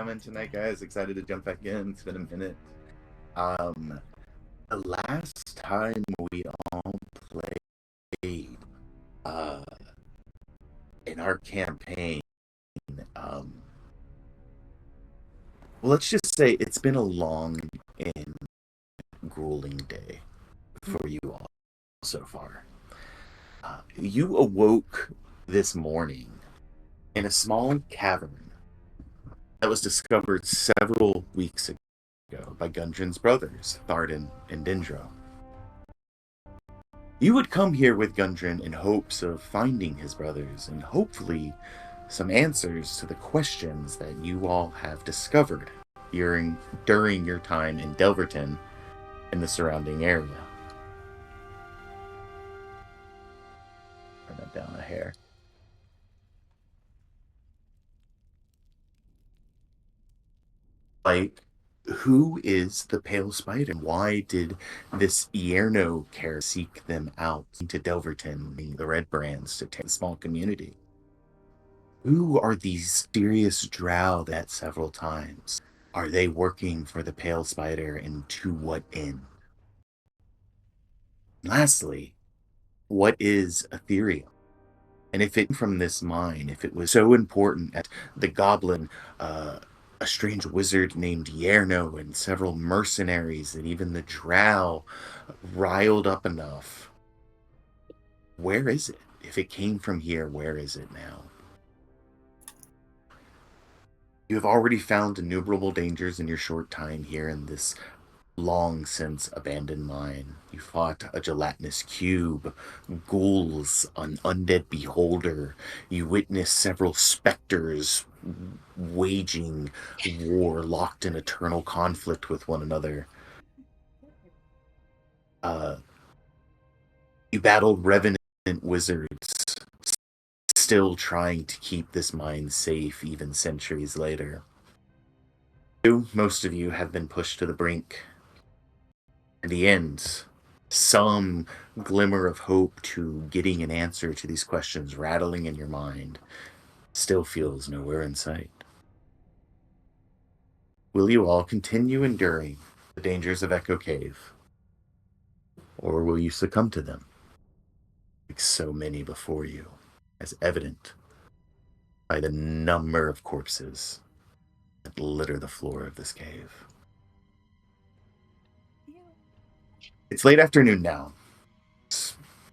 coming tonight, guys. Excited to jump back in. It's been a minute. Um, the last time we all played uh, in our campaign, um, well, let's just say it's been a long and grueling day for you all so far. You awoke this morning in a small cavern that was discovered several weeks ago by Gundren's brothers, Thardan and Dindro. You would come here with Gundren in hopes of finding his brothers and hopefully some answers to the questions that you all have discovered during your time in Delverton and the surrounding area. Turn that down a hair. Like, who is the Pale Spider? Why did this Ierno care seek them out to Delverton, the Red Brands, to take a small community? Who are these serious drow that several times? Are they working for the Pale Spider, and to what end? Lastly, what is Ethereum? And if it from this mine, if it was so important that the goblin, a strange wizard named Yerno, and several mercenaries, and even the drow riled up enough, where is it? If it came from here, where is it now? You have already found innumerable dangers in your short time here in this long since abandoned mine. You fought a gelatinous cube, ghouls, an undead beholder. You witnessed several specters waging war, locked in eternal conflict with one another. You battled revenant wizards, still trying to keep this mine safe even centuries later. Most of you have been pushed to the brink. In the end, some glimmer of hope to getting an answer to these questions rattling in your mind still feels nowhere in sight. Will you all continue enduring the dangers of Echo Cave? Or will you succumb to them, like so many before you, as evident by the number of corpses that litter the floor of this cave? It's late afternoon now.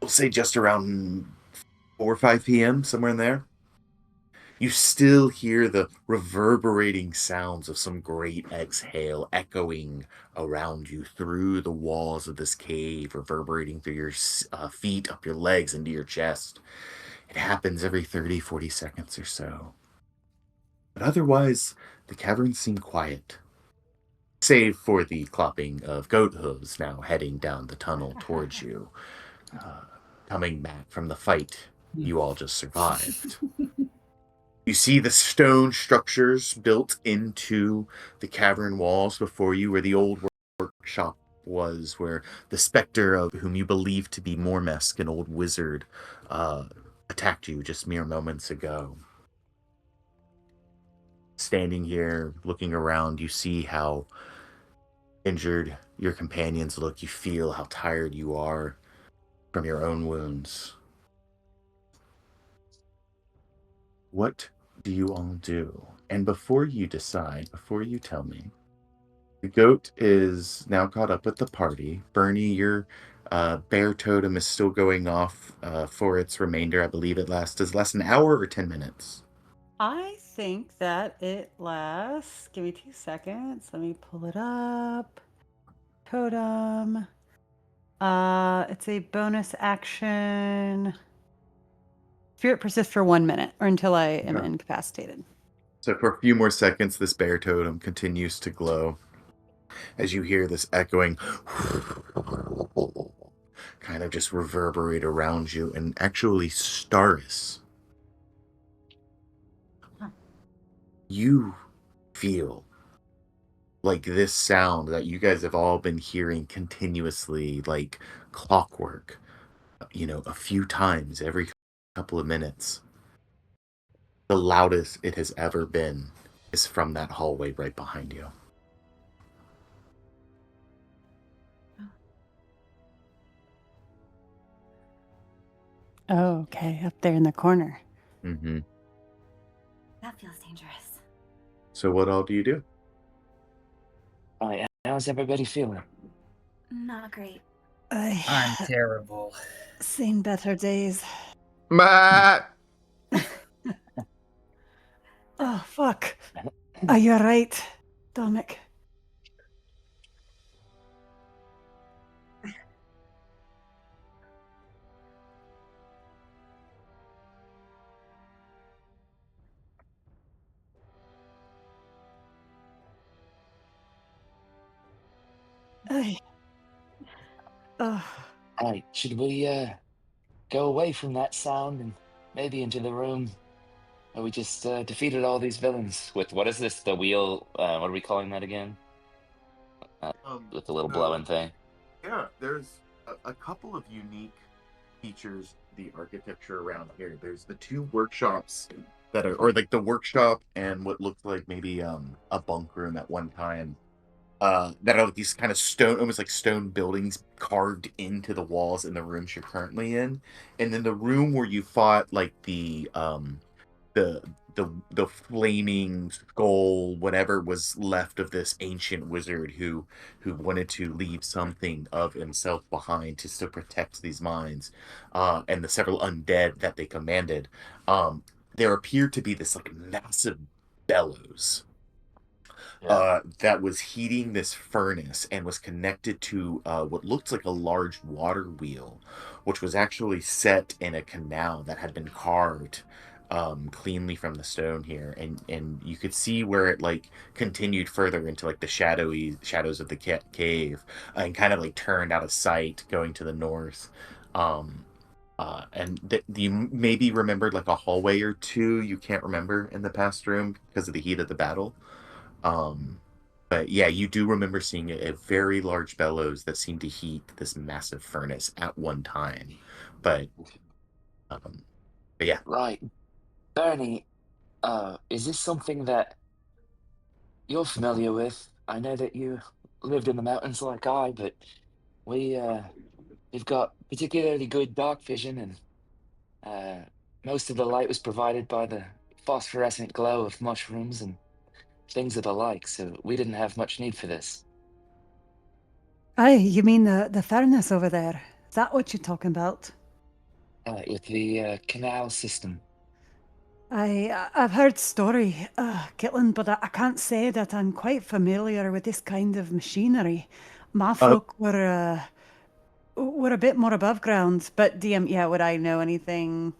We'll say just around 4 or 5 p.m., somewhere in there. You still hear the reverberating sounds of some great exhale echoing around you through the walls of this cave, reverberating through your feet, up your legs, into your chest. It happens every 30, 40 seconds or so. But otherwise, the caverns seem quiet, save for the clopping of goat hooves now heading down the tunnel towards you, coming back from the fight you all just survived. You see the stone structures built into the cavern walls before you, where the old workshop was, where the specter of whom you believe to be Mormesk, an old wizard, attacked you just mere moments ago. Standing here, looking around, you see how injured your companions look. You feel how tired you are from your own wounds. What do you all do? And before you decide, before you tell me, the goat is now caught up with the party. Bernie, your bear totem is still going off for its remainder. I believe it lasts an hour or 10 minutes. I think that it lasts. Give me 2 seconds. Let me pull it up. Totem. It's a bonus action. Spirit persists for 1 minute or until I am incapacitated. So for a few more seconds, this bear totem continues to glow as you hear this echoing kind of just reverberate around you. And actually, Staris, you feel like this sound that you guys have all been hearing continuously, like clockwork, a few times every couple of minutes. The loudest it has ever been is from that hallway right behind you. Oh, okay, up there in the corner. Mm-hmm. That feels dangerous. So what all do you do? Right, how's everybody feeling? Not great. I'm I'm terrible. seen better days. Matt! Oh, fuck. Are you alright, Dominic? Aye. Oh, Right, should we go away from that sound and maybe into the room where we just defeated all these villains with what is this? The wheel? What are we calling that again? With the little blowing thing. Yeah, there's a couple of unique features to the architecture around here. There's the two workshops that are, or like the workshop and what looked like maybe a bunk room at one time. That are these kind of stone, almost like stone buildings carved into the walls in the rooms you're currently in, and then the room where you fought like the the flaming skull, whatever was left of this ancient wizard who wanted to leave something of himself behind to still protect these mines, and the several undead that they commanded. There appeared to be this like massive bellows that was heating this furnace and was connected to what looked like a large water wheel, which was actually set in a canal that had been carved cleanly from the stone here, and you could see where it like continued further into like the shadows of the cave, and kind of like turned out of sight going to the north. Um, you maybe remembered like a hallway or two you can't remember in the past room because of the heat of the battle. Um, but yeah, you do remember seeing a very large bellows that seemed to heat this massive furnace at one time. But, um, but yeah, Right, Bernie. Is this something that you're familiar with? I know that you lived in the mountains like I, but we we've got particularly good dark vision, and most of the light was provided by the phosphorescent glow of mushrooms and things of the like, so we didn't have much need for this. aye, you mean the furnace over there? Is that what you're talking about? With the canal system. I've heard story, Kitlan, but I can't say that I'm quite familiar with this kind of machinery. My uh, folk were a bit more above ground, but DM, yeah, would I know anything?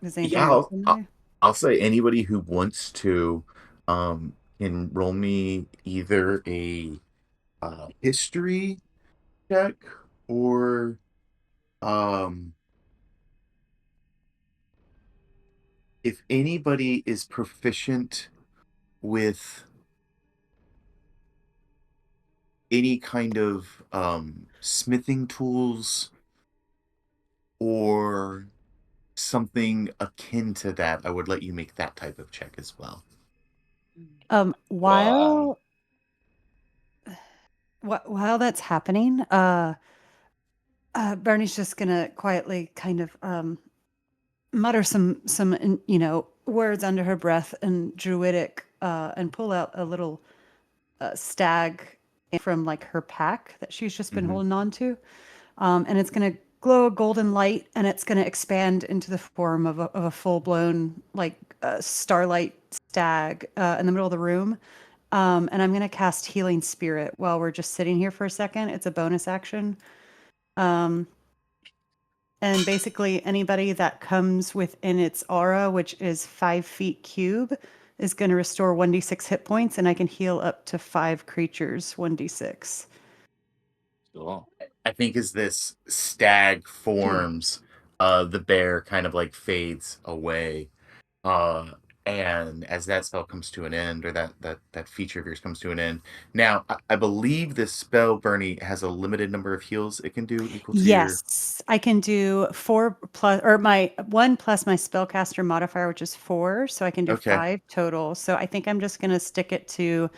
Does anything yeah, else in there? I'll say anybody who wants to, can roll me either a history check or um, if anybody is proficient with any kind of smithing tools or something akin to that, I would let you make that type of check as well. Well, While that's happening, Bernie's just gonna quietly kind of mutter some words under her breath and druidic, and pull out a little stag from like her pack that she's just been Mm-hmm. holding on to, and it's gonna glow a golden light, and it's gonna expand into the form of a full blown like starlight stag in the middle of the room. And I'm going to cast Healing Spirit while we're just sitting here for a second. It's a bonus action. Um, and basically, anybody that comes within its aura, which is 5 feet cube, is going to restore 1d6 hit points, and I can heal up to 5 creatures 1d6. sure. I think as this stag forms, the bear kind of like fades away. Uh, And as that spell comes to an end, or that feature of yours comes to an end, now I believe this spell, Bernie, has a limited number of heals it can do equal to your. Yes, I can do 4 plus, or my 1 plus my spellcaster modifier, which is 4, so I can do Okay. 5 total. So I think I'm just gonna stick it to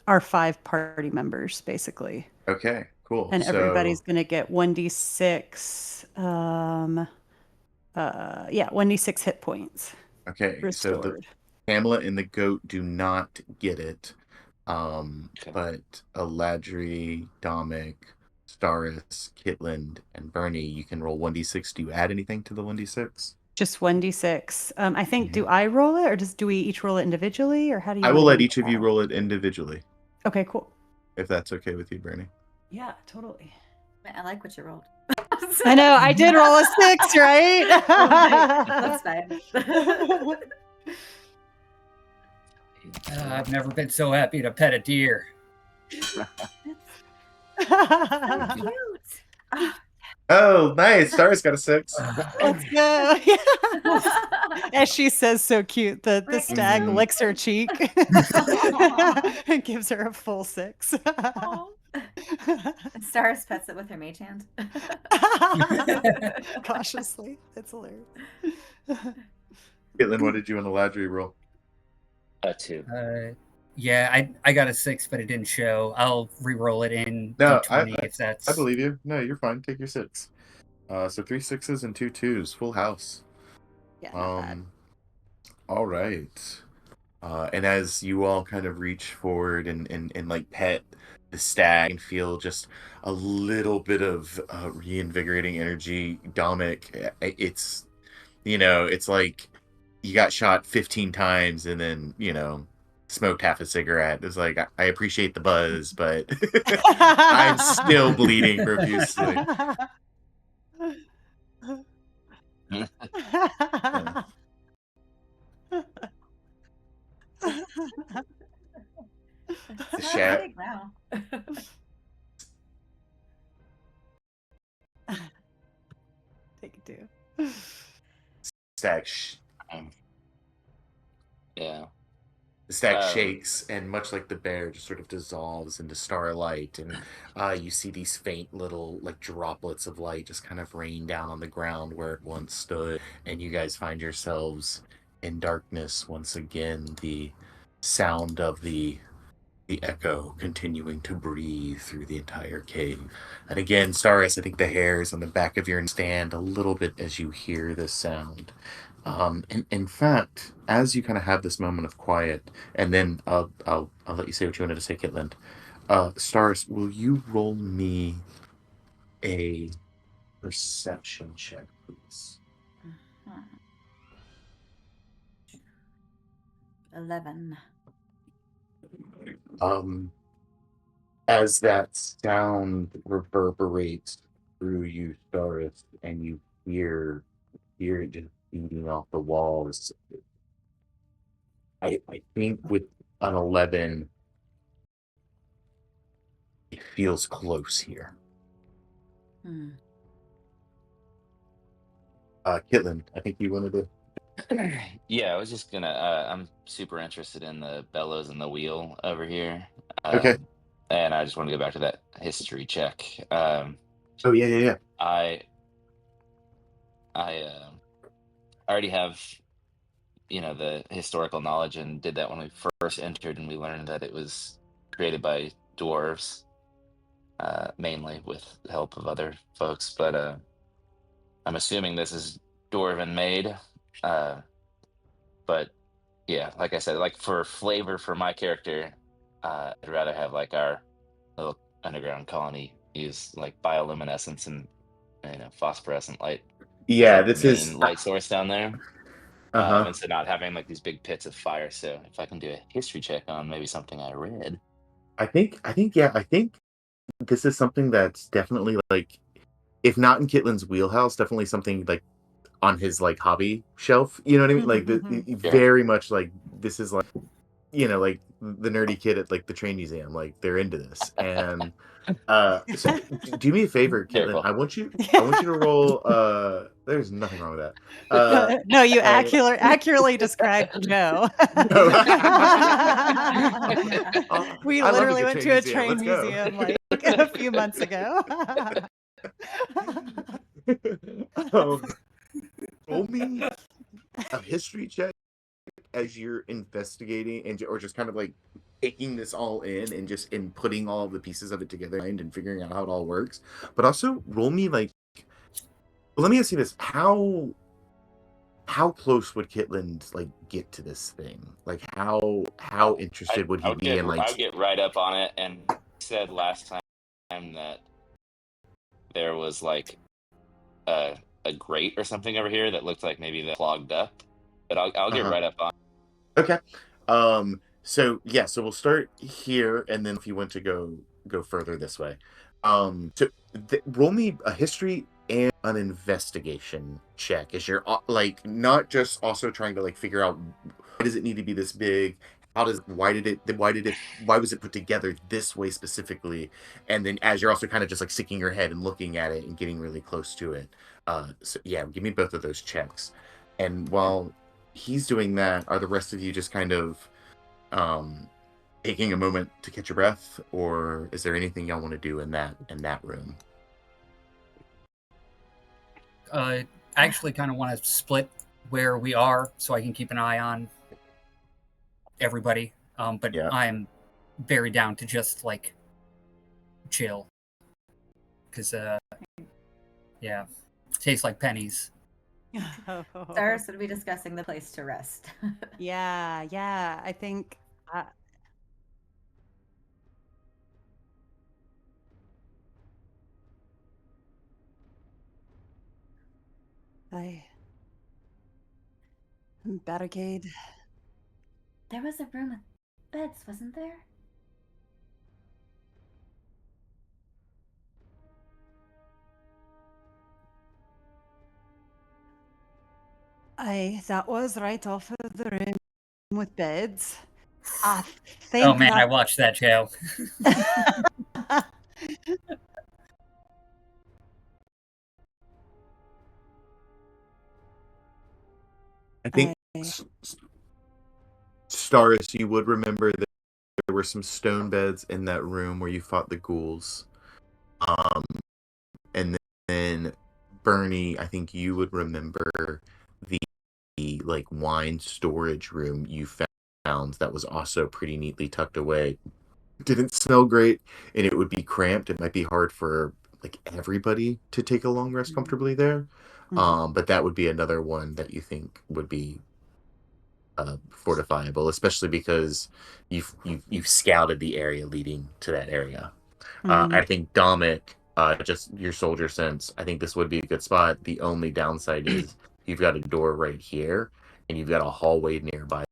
our 5 party members, basically. Okay. Cool. And everybody's So gonna get 1d6, yeah, 1d6 hit points okay. So the restored. Pamela and the goat do not get it. Okay. But Aladri, Dominic, Staris, Kitland, and Bernie, you can roll 1d6. Do you add anything to the 1d6? Just 1d6. I think, Mhm. do I roll it, or do we each roll it individually, or how do you I want will to let handle each of you that? roll it individually, Okay, cool. if that's okay with you, Bernie. Yeah, totally. I like what you rolled. I know, I did roll a 6, right? That's fine. I've never been so happy to pet a deer. So cute. Oh, nice. Staris got a 6. Let's go. As she says, so cute, the stag Mhm. licks her cheek and gives her a full 6. And Stars pets it with her mage hand. Cautiously. It's hilarious. Caitlin, what did you and Aladri roll? 2. Yeah, I got a 6, but it didn't show. I'll re-roll it in No, D20 if that's. I believe you. No, you're fine. Take your 6. So 3 6s and 2 2s. Full house. Yeah, not bad. All right. And as you all kind of reach forward and like pet the stag and feel just a little bit of reinvigorating energy, Dominic, it's, it's like you got shot 15 times and then, smoked half a cigarette. It's like, I appreciate the buzz, but I'm still bleeding profusely. The It's shat. big now. Take it too. Stag Yeah. The stag Um, shakes, and much like the bear, just sort of dissolves into starlight, and you see these faint little like droplets of light just kind of rain down on the ground where it once stood, and you guys find yourselves in darkness once again. The sound of the echo continuing to breathe through the entire cave, and again, Staris, I think the hairs on the back of your stand a little bit as you hear this sound. In fact, as you kind of have this moment of quiet, and then I'll let you say what you wanted to say, Kitland. Stars, will you roll me a perception check, please? 11. As that sound reverberates through you, Stars, and you hear it just beating off the walls. I think with an 11, it feels close here. Kitland, I think you wanted to. Yeah, I was just gonna. I'm super interested in the bellows and the wheel over here. Okay. And I just want to go back to that history check. Oh yeah. I already have, the historical knowledge and did that when we first entered, and we learned that it was created by dwarves, mainly with the help of other folks. But I'm assuming this is dwarven made. But yeah, like I said, like for flavor for my character, I'd rather have like our little underground colony use like bioluminescence and phosphorescent light. Yeah, The this main is. light source down there. Instead of not having like these big pits of fire. So if I can do a history check on maybe something I read. I think this is something that's definitely like, if not in Kitland's wheelhouse, definitely something like on his like hobby shelf. You know what I mean? Like very much like this is like, like the nerdy kid at like the train museum. Like they're into this, and So do me a favor, Caitlin. Careful. I want you to roll. There's nothing wrong with that. No, you a- accurately described Joe. No. We I love literally good went to a museum. train Let's go. museum like a few months ago. Roll me a history check as you're investigating or just kind of like taking this all in and just in putting all of the pieces of it together and figuring out how it all works. But also roll me like, well, let me ask you this: how close would Kitland like get to this thing? Like how interested would he be in like? I would get right up on it, and said last time that there was like a grate or something over here that looked like maybe that clogged up. But I'll get right up on. Okay. So yeah, so we'll start here, and then if you want to go further this way, so roll me a history and an investigation check as you're like not just also trying to like figure out why does it need to be this big, why was it put together this way specifically, and then as you're also kind of just like sticking your head and looking at it and getting really close to it. So yeah, give me both of those checks, and while he's doing that, are the rest of you just kind of taking a moment to catch your breath, or is there anything y'all want to do in that room? I actually kind of want to split where we are so I can keep an eye on everybody. But Yeah. I'm very down to just like chill because yeah, tastes like pennies. Cyrus would be discussing the place to rest. Yeah, I think barricade. There was a room with beds, wasn't there? That was right off of the room with beds. I think Oh man, I watched that show. I think Staris, you would remember that there were some stone beds in that room where you fought the ghouls. And then Bernie, I think you would remember the like wine storage room you found that was also pretty neatly tucked away. Didn't smell great, and it would be cramped. It might be hard for like everybody to take a long rest comfortably there. But that would be another one that you think would be fortifiable, especially because you've scouted the area leading to that area. I think Dominic, just your soldier sense, I think this would be a good spot. The only downside is you've got a door right here, and you've got a hallway nearby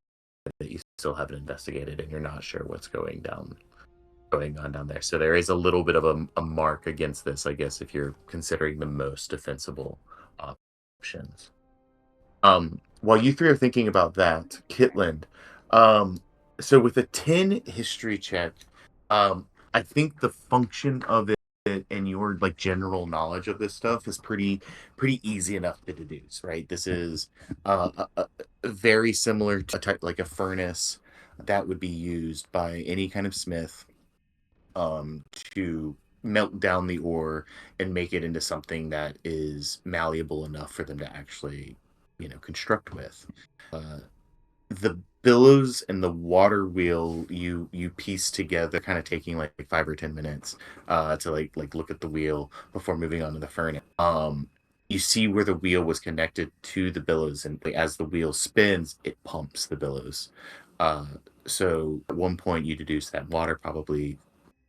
that you still haven't investigated, and you're not sure what's going on down there. So there is a little bit of a mark against this, I guess, if you're considering the most defensible options. While you three are thinking about that, Kitland, so with a 10 history check, I think the function of it and your like general knowledge of this stuff is pretty easy enough to deduce, right? This is very similar to a type like a furnace that would be used by any kind of smith to melt down the ore and make it into something that is malleable enough for them to actually construct with. The billows and the water wheel you piece together, kind of taking like 5 or 10 minutes to like look at the wheel before moving on to the furnace. You see where the wheel was connected to the billows, and as the wheel spins, it pumps the billows. So at one point you deduce that water probably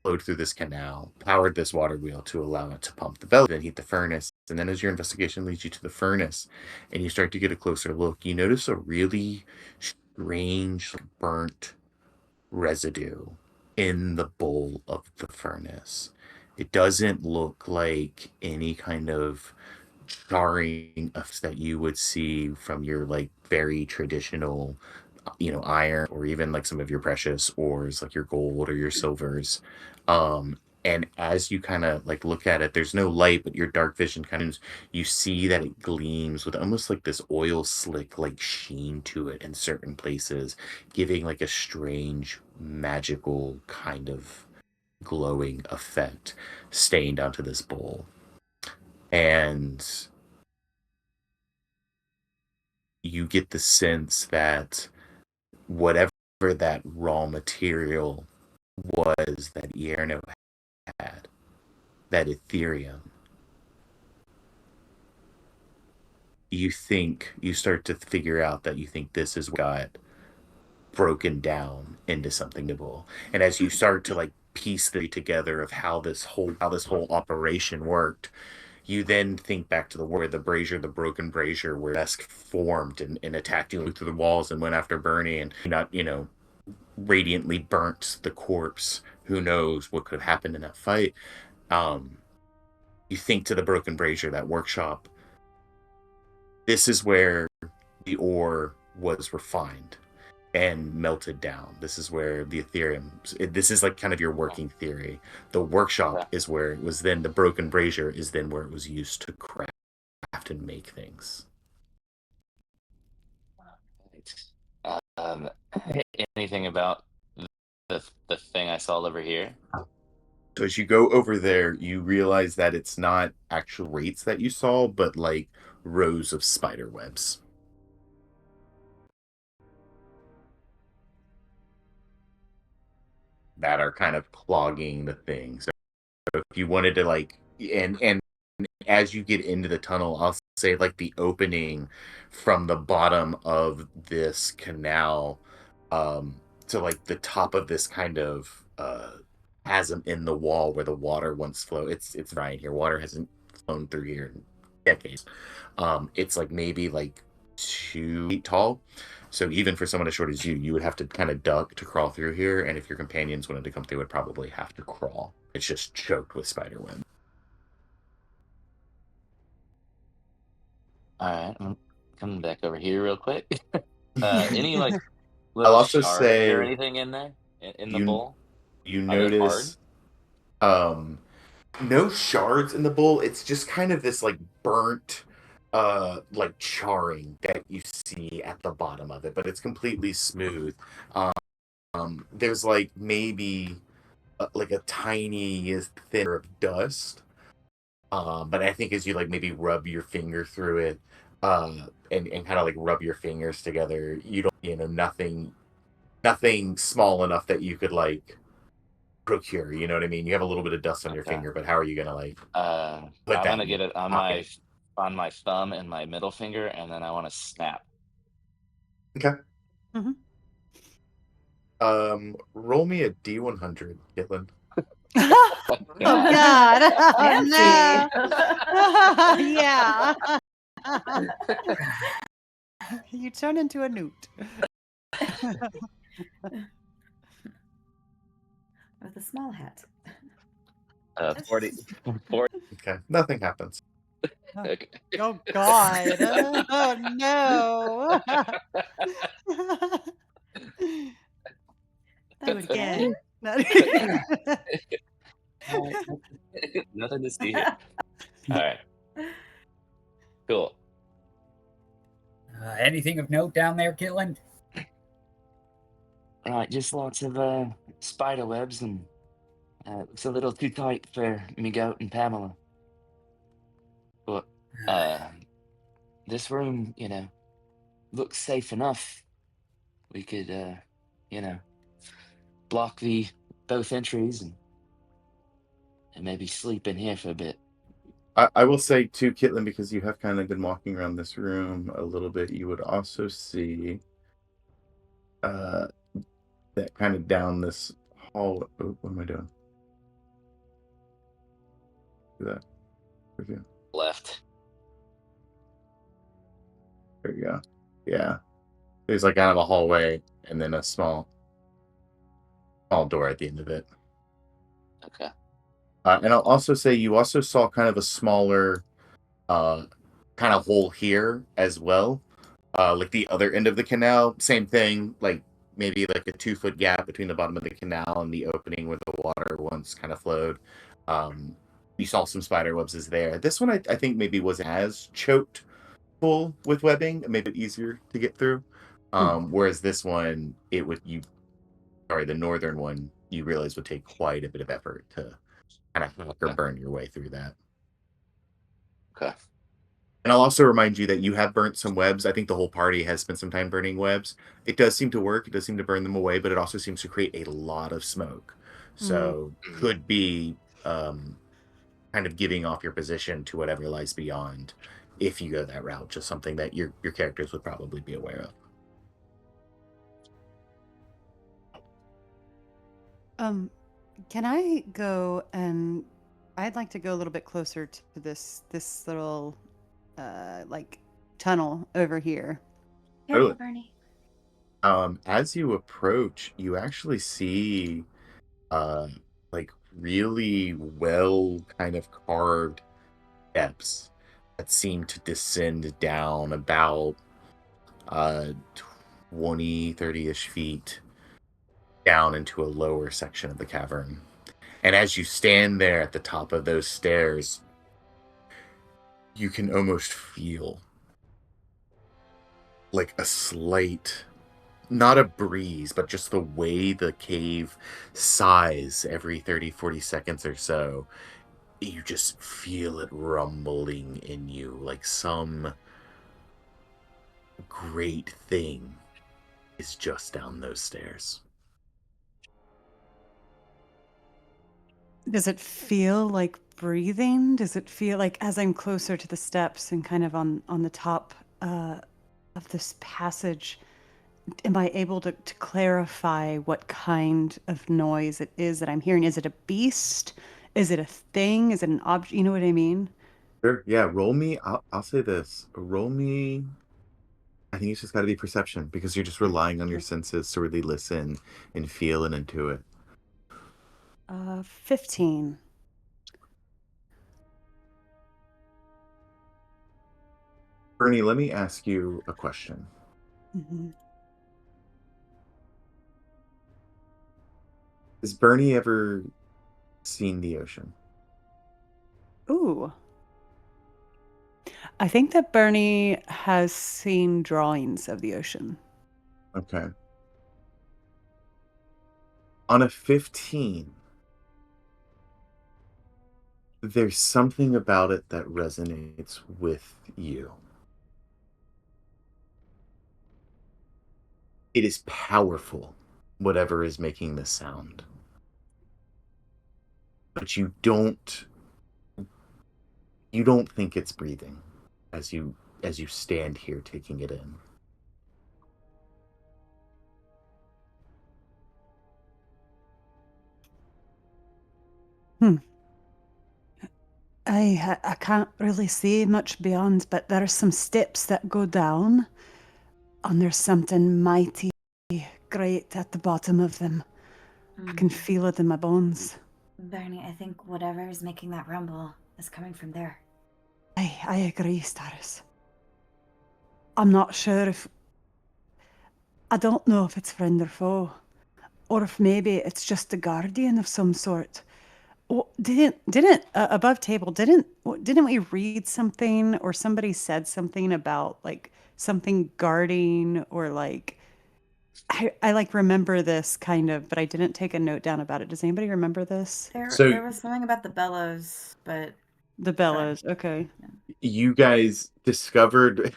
flowed through this canal, powered this water wheel to allow it to pump the bellows and heat the furnace. And then as your investigation leads you to the furnace and you start to get a closer look, you notice a really strange burnt residue in the bowl of the furnace. It doesn't look like any kind of charring that you would see from your like very traditional iron, or even like some of your precious ores like your gold or your silvers. And as you kind of like look at it, there's no light, but your dark vision kind of, you see that it gleams with almost like this oil slick like sheen to it in certain places, giving like a strange magical kind of glowing effect stained onto this bowl. And you get the sense that whatever that raw material was that Ierno had, that Ethereum, you start to figure out that you think this is what got broken down into something nibble. And as you start to like piece the together of how this whole operation worked, you then think back to the broken brazier, where Vesk formed and attacked you through the walls and went after Bernie, and not, radiantly burnt the corpse. Who knows what could have happened in that fight? You think to the broken brazier, that workshop. This is where the ore was refined and melted down. This is where the Ethereum. This is like kind of your working theory. The workshop is where it was. Then the broken brazier is then where it was used to craft and make things. Anything about the thing I saw over here? So as you go over there, you realize that it's not actual rates that you saw, but like rows of spider webs. That are kind of clogging the thing. So if you wanted to like, and as you get into the tunnel, I'll say like the opening from the bottom of this canal to like the top of this kind of chasm in the wall where the water once flowed. It's right here. Water hasn't flown through here in decades. It's like maybe like 2 feet tall. So even for someone as short as you would have to kind of duck to crawl through here. And if your companions wanted to come through, would probably have to crawl. It's just choked with spider web. All right, I'm coming back over here real quick. Any like little I'll also shards say or anything in there in the bowl? You Are they notice no shards in the bowl. It's just kind of this like burnt like charring that you see at the bottom of it, but it's completely smooth. There's like maybe like a tiny thin of dust, but I think as you like maybe rub your finger through it, and kind of like rub your fingers together, you don't, nothing small enough that you could like procure. You know what I mean? You have a little bit of dust on your finger, but how are you gonna like put I'm that gonna in get your it on pocket? my thumb and my middle finger, and then I want to snap. Okay. Mhm. Roll me a D100, Gitlin. Oh God! Oh, Fancy. no! Yeah. You turn into a newt. With a small hat. 40. Okay, nothing happens. Okay. Oh God! Oh no! That was good. Nothing to see here. All right. Cool. Anything of note down there, Kitland? Right, just lots of spider webs, and it's a little too tight for me goat and Pamela. But this room, looks safe enough. We could, block both entries and maybe sleep in here for a bit. I will say too, Kitlin, because you have kind of been walking around this room a little bit, you would also see that kind of down this hall. Oh, what am I doing? Do that. Review. Left. There you go. Yeah. There's like kind of a hallway and then a small door at the end of it. Okay. And I'll also say you also saw kind of a smaller kind of hole here as well. Like the other end of the canal, same thing, like maybe like a 2 foot gap between the bottom of the canal and the opening where the water once kind of flowed. You saw some spider webs is there. This one I think maybe was as choked full with webbing, maybe easier to get through. Whereas this one, the northern one, you realize would take quite a bit of effort to kind of hack or burn your way through that. Okay. And I'll also remind you that you have burnt some webs. I think the whole party has spent some time burning webs. It does seem to work. It does seem to burn them away, but it also seems to create a lot of smoke. So could be kind of giving off your position to whatever lies beyond if you go that route. Just something that your characters would probably be aware of. Can I go and I'd like to go a little bit closer to this little like tunnel over here. Careful, Bernie. As you approach, you actually see like really well kind of carved steps that seem to descend down about 20, 30-ish feet down into a lower section of the cavern. And as you stand there at the top of those stairs, you can almost feel like a slight, not a breeze, but just the way the cave sighs every 30, 40 seconds or so. You just feel it rumbling in you like some great thing is just down those stairs. Does it feel like breathing? Does it feel like as I'm closer to the steps and kind of on the top of this passage, am I able to clarify what kind of noise it is that I'm hearing? Is it a beast? Is it a thing? Is it an object? You know what I mean? Sure. Yeah. Roll me. I'll say this. Roll me. I think it's just got to be perception because you're just relying on your senses to really listen and feel and intuit. 15. Bernie, let me ask you a question. Mm-hmm. Has Bernie ever seen the ocean? Ooh. I think that Bernie has seen drawings of the ocean. Okay. On a 15, there's something about it that resonates with you. It is powerful, whatever is making this sound. But you don't think it's breathing as you stand here taking it in. I can't really see much beyond, but there are some steps that go down, and there's something mighty great at the bottom of them. I can feel it in my bones. Bernie, I think whatever is making that rumble is coming from there. I agree, Staris. I'm not sure if... I don't know if it's friend or foe, or if maybe it's just a guardian of some sort. Oh, didn't above table, didn't we read something or somebody said something about like something guarding or like I like remember this kind of, but I didn't take a note down about it. Does anybody remember this? There was something about the bellows, but The bellows, okay. You guys discovered,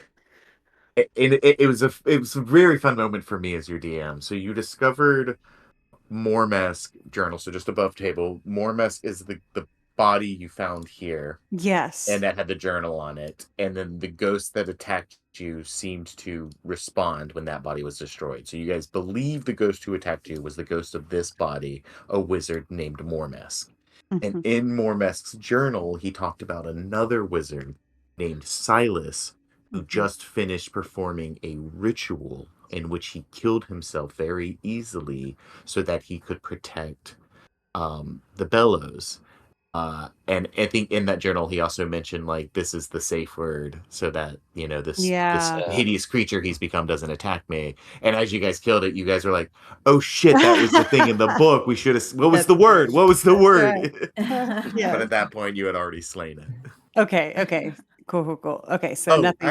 and it was a very fun moment for me as your DM. So you discovered Mormesk journal, so just above table. Mormesk is the body you found here. Yes. And that had the journal on it. And then the ghost that attacked you seemed to respond when that body was destroyed. So you guys believe the ghost who attacked you was the ghost of this body, a wizard named Mormesk. And in Mormesk's journal, he talked about another wizard named Silas who just finished performing a ritual in which he killed himself very easily so that he could protect the bellows. And I think in that journal he also mentioned like this is the safe word so that this Yeah. hideous creature he's become doesn't attack me. And as you guys killed it, you guys were like, "Oh shit, that was the thing in the book. We should have. What was That's the word? right. What was the That's word?" right. But Yeah. at that point, you had already slain it. Okay. Cool. Okay, so Oh, nothing.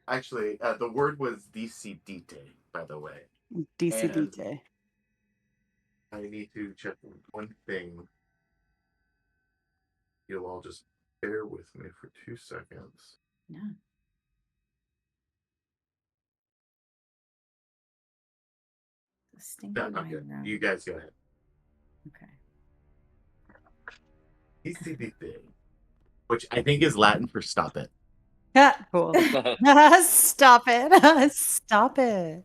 actually, the word was decidite, by the way. And DCDJ. I need to check one thing. You'll all just bear with me for 2 seconds. Yeah. The stinky No, I'm wine good. room. You guys go ahead. Okay. Decidite, which I think is Latin for stop it. Yeah, cool. Stop it. Stop it.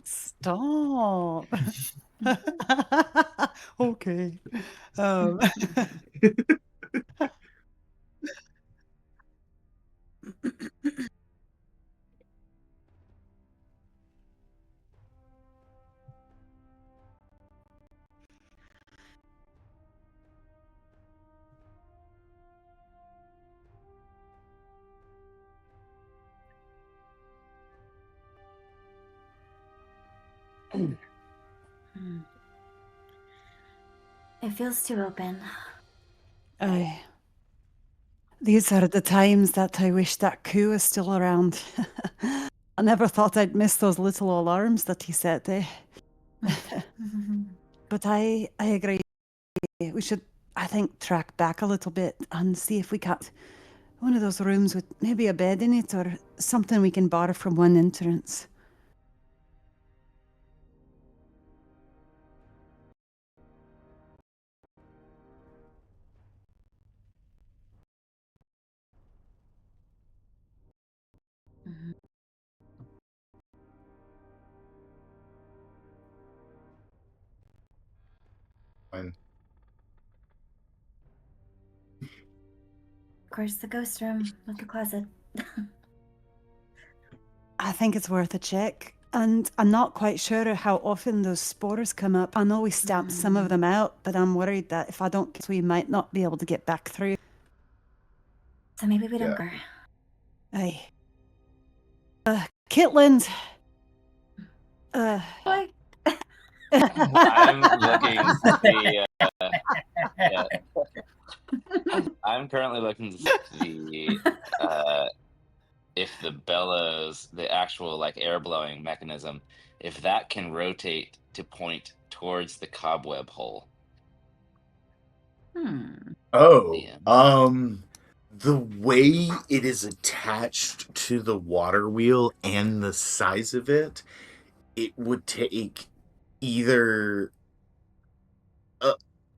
Stop. Okay. Um, Hmm. It feels too open. Aye. These are the times that I wish that coup was still around. I never thought I'd miss those little alarms that he set, eh? But I agree. We should, I think, track back a little bit and see if we got one of those rooms with maybe a bed in it or something we can borrow from one entrance. Mhm. Fine. Of course, the ghost room with the closet. I think it's worth a check. And I'm not quite sure how often those spores come up. I know we stamped some of them out, but I'm worried that if I don't get, we might not be able to get back through. So maybe we don't Yeah. go. Aye. Kitland. Like, I'm looking to see. Yeah. I'm currently looking to see if the bellows, the actual like air blowing mechanism, if that can rotate to point towards the cobweb hole. Oh, Yeah. the way it is attached to the water wheel and the size of it, it would take either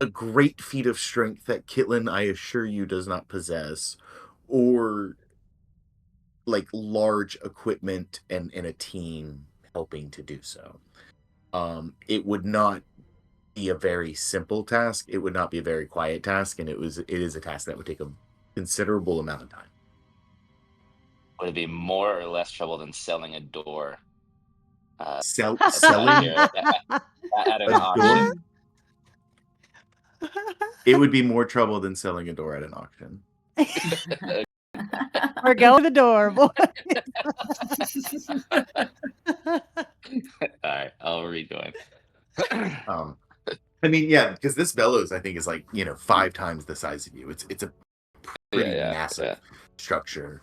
a great feat of strength that Kitlin, I assure you, does not possess, or like large equipment and a team helping to do so. It would not be a very simple task. It would not be a very quiet task, and it is a task that would take a considerable amount of time. Would it be more or less trouble than selling a door Selling at an a door, auction? it would be more trouble than selling a door at an auction. We're going to the door, boy. All right, I'll rejoin. I mean, yeah, because this bellows, I think, is like 5 times the size of you. It's a pretty Yeah. massive structure.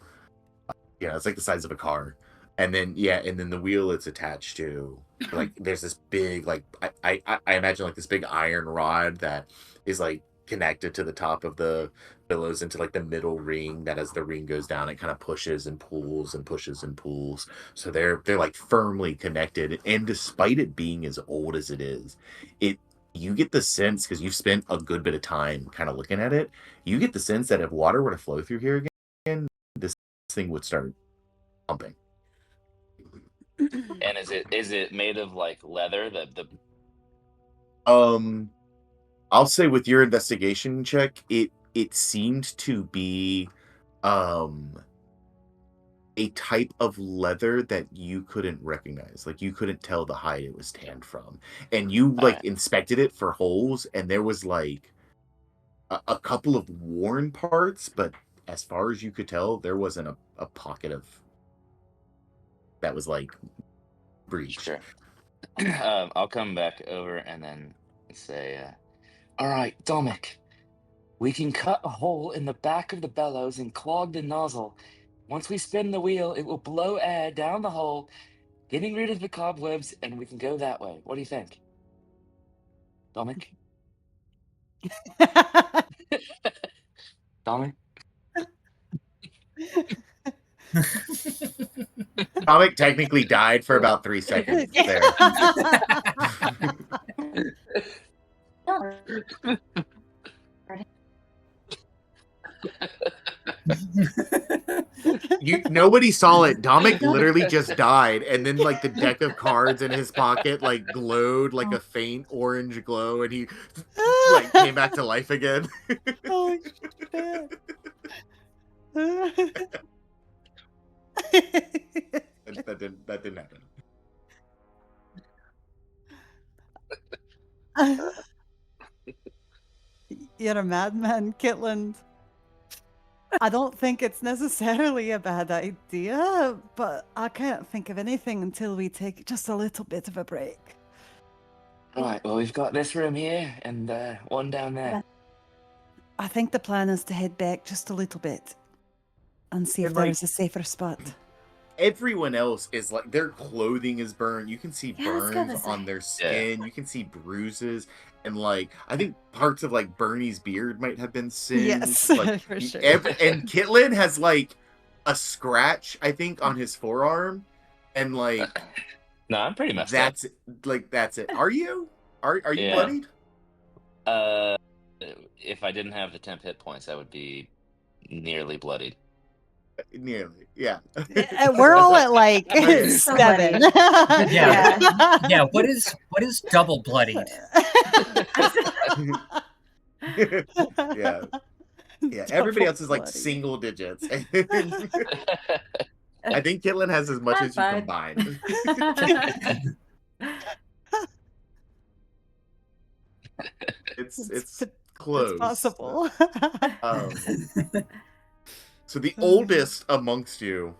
It's like the size of a car. And then the wheel it's attached to, like there's this big, like I imagine like this big iron rod that is like connected to the top of the billows into like the middle ring, that as the ring goes down it kind of pushes and pulls and pushes and pulls. So they're like firmly connected, and despite it being as old as it is, it you get the sense, because you've spent a good bit of time kind of looking at it, you get the sense that if water were to flow through here again, this thing would start pumping. And is it made of like leather? The I'll say with your investigation check, it seemed to be um a type of leather that you couldn't recognize. Like, you couldn't tell the hide it was tanned from. And you, like, Alright. inspected it for holes, and there was, like, a couple of worn parts, but as far as you could tell, there wasn't a pocket of that was, like, breached. Sure. I'll come back over and then say, all right, Dominic, we can cut a hole in the back of the bellows and clog the nozzle. Once we spin the wheel, it will blow air down the hole, getting rid of the cobwebs, and we can go that way. What do you think? Dominic? Dominic? Comic technically died for about 3 seconds there. Nobody saw it. Dominic literally just died, and then like the deck of cards in his pocket like glowed like a faint orange glow, and he like came back to life again. Holy shit. that didn't happen. You're a madman, Kitland. I don't think it's necessarily a bad idea, but I can't think of anything until we take just a little bit of a break. Right, well, we've got this room here and one down there. I think the plan is to head back just a little bit and see if And, there like, is a safer spot. Everyone else is like, their clothing is burned. You can see Yeah, let's go burns this on way. their skin. You can see bruises, and like I think parts of like Bernie's beard might have been singed. Yes, Like, for sure. and Kitlin has like a scratch, I think, on his forearm, and like No, I'm pretty messed up. that's it. Are you? Are you Yeah. bloodied? If I didn't have the temp hit points, I would be nearly bloodied. Nearly, yeah. We're all at like Okay. 7. Yeah, what is double bloodied? Yeah. Everybody else is like Double bloody. single digits. I think Kitlin has as much as you That's combined. It's close. It's possible. So the oldest amongst you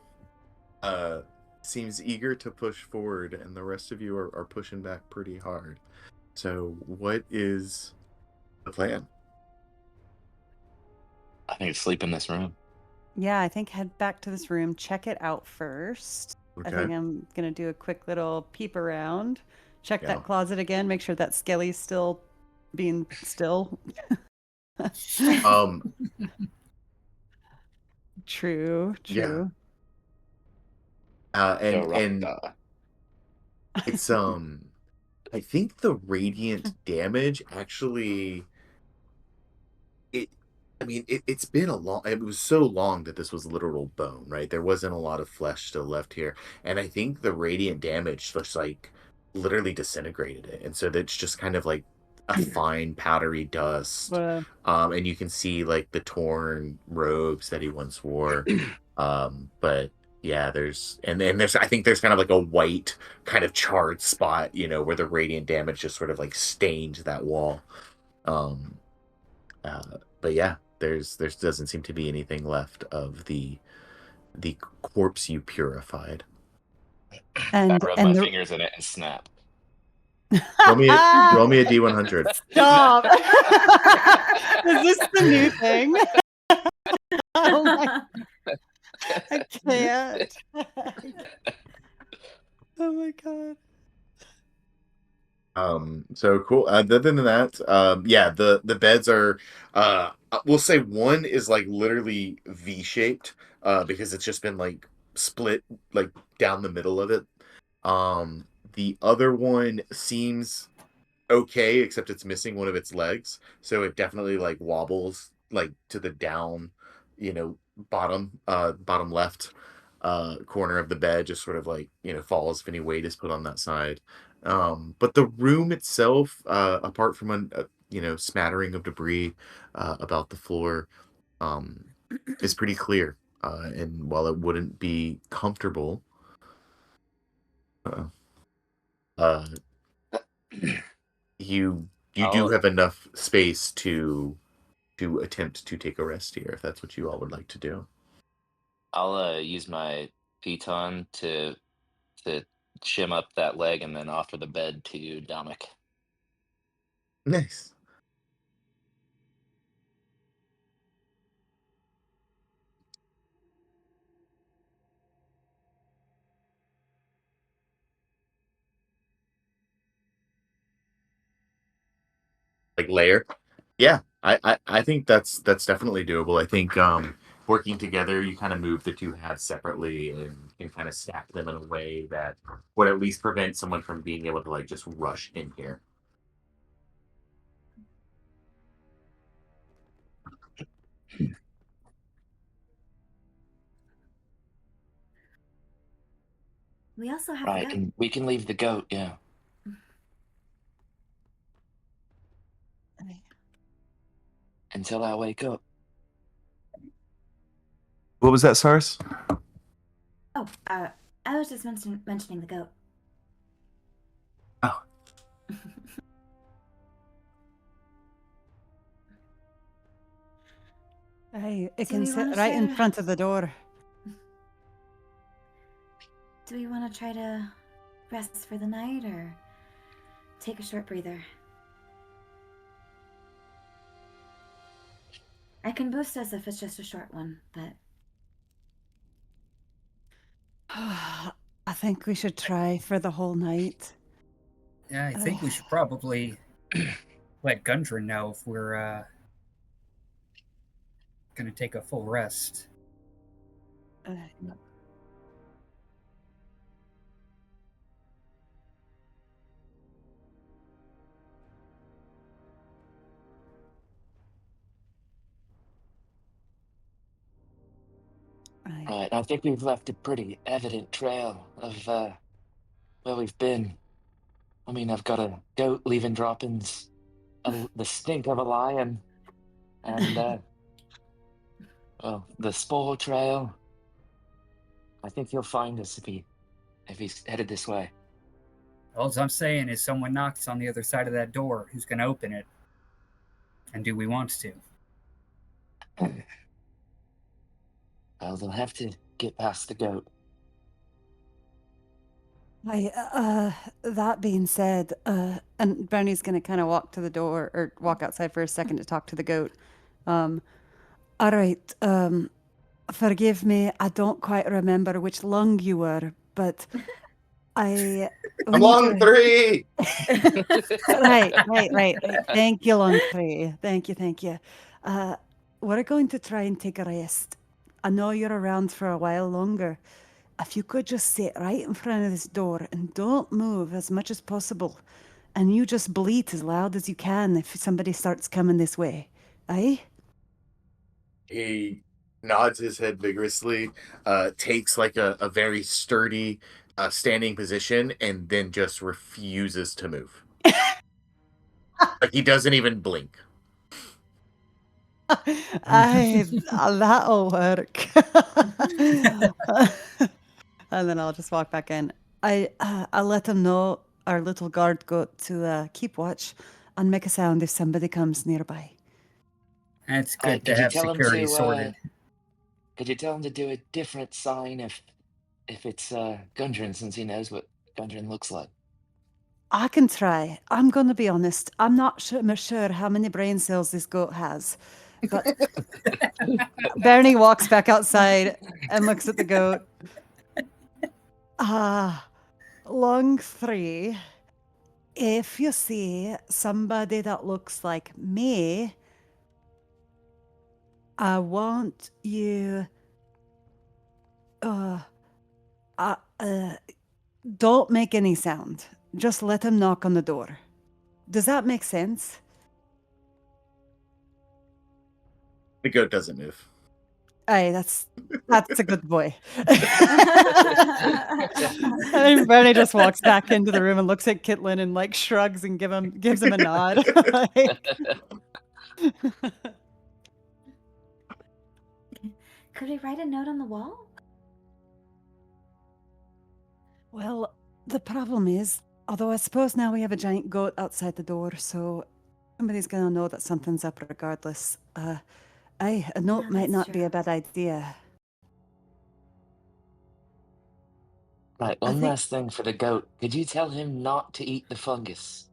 seems eager to push forward, and the rest of you are pushing back pretty hard. So what is the plan? I think it's sleep in this room. Yeah, I think head back to this room, check it out first. I think Okay. I'm gonna do a quick little peep around, check Yeah. that closet again, make sure that Skelly's still being still. True. Yeah. Go And rock. it's I think the radiant damage actually it's been it was so long that this was literal bone, right? There wasn't a lot of flesh still left here, and I think the radiant damage just like literally disintegrated it, and so that's just kind of like a fine powdery dust. And you can see like the torn robes that he once wore. But yeah, there's I think there's kind of like a white kind of charred spot, where the radiant damage just sort of like stained that wall. But yeah, there doesn't seem to be anything left of the corpse you purified. And I rub my fingers in it and snap. Roll me a D100. Stop. Is this the new thing? Oh my, I can't. Oh my god. So cool. Other than that, yeah, the beds are we'll say one is like literally V-shaped, because it's just been like split like down the middle of it. The other one seems okay, except it's missing one of its legs, so it definitely like wobbles like to the down, bottom left corner of the bed, just sort of like falls if any weight is put on that side. But the room itself, apart from a smattering of debris about the floor, is pretty clear. And while it wouldn't be comfortable, uh, you do I'll have enough space to attempt to take a rest here, if that's what you all would like to do. I'll use my piton to shim up that leg and then offer the bed to Dominic. Nice. Like layer. Yeah, I think that's definitely doable. I think working together, you kind of move the two halves separately and can kind of stack them in a way that would at least prevent someone from being able to like just rush in here. We also have Right, the goat. and we can leave the goat, yeah. Until I wake up. What was that, Sars? Oh, I was just mentioning the goat. Oh. Hey, it Do can we sit wanna right in share- front of the door. Do we want to try to rest for the night or take a short breather? I can boost us if it's just a short one, but I think we should try for the whole night. Yeah, I think we should probably let Gundren know if we're going to take a full rest. Uh, I- Right, I think we've left a pretty evident trail of where we've been. I mean, I've got a goat leaving droppings, the stink of a lion, and well, the spore trail. I think he'll find us if he's headed this way. All I'm saying is someone knocks on the other side of that door. Who's going to open it? And do we want to? Well, they'll have to get past the goat. That being said, and Bernie's going to kind of walk to the door or walk outside for a second to talk to the goat. All right, forgive me, I don't quite remember which lung you were, but I'm when on you- 3. Right. Thank you, Lung 3. Thank you. We're going to try and take a rest. I know you're around for a while longer. If you could just sit right in front of this door and don't move as much as possible, and you just bleat as loud as you can if somebody starts coming this way. Aye? He nods his head vigorously, takes like a very sturdy standing position, and then just refuses to move. Like he doesn't even blink. That'll work. And then I'll just walk back in. I'll let them know our little guard goat to keep watch and make a sound if somebody comes nearby. It's good to Could you have tell him security to, sorted. Could you tell him to do a different sign if it's Gundren, since he knows what Gundren looks like? I can try. I'm going to be honest. I'm not sure how many brain cells this goat has. But Bernie walks back outside and looks at the goat. Lung 3, if you see somebody that looks like me, I want you... don't make any sound. Just let him knock on the door. Does that make sense? The goat doesn't move. Aye, that's a good boy. And Bernie just walks back into the room and looks at Kitlin and like shrugs and gives him a nod. Like, Could we write a note on the wall? Well, the problem is, although I suppose now we have a giant goat outside the door, so somebody's gonna know that something's up regardless. A note Yeah, might that's not be a true. bad idea. Right, I one think last thing for the goat. Could you tell him not to eat the fungus?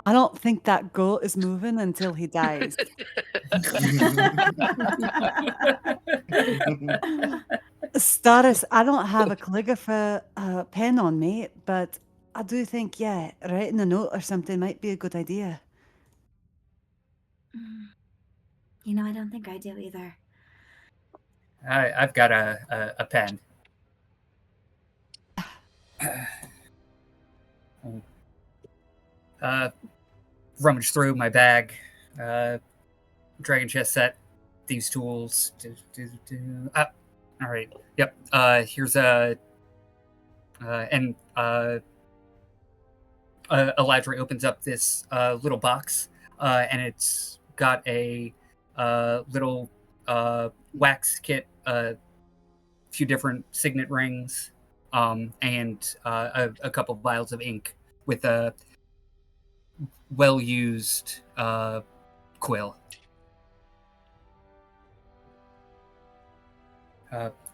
I don't think that goat is moving until he dies. Staris, I don't have a calligrapher pen on me, but I do think, yeah, writing a note or something might be a good idea. You know, I don't think I do either. I've got a pen. Rummage through my bag. Dragon chest set. These tools. All right. Yep. Here's a. And Eladri opens up this little box, and it's got a little wax kit, a few different signet rings, and a couple of vials of ink with a well-used quill.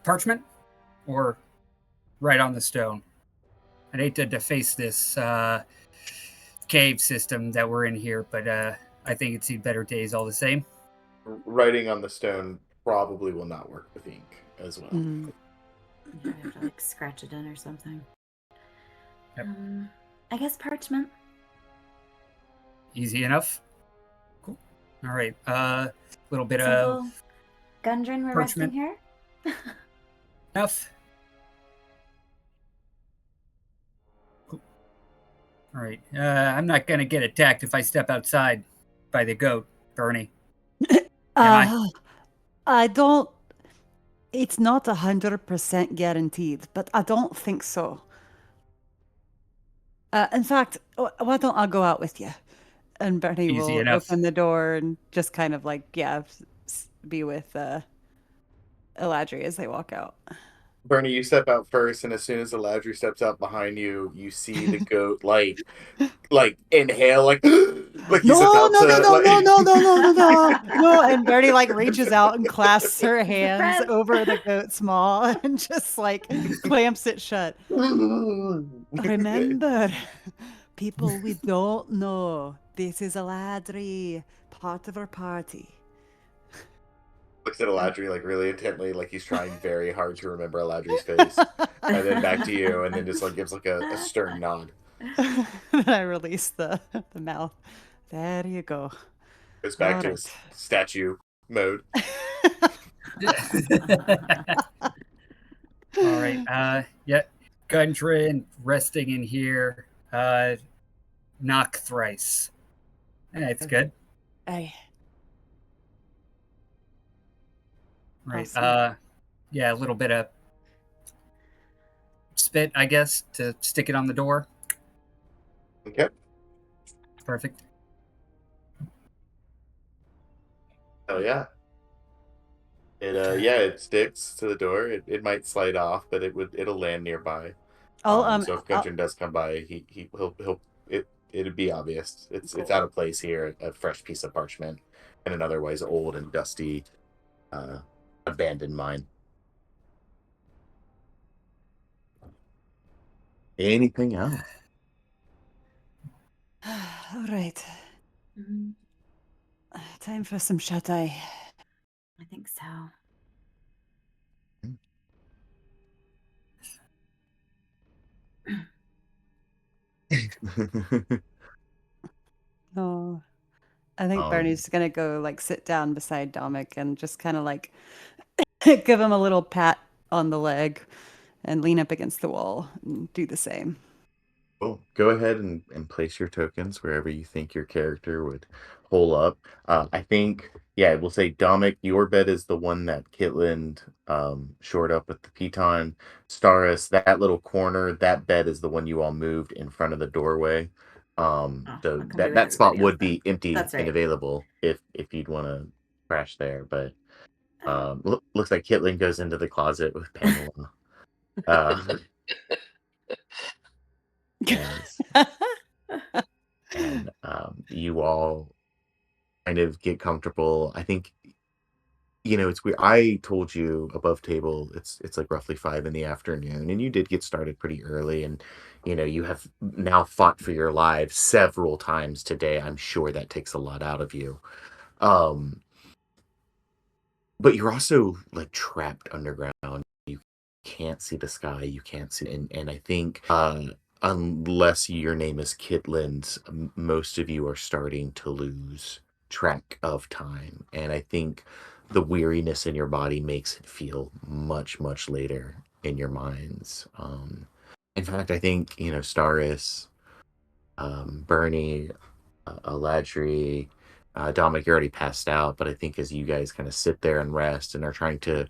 Parchment, or right on the stone. I'd hate to deface this cave system that we're in here, but I think it'd see better days all the same. Writing on the stone probably will not work with ink as well. Mm. I have to like scratch it in or something. Yep. I guess parchment. Easy enough. Cool. All right. Little bit Simple. of Gundren, we're resting parchment. here. Enough. Cool. All right. I'm not gonna get attacked if I step outside by the goat, Bernie. I don't. It's not 100% guaranteed, but I don't think so. In fact, why don't I go out with you? And Bernie Easy will enough. open the door and just kind of like, yeah, be with Eladri as they walk out. Bernie, you step out first, and as soon as Eladri steps out behind you, you see the goat like inhale, like he's No, about no, no, to. no, like... no, no, no, no, no, no, no. And Bernie like reaches out and clasps her hands Friend. over the goat's maw and just like clamps it shut. Remember, people we don't know. This is Eladri, part of our party. Looks at Eladri like really intently, like he's trying very hard to remember Eladri's face, and then back to you, and then just like gives like a stern nod. I release the mouth. There you go. Goes back to Alright. his statue mode. All right. Yeah. Gundren resting in here. Knock thrice. It's good. Hey. Right. Awesome. Yeah, a little bit of spit, I guess, to stick it on the door. Okay. Perfect. Oh yeah. It sticks to the door. It might slide off, but it'll land nearby. So if Gundren does come by, it'd be obvious. It's out of place here. A fresh piece of parchment, and an otherwise old and dusty, abandoned mine. Anything else? All right. Mhm. Time for some shut eye. I think so. No. I think Bernie's gonna go like sit down beside Dominic and just kind of like give him a little pat on the leg and lean up against the wall and do the same. Cool. Go ahead and place your tokens wherever you think your character would hole up. I think, we'll say Dominic, your bed is the one that Kitland shored up with the piton. Staris, that little corner, that bed is the one you all moved in front of the doorway. So I'll come be with that spot everybody would else then. be empty That's and right. available if you'd want to crash there, but looks like Kitlin goes into the closet with Pamela. Uh, and you all kind of get comfortable. I think, it's weird. I told you above table it's like roughly 5 in the afternoon, and you did get started pretty early, and you have now fought for your lives several times today. I'm sure that takes a lot out of you. Um, but you're also like trapped underground. You can't see the sky. You can't see, and I think unless your name is Kitland, most of you are starting to lose track of time, and I think the weariness in your body makes it feel much, much later in your minds. In fact, I think Staris, Bernie, Aladri, Dominic, you're already passed out, but I think as you guys kind of sit there and rest and are trying to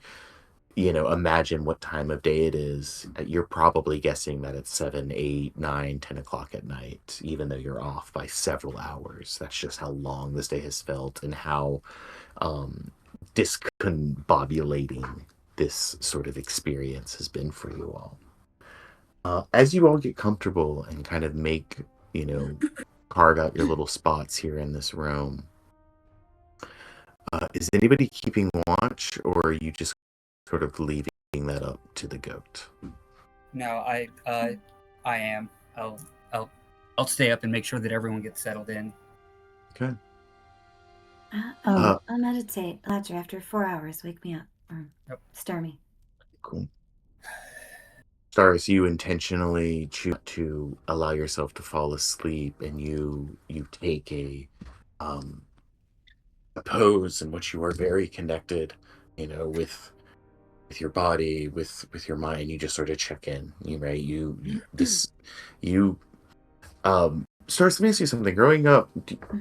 imagine what time of day it is, you're probably guessing that it's 7, 8, 9, 10 o'clock at night, even though you're off by several hours. That's just how long this day has felt, and how discombobulating this sort of experience has been for you all. As you all get comfortable and kind of make, carve out your little spots here in this room, is anybody keeping watch, or are you just sort of leaving that up to the goat? No, I am. I'll stay up and make sure that everyone gets settled in. Okay. I'll meditate. After 4 hours, wake me up or stir me. Cool. Staris, you intentionally choose to allow yourself to fall asleep, and you take a pose in which you are very connected, with your body, with your mind. You just sort of check in. Staris, let me ask you something. Growing up,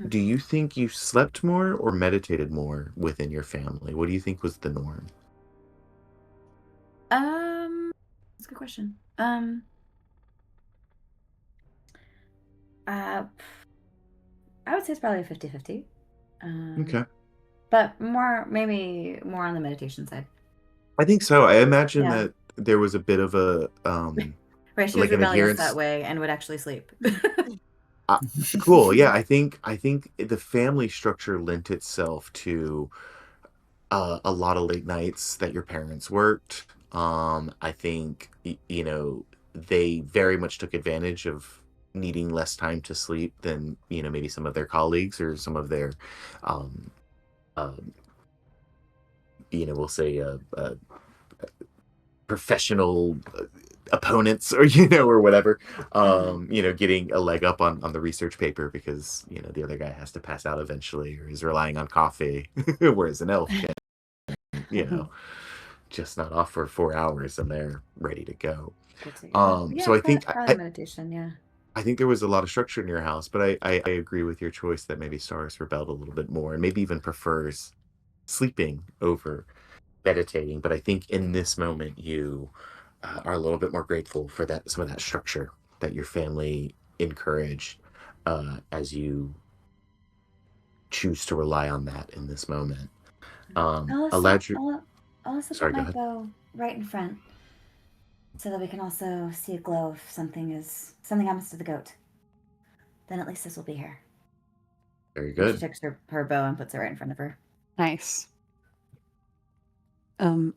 do you think you slept more or meditated more within your family? What do you think was the norm? That's a good question. I would say it's probably 50-50. Okay. But maybe more on the meditation side. I think so. I imagine that there was a bit of a right, she like was an rebellious adherence that way and would actually sleep. cool. Yeah, I think the family structure lent itself to a lot of late nights that your parents worked. I think they very much took advantage of needing less time to sleep than maybe some of their colleagues or some of their we'll say professional opponents, or or whatever, getting a leg up on the research paper because the other guy has to pass out eventually or is relying on coffee, whereas an elf can just not off for 4 hours and they're ready to go. So I think meditation, I think there was a lot of structure in your house, but I agree with your choice that maybe Staris rebelled a little bit more and maybe even prefers sleeping over meditating. But I think in this moment you are a little bit more grateful for some of that structure that your family encouraged, as you choose to rely on that in this moment. I'll also Sorry, put go my ahead. bow right in front so that we can also see a glow if something happens to the goat. Then at least this will be here. Very good. She takes her bow and puts it right in front of her. Nice. I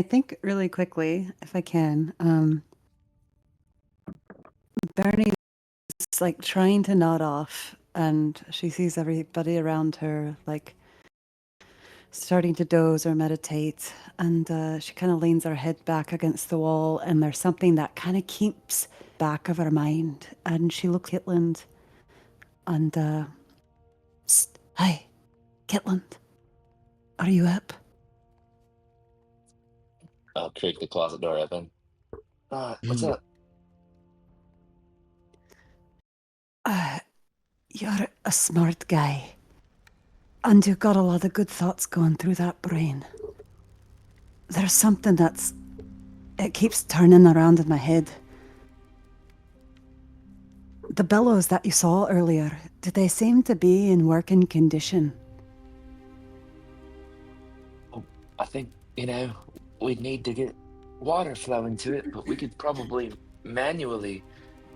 think really quickly, if I can, Bernie's like trying to nod off, and she sees everybody around her like starting to doze or meditate, and she kind of leans her head back against the wall, and there's something that kind of keeps back of her mind, and she looks at Kitland, and hi, Kitland, are you up? I'll creak the closet door open. What's up? You're a smart guy. And you've got a lot of good thoughts going through that brain. There's something it keeps turning around in my head. The bellows that you saw earlier, do they seem to be in working condition? I think, we'd need to get water flowing to it, but we could probably manually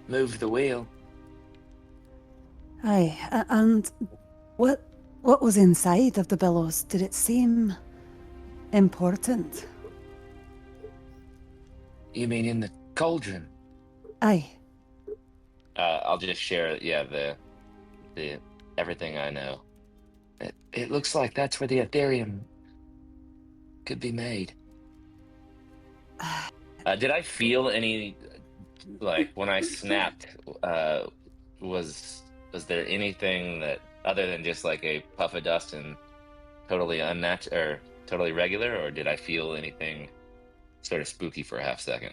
move the wheel. Aye, and what was inside of the billows? Did it seem important? You mean in the cauldron? Aye. I'll just share, yeah, the everything I know. It looks like that's where the Ethereum could be made. Did I feel any, like, when I snapped, was there anything that, other than just like a puff of dust and totally unnatural or totally regular, or did I feel anything sort of spooky for a half second?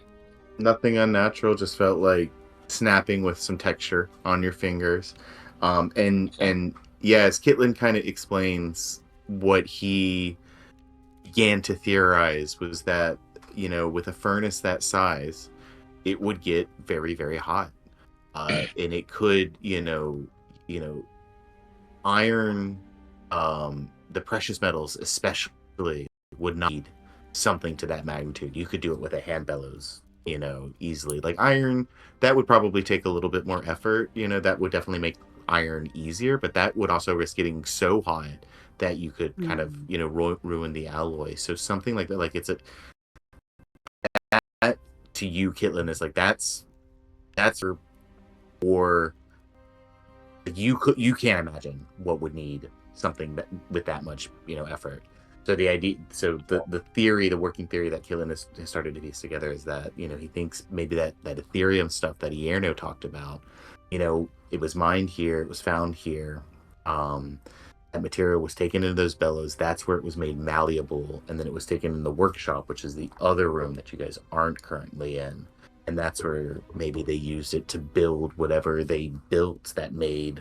Nothing unnatural, just felt like snapping with some texture on your fingers. And yeah, as Kitlin kind of explains, what he began to theorize was that, with a furnace that size, it would get very, very hot. And it could, iron, the precious metals especially, would not need something to that magnitude. You could do it with a hand bellows, easily. Like iron, that would probably take a little bit more effort. That would definitely make iron easier, but that would also risk getting so hot that you could kind of, ruin the alloy. So something like that, like it's that to you, Kitlin, is like that's or you can't imagine what would need something that with that much effort. So the theory, the working theory that Kitlin has started to piece together is that he thinks maybe that Ethereum stuff that Ierno talked about, it was mined here, it was found here, that material was taken into those bellows, that's where it was made malleable, and then it was taken in the workshop, which is the other room that you guys aren't currently in. And that's where maybe they used it to build whatever they built that made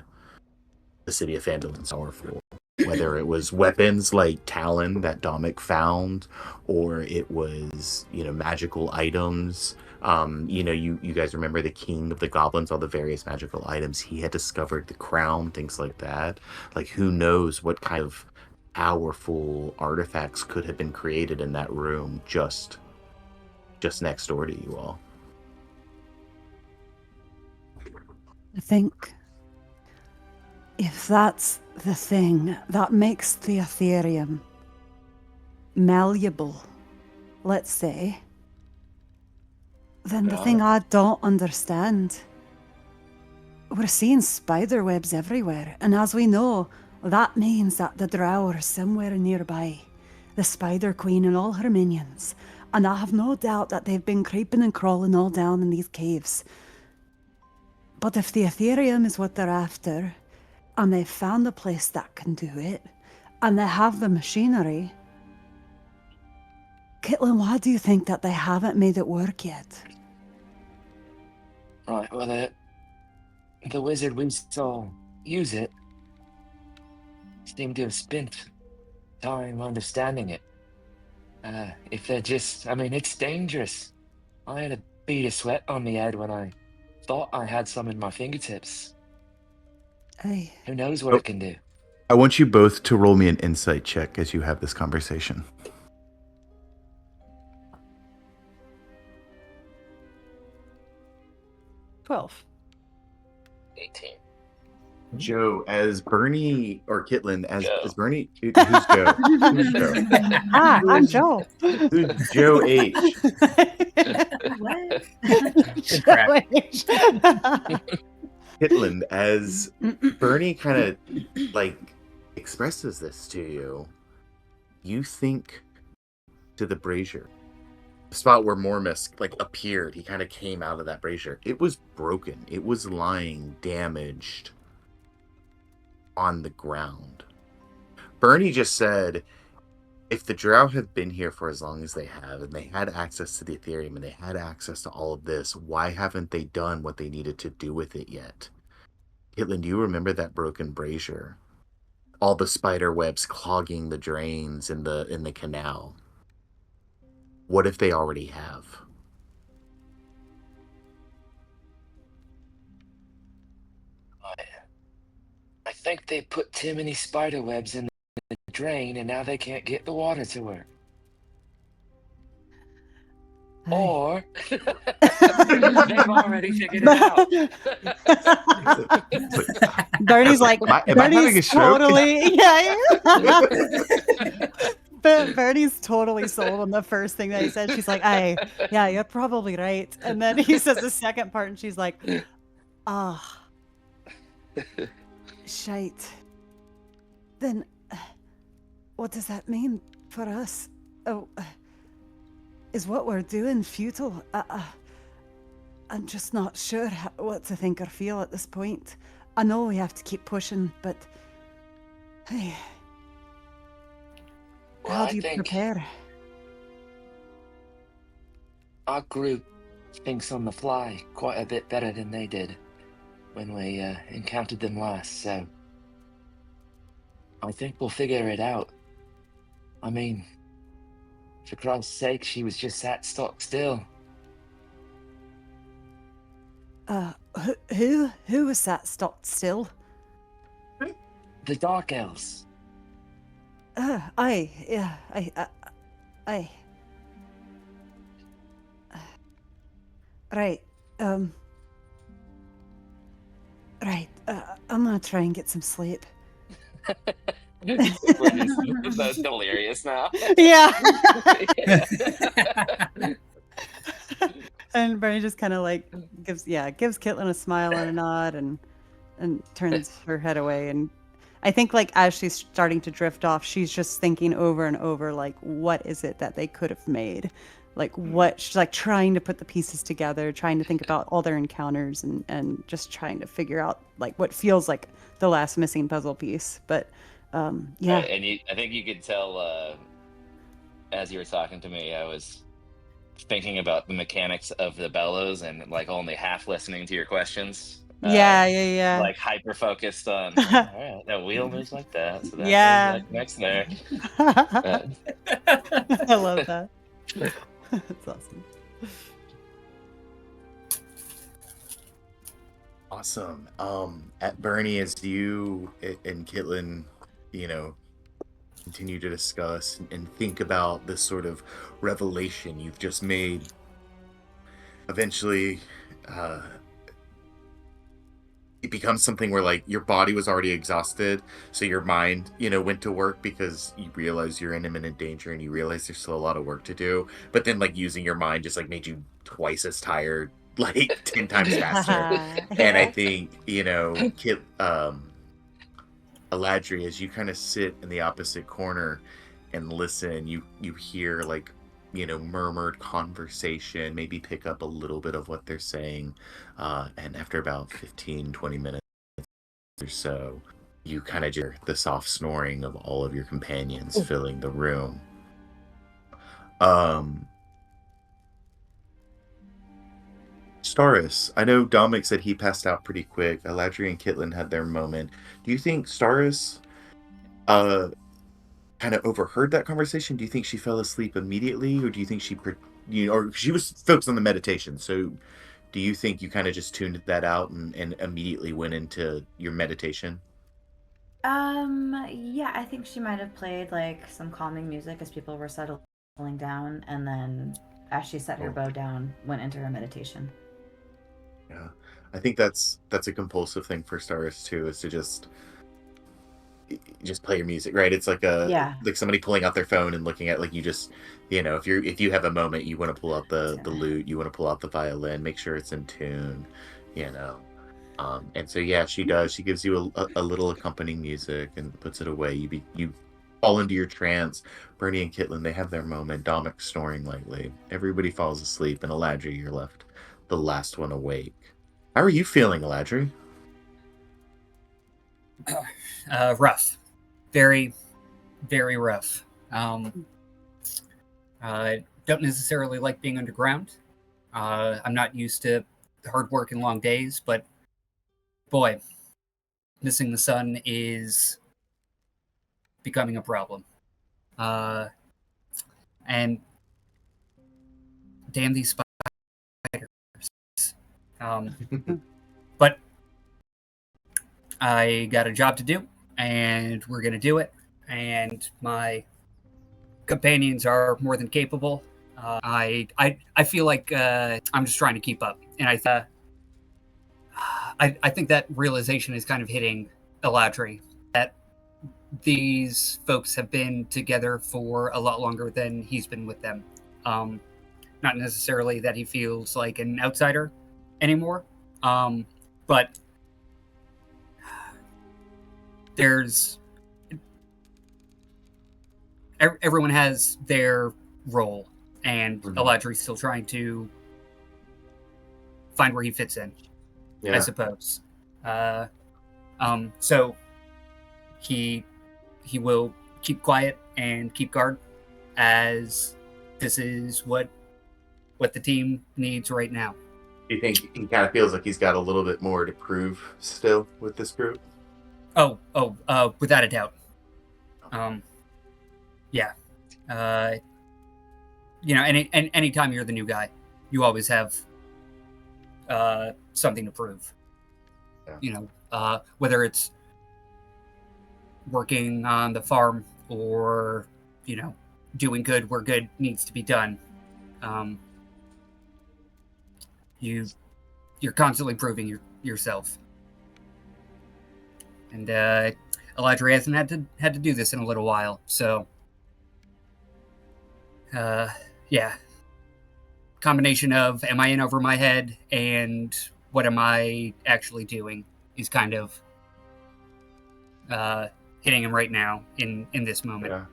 the city of Phandalin powerful. Whether it was weapons like Talon that Dominic found, or it was, magical items. You guys remember the king of the goblins, all the various magical items. He had discovered the crown, things like that. Like, who knows what kind of powerful artifacts could have been created in that room just next door to you all. I think if that's the thing that makes the Ethereum malleable, let's say, then the thing I don't understand, we're seeing spider webs everywhere, and as we know, that means that the drow are somewhere nearby, the Spider Queen and all her minions, and I have no doubt that they've been creeping and crawling all down in these caves. But if the Ethereum is what they're after, and they've found a place that can do it, and they have the machinery, Kitlin, why do you think that they haven't made it work yet? Right, well, the wizard we saw use it seemed to have spent time understanding it. If they're just, it's dangerous. I had a bead of sweat on my head when I thought I had some in my fingertips. Aye. Who knows what it can do? I want you both to roll me an insight check as you have this conversation. 12. 18. Joe, as Bernie, or Kitlin, as Bernie, who's Joe? Who's Joe? I'm Joe. Who's Joe H? What? Joe H. Kitlin, as Bernie kind of expresses this to you, you think to the brazier, the spot where Mormus appeared. He kind of came out of that brazier. It was broken. It was lying damaged on the ground. Bernie just said, if the drow have been here for as long as they have, and they had access to the Ethereum, and they had access to all of this, why haven't they done what they needed to do with it yet? Kitlin, do you remember that broken brazier? All the spider webs clogging the drains in the canal. What if they already have? I think they put too many spider webs in the drain, and now they can't get the water to work. Or they've already figured it out. It's like, Bernie's like, am I having a Bernie's stroke? totally, yeah. But Bernie's totally sold on the first thing that he said. She's like, yeah, you're probably right. And then he says the second part, and she's like, ah, shite. Then what does that mean for us? Oh, is what we're doing futile? I'm just not sure what to think or feel at this point. I know we have to keep pushing, but hey, Well, how I do you think prepare? our group thinks on the fly quite a bit better than they did when we encountered them last, so I think we'll figure it out. I mean, for Christ's sake, she was just sat stock still. Who was that stopped still? The Dark Elves. I. Right, right, I'm gonna try and get some sleep. We're just that's hilarious now. Yeah. Yeah. And Bernie just kind of like gives Caitlin a smile and a nod and turns her head away. And I think like as she's starting to drift off, she's just thinking over and over like, what is it that they could have made? Like what she's like trying to put the pieces together, trying to think about all their encounters and just trying to figure out like what feels like the last missing puzzle piece. But yeah. And I think you could tell as you were talking to me, I was thinking about the mechanics of the bellows and like only half listening to your questions. Yeah. Like hyper focused on. All right, that wheel moves like that, so that Yeah. moves like next there. I love that. That's awesome. Awesome. At Bernie, as you and Caitlin, continue to discuss and think about this sort of revelation you've just made, eventually, it becomes something where like your body was already exhausted, so your mind went to work because you realize you're in imminent danger and you realize there's still a lot of work to do, but then like using your mind just like made you twice as tired, like 10 times faster. And I think Aladri, as you kind of sit in the opposite corner and listen, you hear like murmured conversation, maybe pick up a little bit of what they're saying, and after about 15-20 minutes or so, you kind of hear the soft snoring of all of your companions filling the room. Staris, I know Dominic said he passed out pretty quick. Aladri and Caitlin had their moment. Do you think Staris kind of overheard that conversation? Do you think she fell asleep immediately, or do you think or she was focused on the meditation? So, do you think you kind of just tuned that out and immediately went into your meditation? Yeah, I think she might have played like some calming music as people were settling down, and then as she set her bow down, went into her meditation. Yeah, I think that's a compulsive thing for Staris too, is to just play your music, right? It's like like somebody pulling out their phone and looking at like you just if you have a moment, you want to pull out the lute, you want to pull out the violin, make sure it's in tune, and so yeah, she does. She gives you a little accompanying music and puts it away. You fall into your trance. Bernie and Caitlin, they have their moment. Dominic snoring lightly. Everybody falls asleep, and Aladri, you're left the last one awake. How are you feeling, Aladri? Rough. Very, very rough. Don't necessarily like being underground. I'm not used to hard work and long days, but boy, missing the sun is becoming a problem. And damn these spiders. But I got a job to do, and we're going to do it. And my companions are more than capable. I feel like I'm just trying to keep up, and I think that realization is kind of hitting Eladri, that these folks have been together for a lot longer than he's been with them. Not necessarily that he feels like an outsider anymore, but there's everyone has their role, and Eladri's still trying to find where he fits in, I suppose. So he will keep quiet and keep guard, as this is what the team needs right now. Do you think he kind of feels like he's got a little bit more to prove still with this group? Without a doubt. Yeah. Anytime you're the new guy, you always have something to prove. Yeah. Whether it's working on the farm or, doing good where good needs to be done. You're constantly proving yourself. And Eladri hasn't had to do this in a little while, so yeah. Combination of am I in over my head and what am I actually doing is kind of hitting him right now in this moment.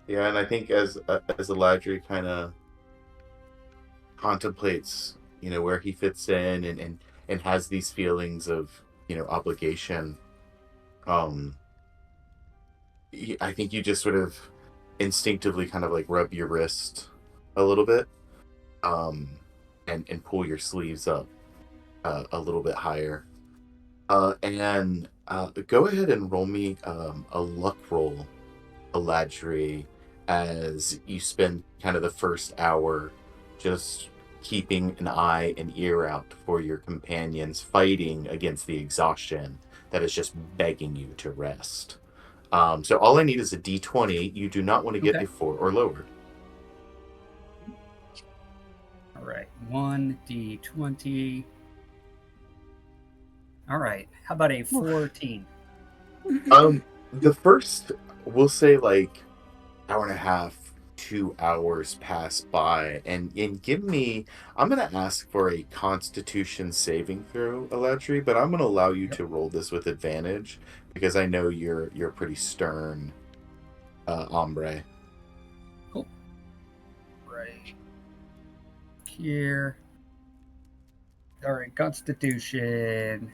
Yeah, and I think as Eladri kind of contemplates, where he fits in and has these feelings of, obligation, I think you just sort of instinctively kind of like rub your wrist a little bit, and pull your sleeves up a little bit higher, and go ahead and roll me a luck roll, Eladri, as you spend kind of the first hour just keeping an eye and ear out for your companions, fighting against the exhaustion that is just begging you to rest. So all I need is a d20. You do not want to get a 4 or lower. All right, 1d20. All right, how about a 14? The first, we'll say like hour and a half, 2 hours pass by, and give me, I'm going to ask for a Constitution saving throw, Eladri, but I'm going to allow you to roll this with advantage because I know you're a pretty stern hombre. Cool. Right here. All right, Constitution.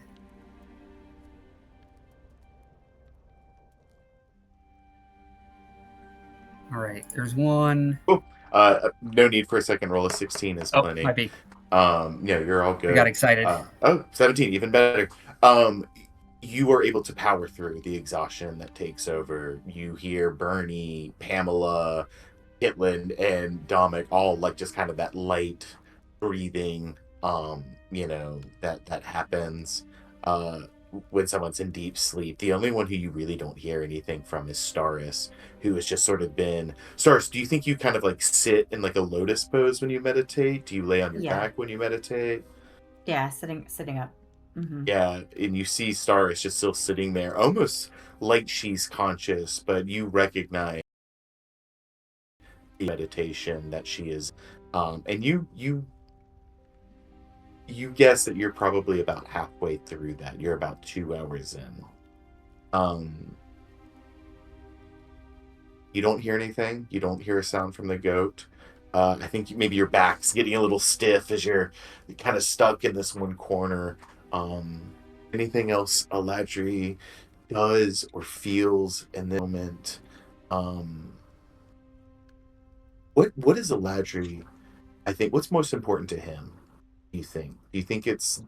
All right, there's one. Oh, no need for a second roll. A 16 is plenty. Might be. You're all good. I got excited. 17, even better. You are able to power through the exhaustion that takes over. You hear Bernie, Pamela, Kitland, and Dominic all like just kind of that light breathing, that happens when someone's in deep sleep. The only one who you really don't hear anything from is Staris, who has just sort of been... Staris, do you think you kind of like sit in like a lotus pose when you meditate? Do you lay on your back when you meditate? Yeah, sitting up. Mm-hmm. Yeah, and you see Staris just still sitting there, almost like she's conscious, but you recognize the meditation that she is, and you guess that you're probably about halfway through that. You're about 2 hours in. You don't hear anything. You don't hear a sound from the goat. I think maybe your back's getting a little stiff as you're kind of stuck in this one corner. Anything else Eladri does or feels in the moment? What is Eladri? I think what's most important to him? Do you think it's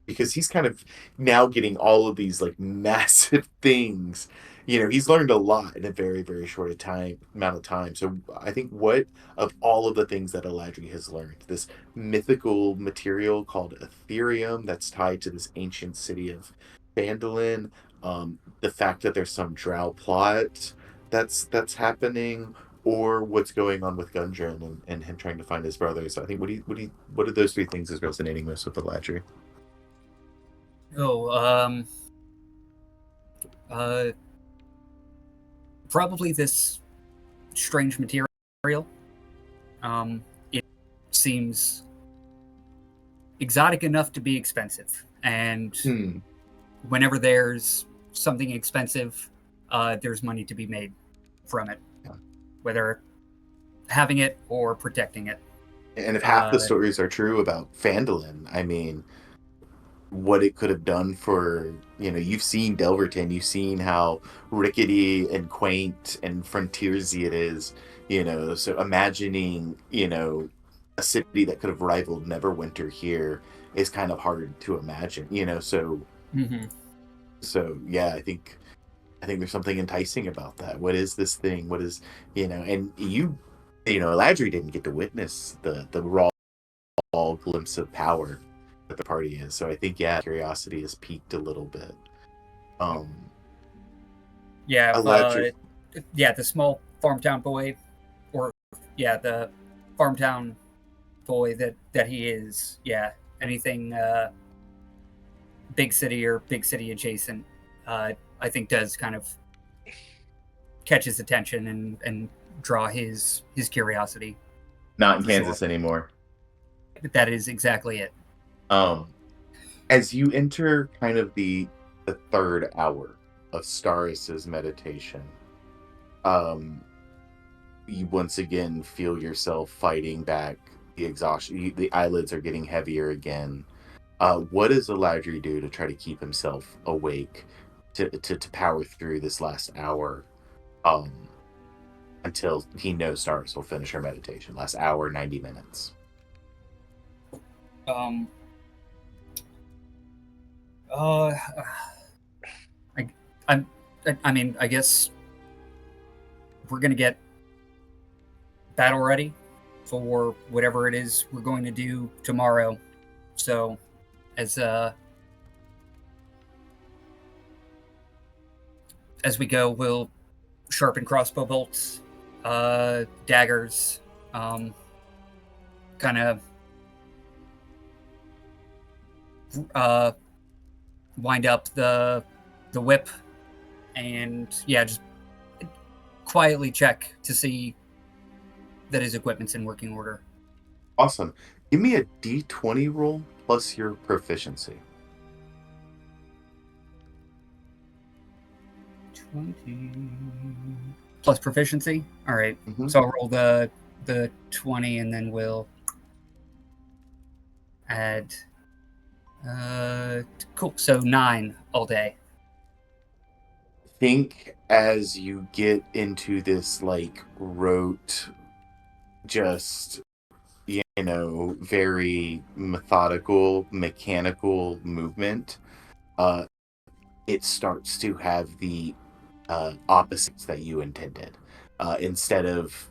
because he's kind of now getting all of these like massive things? He's learned a lot in a very, very short amount of time. So I think what of all of the things that Eladri has learned, this mythical material called Ethereum that's tied to this ancient city of Phandalin, the fact that there's some drow plot that's happening, or what's going on with Gundren and him trying to find his brother. So I think what are those three things is resonating most with Eladri? Probably this strange material. It seems exotic enough to be expensive, and whenever there's something expensive, there's money to be made from it, whether having it or protecting it. And if half the stories are true about Phandalin, I mean, what it could have done for, you've seen Delverton, you've seen how rickety and quaint and frontiersy it is, so imagining, a city that could have rivaled Neverwinter here is kind of hard to imagine, so so yeah, I think there's something enticing about that. What is this thing? What is, and Eladri didn't get to witness the raw glimpse of power that the party is. So I think, curiosity has peaked a little bit. Eladri. The small farm town boy, the farm town boy that he is. Yeah, anything big city or big city adjacent, I think does kind of catch his attention and draw his curiosity. Not in Kansas anymore. That is exactly it. As you enter kind of the third hour of Staris's meditation, you once again feel yourself fighting back the exhaustion. The eyelids are getting heavier again. What does Eladri do to try to keep himself awake to power through this last hour until he knows Staris will finish her meditation? Last hour, 90 minutes. I guess we're gonna get battle ready for whatever it is we're going to do tomorrow. So, as we go, we'll sharpen crossbow bolts, daggers, kind of wind up the whip, and just quietly check to see that his equipment's in working order. Awesome. Give me a D20 roll plus your proficiency. 20 plus proficiency. All right. Mm-hmm. So I'll roll the 20, and then we'll add. Cool. So 9 all day. Think as you get into this rote, just very methodical, mechanical movement, it starts to have the opposites that you intended. Instead of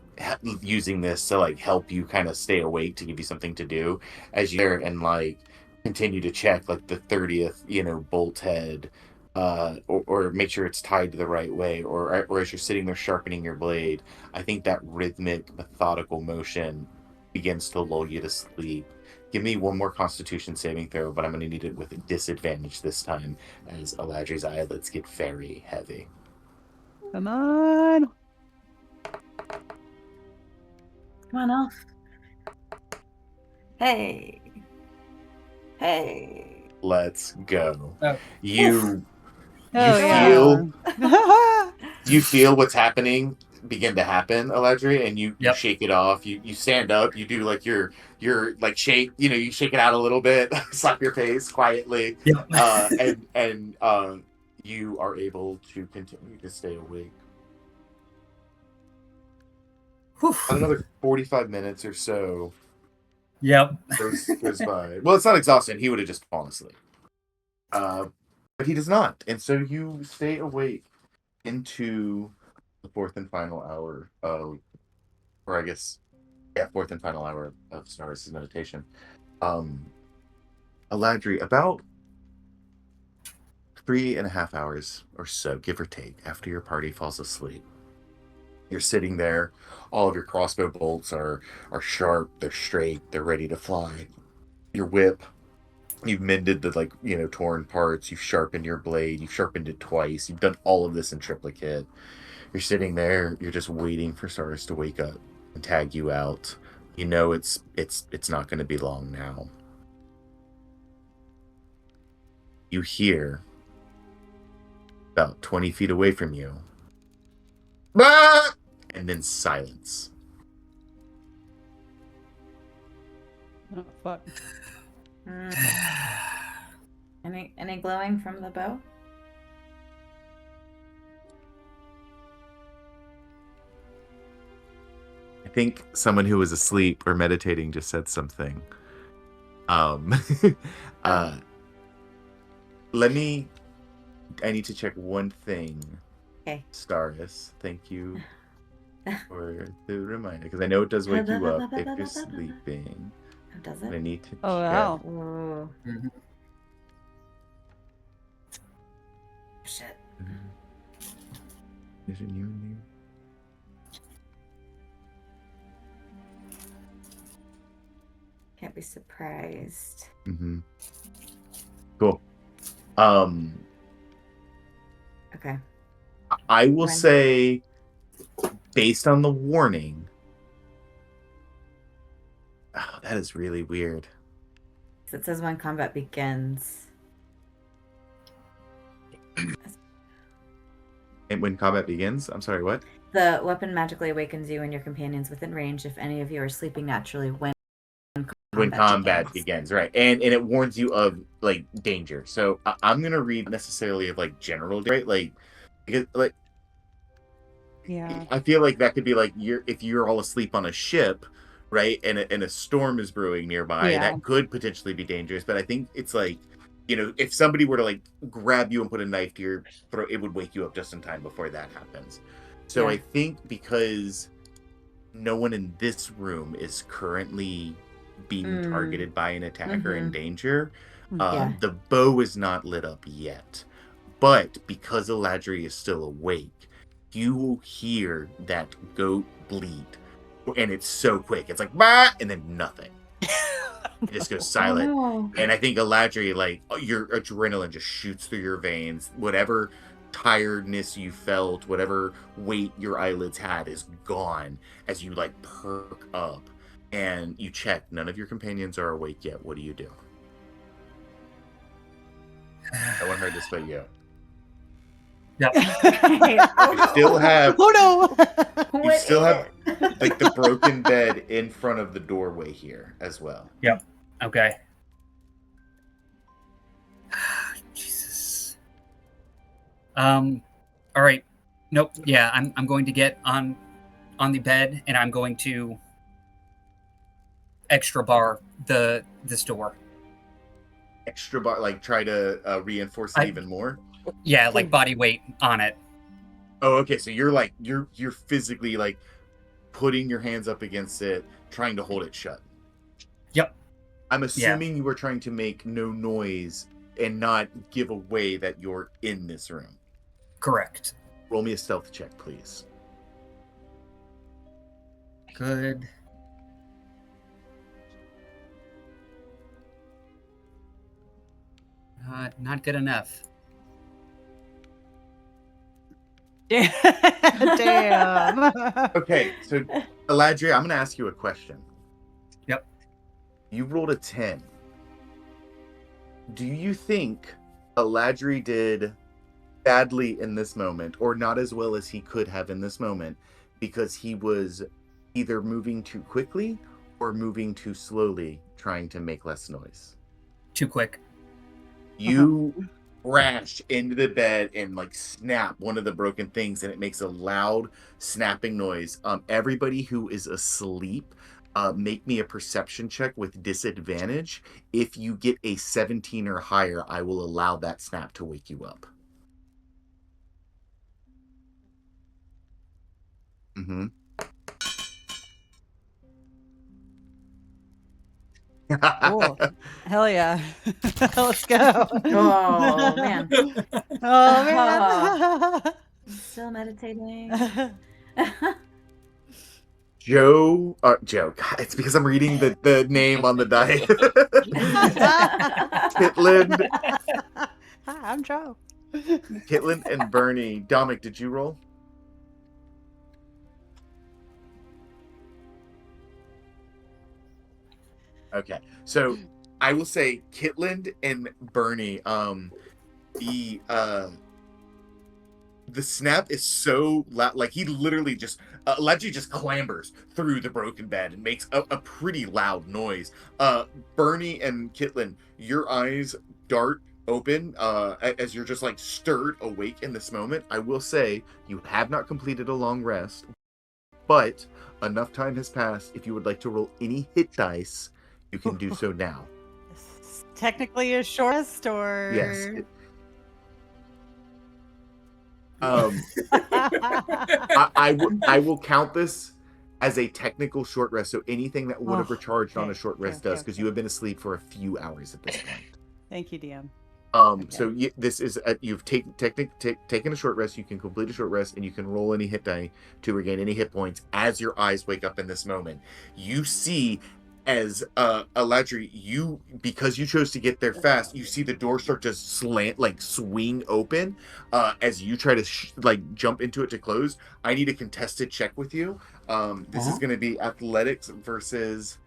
using this to help you kind of stay awake, to give you something to do as you're there and continue to check the 30th bolt head, or make sure it's tied to the right way, or as you're sitting there sharpening your blade, I think that rhythmic, methodical motion begins to lull you to sleep. Give me one more Constitution saving throw, but I'm going to need it with a disadvantage this time, as Eladri's eyelids get very heavy. Come on. Come on, Elf. Hey. Let's go. Oh. You yeah. you feel what's happening begin to happen, Eladri, and you shake it off. You stand up. You do your shake. You shake it out a little bit, slap your face quietly, and you are able to continue to stay awake. Another 45 minutes or so. Yep. Goes by. Well, it's not exhausting. He would have just fallen asleep. But he does not. And so you stay awake into the fourth and final hour of Staris' meditation. Eladri, about 3.5 hours or so, give or take, after your party falls asleep, You're sitting there. All of your crossbow bolts are sharp. They're straight. They're ready to fly. Your whip, you've mended the torn parts. You've sharpened your blade. You've sharpened it twice. You've done all of this in triplicate. You're sitting there. You're just waiting for Cyrus to wake up and tag you out. You know it's not going to be long now. You hear about 20 feet away from you, "Ah!" and then silence. Oh, fuck. Any glowing from the bow? I think someone who was asleep or meditating just said something. I need to check one thing. Okay. Staris, thank you for the reminder, because I know it does wake you up if you're sleeping. Does I it? need to Oh, check. wow. Ooh. Mhm. Shit. Is it you and me? Can't be surprised. Mm-hmm. Cool. Okay. I will When? say, based on the warning, that is really weird. So it says when combat begins. And when combat begins, I'm sorry, what? The weapon magically awakens you and your companions within range if any of you are sleeping naturally when combat begins, right? And it warns you of danger. So I'm gonna read necessarily of general, right? Because Yeah. I feel like that could be if you're all asleep on a ship, right? And a storm is brewing nearby, Yeah. that could potentially be dangerous. But I think it's if somebody were to grab you and put a knife to your throat, it would wake you up just in time before that happens. So Yeah. I think because no one in this room is currently being targeted by an attacker in danger, Yeah. the bow is not lit up yet. But because Eladri is still awake, you will hear that goat bleat, and it's so quick. It's like bah, and then nothing. It just goes silent. Oh, no. And I think Eladri, your adrenaline just shoots through your veins. Whatever tiredness you felt, whatever weight your eyelids had is gone as you perk up and you check. None of your companions are awake yet. What do you do? No one heard this but you. Yep. You still have Oh no! you still have the broken bed in front of the doorway here as well. Yep. Okay. Jesus. All right. Nope. Yeah, I'm going to get on the bed and I'm going to extra bar this door. Extra bar, try to reinforce it even more. Yeah, body weight on it. Oh, okay. So you're you're physically putting your hands up against it, trying to hold it shut. Yep. I'm assuming you were trying to make no noise and not give away that you're in this room. Correct. Roll me a stealth check, please. Good. Not good enough. Damn. Okay, so Eladria, I'm going to ask you a question. Yep. You rolled a 10. Do you think Eladri did badly in this moment, or not as well as he could have in this moment, because he was either moving too quickly or moving too slowly, trying to make less noise? Too quick. You crash into the bed and snap one of the broken things, and it makes a loud snapping noise. Everybody who is asleep, make me a perception check with disadvantage. If you get a 17 or higher, I will allow that snap to wake you up. Mm-hmm. Cool. Hell yeah. Let's go. Oh, man. Oh man. Still meditating. Joe. Joe. God, it's because I'm reading the name on the die. Kitland, Hi, I'm Joe. Kitland, and Bernie. Dominic, did you roll? Okay, so I will say Kitland and Bernie. The snap is so loud, like he literally just Ledgy just clambers through the broken bed and makes a pretty loud noise. Bernie and Kitland, your eyes dart open as you're just like stirred awake in this moment. I will say you have not completed a long rest, but enough time has passed. If you would like to roll any hit dice, you can do so now. This is technically a short rest, or Yes. I will count this as a technical short rest. So anything that would have recharged on a short rest does, because you have been asleep for a few hours at this point. Thank you, DM. So this is you've taken a short rest. You can complete a short rest, and you can roll any hit die to regain any hit points as your eyes wake up in this moment. You see, as Aladri, because you chose to get there fast, you see the door start to swing open as you try to jump into it to close. I need a contested check with you. This is going to be athletics versus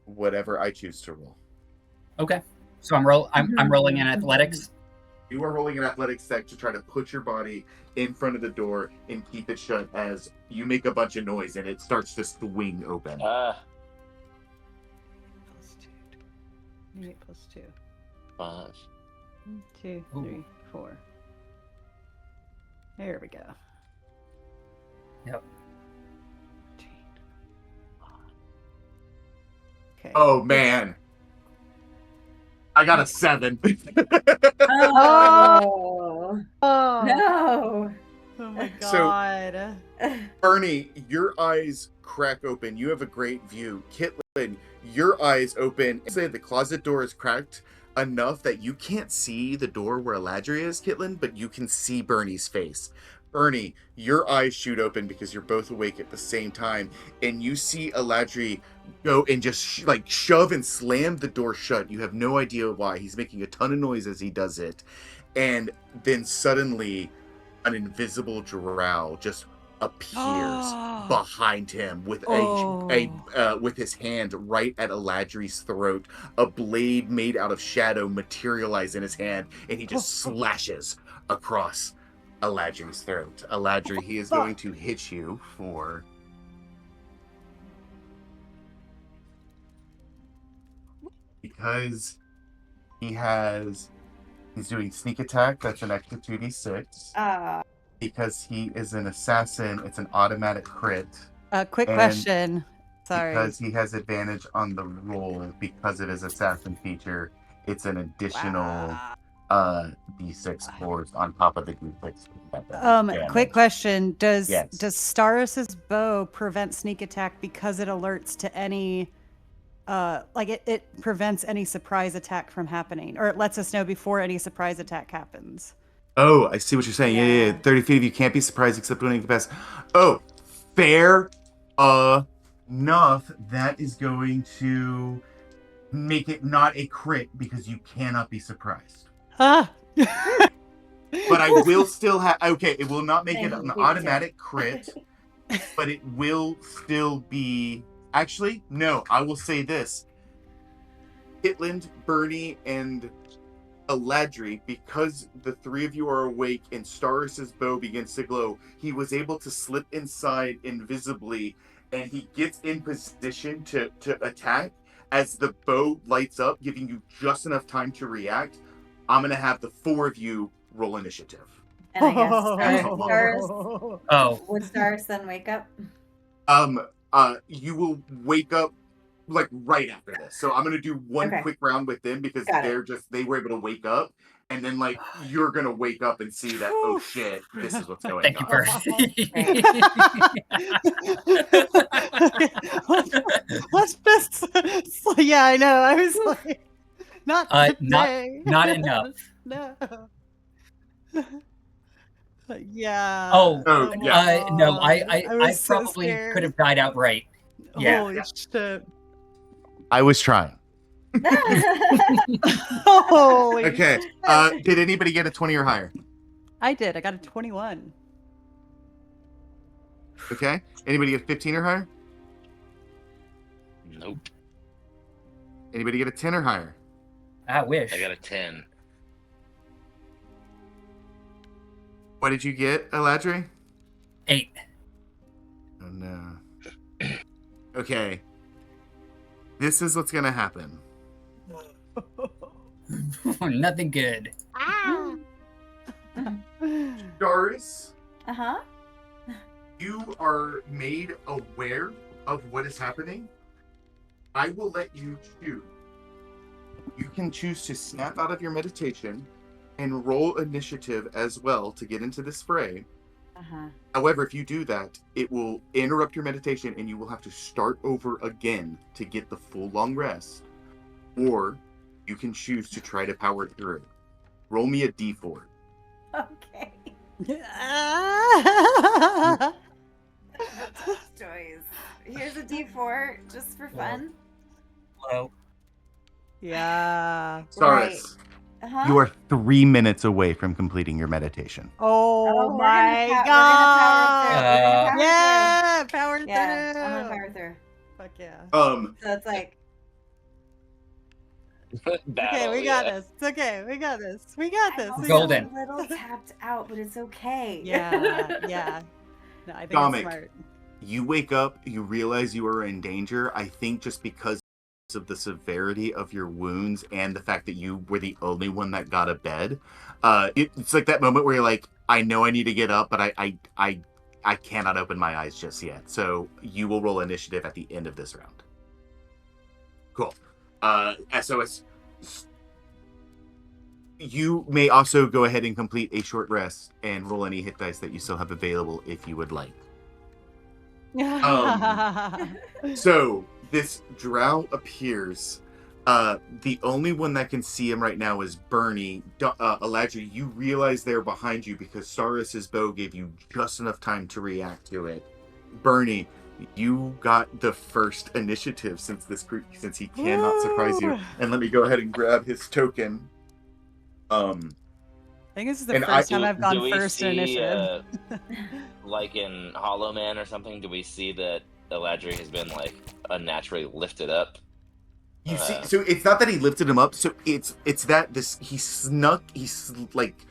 whatever I choose to roll. Okay. So I'm rolling in athletics. You are rolling an athletics check to try to put your body in front of the door and keep it shut as you make a bunch of noise and it starts to swing open. 8 plus 2. 5. 1, 2, 3, 4. There we go. Yep. 13. Okay. Oh man, I got a 7. Oh. Oh. No. Oh my So- god. Bernie, your eyes crack open. You have a great view. Kitlin, your eyes open. Say the closet door is cracked enough that you can't see the door where Aladri is, Kitlin, but you can see Bernie's face. Bernie, your eyes shoot open because you're both awake at the same time, and you see Aladri go and just shove and slam the door shut. You have no idea why. He's making a ton of noise as he does it, and then suddenly an invisible drow just appears behind him with with his hand right at Aladri's throat. A blade made out of shadow materializes in his hand, and he just slashes across Aladri's throat. Aladri, he is going to hit you for because he's doing sneak attack. That's an extra 2d6. Because he is an assassin, it's an automatic crit. Quick question. Sorry. Because he has advantage on the roll because of his assassin feature, it's an additional d6 force on top of the d6. Quick question. Does Yes. Staros's bow prevent sneak attack because it alerts to any it prevents any surprise attack from happening, or it lets us know before any surprise attack happens? Oh, I see what you're saying. Yeah. 30 feet of you can't be surprised except when you can pass. Oh, fair enough. That is going to make it not a crit because you cannot be surprised. Ah. But I will still have... Okay, it will not make it an automatic crit, but it will still be... Actually, no, I will say this. Kitland, Bernie, and Aladri, because the three of you are awake and Staros's bow begins to glow, he was able to slip inside invisibly, and he gets in position to attack. As the bow lights up, giving you just enough time to react, I'm going to have the four of you roll initiative. And I guess would Staros then wake up? You will wake up right after this. So I'm gonna do one quick round with them because they were able to wake up, and then you're gonna wake up and see that oh shit, this is what's going Thank on. Let's just yeah, I know. I was like not not enough. No. Yeah. Oh, Oh, yeah. no, God. I was so probably scared. could have died outright. Yeah. Holy shit. I was trying. Holy Okay. shit. Did anybody get a 20 or higher? I did. I got a 21. Okay. Anybody get 15 or higher? Nope. Anybody get a 10 or higher? I wish. I got a 10. What did you get, Eladri? 8. Oh no. Okay. This is what's gonna happen. Nothing good. Doris, Uh-huh. you are made aware of what is happening. I will let you choose. You can choose to snap out of your meditation and roll initiative as well to get into this fray. Uh-huh. However, if you do that, it will interrupt your meditation and you will have to start over again to get the full long rest. Or you can choose to try to power through. Roll me a d4. Okay. Joyce. Here's a D4 just for fun. Hello. Yeah. Doris, Uh-huh. you are 3 minutes away from completing your meditation. Oh, we're my gonna God. power through. We're gonna power Yeah. Power through. through. Yeah, I'm gonna power through. Fuck yeah. So it's like, Okay, Battle, we got yeah. this. It's okay. We got this. We got this. I'm We also got Golden. a little tapped out, but it's okay. Yeah. Yeah. No, I think Dominic. it's smart. You wake up, you realize you are in danger. I think just because of the severity of your wounds and the fact that you were the only one that got a bed, it's like that moment where you're like, I know I need to get up, but I cannot open my eyes just yet. So you will roll initiative at the end of this round. Cool. SOS. You may also go ahead and complete a short rest and roll any hit dice that you still have available if you would like. So this drow appears. The only one that can see him right now is Bernie. Eladri, you realize they're behind you because Saris's bow gave you just enough time to react to it. Bernie, you got the first initiative since he cannot surprise you. Woo! And let me go ahead and grab his token. I think this is the And first Do- time I've do gone we first in see, initiative. Like in Hollow Man or something, do we see that Eladri has been like unnaturally lifted up? You see, so it's not that he lifted him up. So it's that like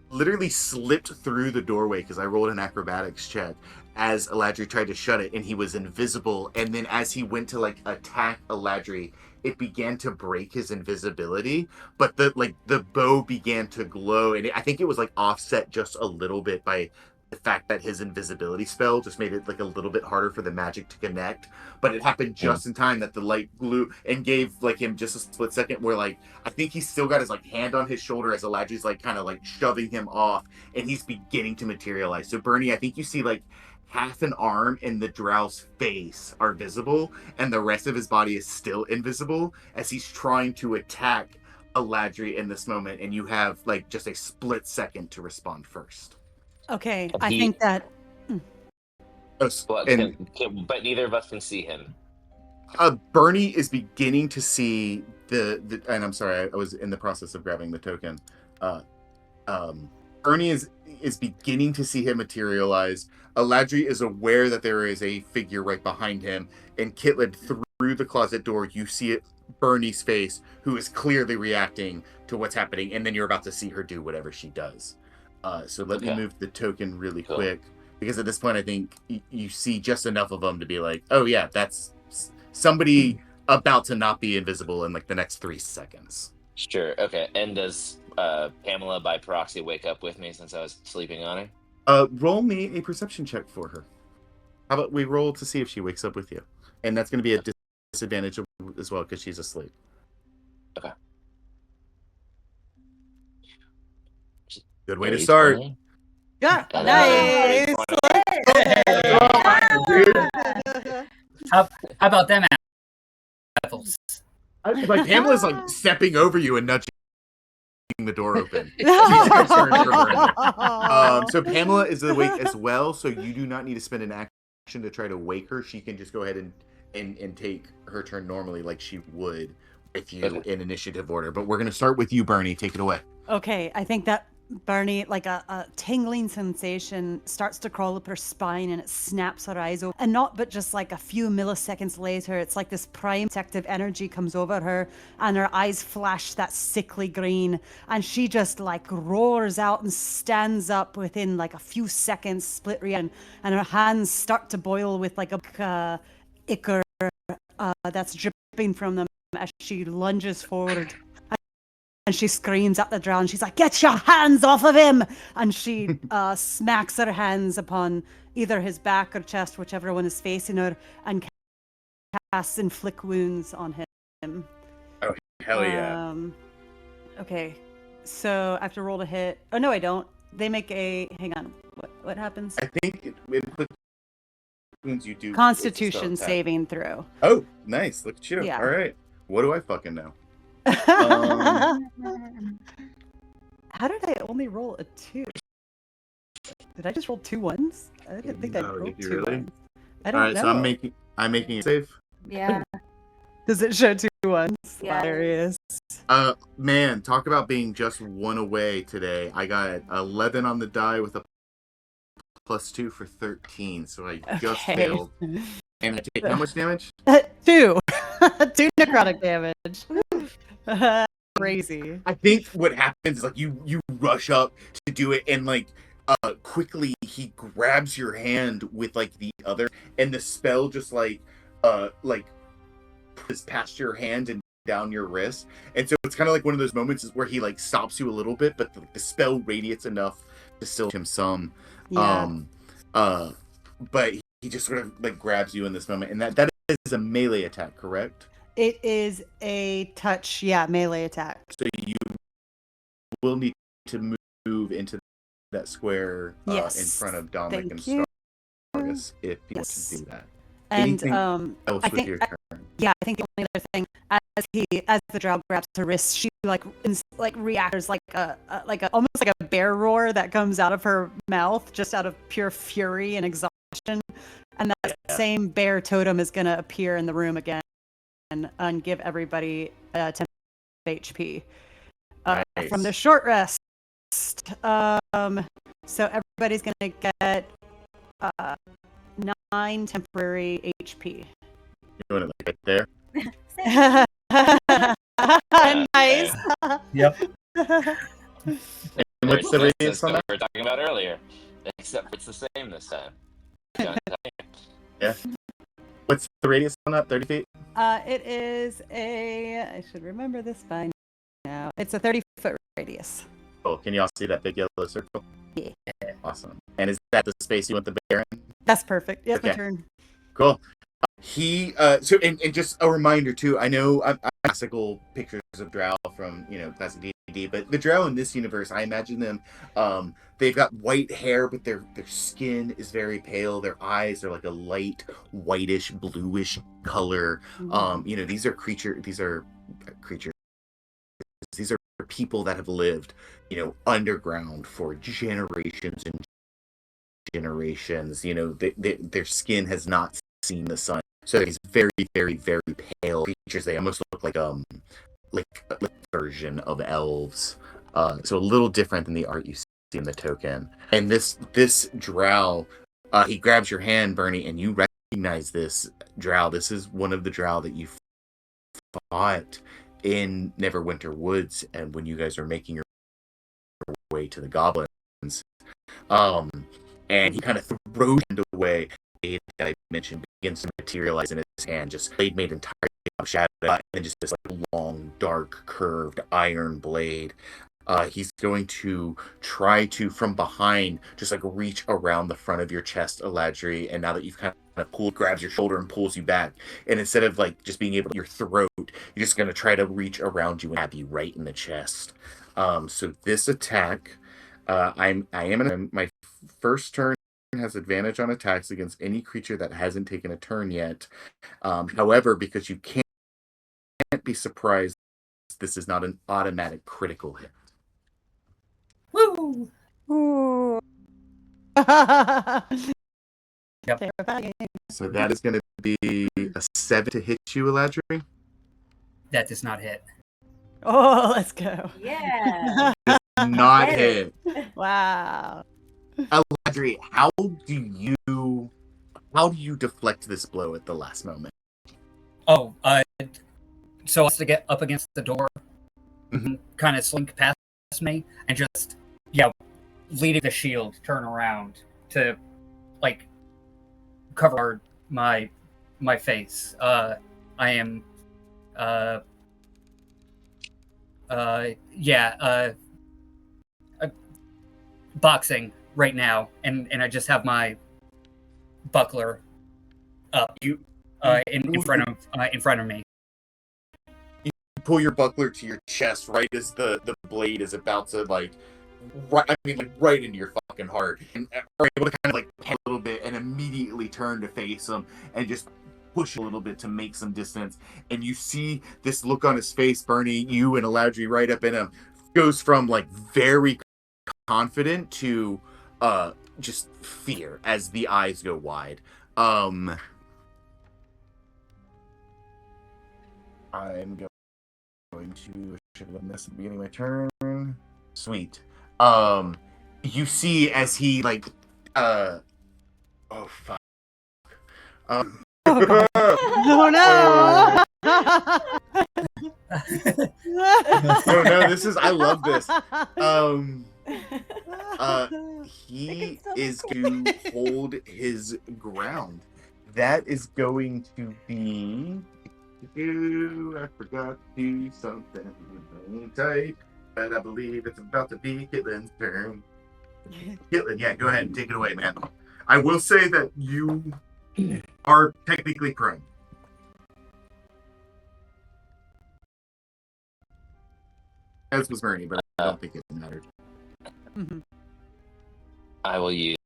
literally slipped through the doorway because I rolled an acrobatics check as Eladri tried to shut it, and he was invisible. And then as he went to like attack Eladri, it began to break his invisibility. But the bow began to glow, and I think it was like offset just a little bit by the fact that his invisibility spell just made it like a little bit harder for the magic to connect. But it happened just in time that the light blew and gave like him just a split second where like I think he's still got his like hand on his shoulder as Eladri's like kind of like shoving him off, and he's beginning to materialize. So Bernie, I think you see like half an arm and the drow's face are visible, and the rest of his body is still invisible as he's trying to attack Eladri in this moment, and you have like just a split second to respond first. Okay, But I he- think that. Well, but neither of us can see him. Bernie is beginning to see the and I'm sorry, I was in the process of grabbing the token. Bernie is beginning to see him materialize. Eladri is aware that there is a figure right behind him, and Kitlin, through the closet door, you see it, Bernie's face, who is clearly reacting to what's happening, and then you're about to see her do whatever she does. So let me move the token really quick, because at this point I think you see just enough of them to be like, oh yeah, that's somebody about to not be invisible in like the next 3 seconds. Sure. Okay. And does Pamela by proxy wake up with me since I was sleeping on her? Roll me a perception check for her. How about we roll to see if she wakes up with you? And that's going to be a disadvantage as well because she's asleep. Okay. Good way to start. 20? Yeah, And nice. How about them apples? Like Pamela's like stepping over you and nudging the door open. She's concerned for Brenda. So Pamela is awake as well, so you do not need to spend an action to try to wake her. She can just go ahead and take her turn normally like she would with you in initiative order. But we're going to start with you, Bernie. Take it away. Okay, I think that Bernie, like a tingling sensation starts to crawl up her spine and it snaps her eyes open. And not but just like a few milliseconds later, it's like this prime protective energy comes over her and her eyes flash that sickly green. And she just like roars out and stands up within like a few seconds, split reaction. And her hands start to boil with like a ichor that's dripping from them as she lunges forward. And she screams at the drow, she's like, "Get your hands off of him!" And she smacks her hands upon either his back or chest, whichever one is facing her, and casts inflict wounds on him. Oh, hell yeah. Okay, so I have to roll to hit. Oh, no, I don't. They make a... Hang on. What happens? I think inflict wounds you do... Constitution saving throw. Oh, nice. Look at you. Yeah. All right. What do I fucking know? How did I only roll a 2? Did I just roll 2 ones? I didn't think I rolled 2 ones. I don't know. So I'm making it safe. Yeah. Does it show 2 ones? Yeah. Hilarious. Man, talk about being just one away today. I got 11 on the die with a +2 for 13, so I just failed. And I take how much damage? 2. 2 necrotic damage. Crazy. I think what happens is like you rush up to do it, and like quickly he grabs your hand with like the other, and the spell just like pushes past your hand and down your wrist, and so it's kind of like one of those moments where he like stops you a little bit, but the spell radiates enough to still him some. Yeah. But he just sort of like grabs you in this moment, and that is a melee attack, correct? It is a touch, melee attack. So you will need to move into that square in front of Dominic and Stargus if you want to do that. And Anything else with your turn? Yeah, I think the only other thing, as the drow grabs her wrist, she reacts like almost like a bear roar that comes out of her mouth, just out of pure fury and exhaustion. And that same bear totem is going to appear in the room again and give everybody 10 HP from the short rest. So everybody's going to get 9 temporary HP. You're doing it like right there? Nice. Yep. And what's the radius on that? We were talking about earlier, except it's the same this time. Yeah. What's the radius on that? 30 feet? It is I should remember this by now. It's a 30-foot radius. Oh, can you all see that big yellow circle? Yeah. Awesome. And is that the space you want the bear in? That's perfect. Yes, Okay. my turn. Cool. He so and just a reminder too. I know I'm classical pictures of drow from classic D&D, but the drow in this universe, I imagine them. They've got white hair, but their skin is very pale. Their eyes are like a light whitish, bluish color. Mm-hmm. These are creatures. These are people that have lived, underground for generations and generations. Their skin has not seen the sun. So these very, very, very pale creatures. They almost look like a version of elves. So a little different than the art you see in the token. And this drow, he grabs your hand, Bernie, and you recognize this drow. This is one of the drow that you fought in Neverwinter Woods, and when you guys are making your way to the goblins. And he kind of throws it away. That I mentioned begins to materialize in his hand, just blade made entirely of shadow, and just this like long, dark, curved iron blade. He's going to try to, from behind, just like reach around the front of your chest, Eladri, and now that you've kind of pulled, grabs your shoulder and pulls you back, and instead of like just being able to your throat, you're just going to try to reach around you and stab you right in the chest. So this attack, my first turn has advantage on attacks against any creature that hasn't taken a turn yet. However, because you can't be surprised, this is not an automatic critical hit. Woo! Ooh. Yep. Terrifying. So that is going to be a 7 to hit you, Eladri. That does not hit. Oh, let's go. Yeah. Not Get hit. it. Wow. Eladri, how do you deflect this blow at the last moment? Oh, so as to get up against the door, Mhm. kind of slink past me, and just, leading the shield, turn around to, like, cover my face. I am, boxing right now, and I just have my buckler up, in front of me. Pull your buckler to your chest right as the blade is about to right into your fucking heart, and are able to kind of pen a little bit and immediately turn to face him and just push a little bit to make some distance. And you see this look on his face, Bernie, you and Eladri right up in him, goes from very confident to just fear as the eyes go wide. I'm going to should have done this at the beginning of my turn. Sweet. You see as he oh fuck. Oh, God. Oh, no. Oh no, this is, I love this. He is to hold his ground. That is going to be. I forgot to do something type, but I believe it's about to be Kitlin's turn. Kitlin, yeah, go ahead and take it away, man. I will say that you are technically prone. As was Bernie, but I don't think it mattered. I will use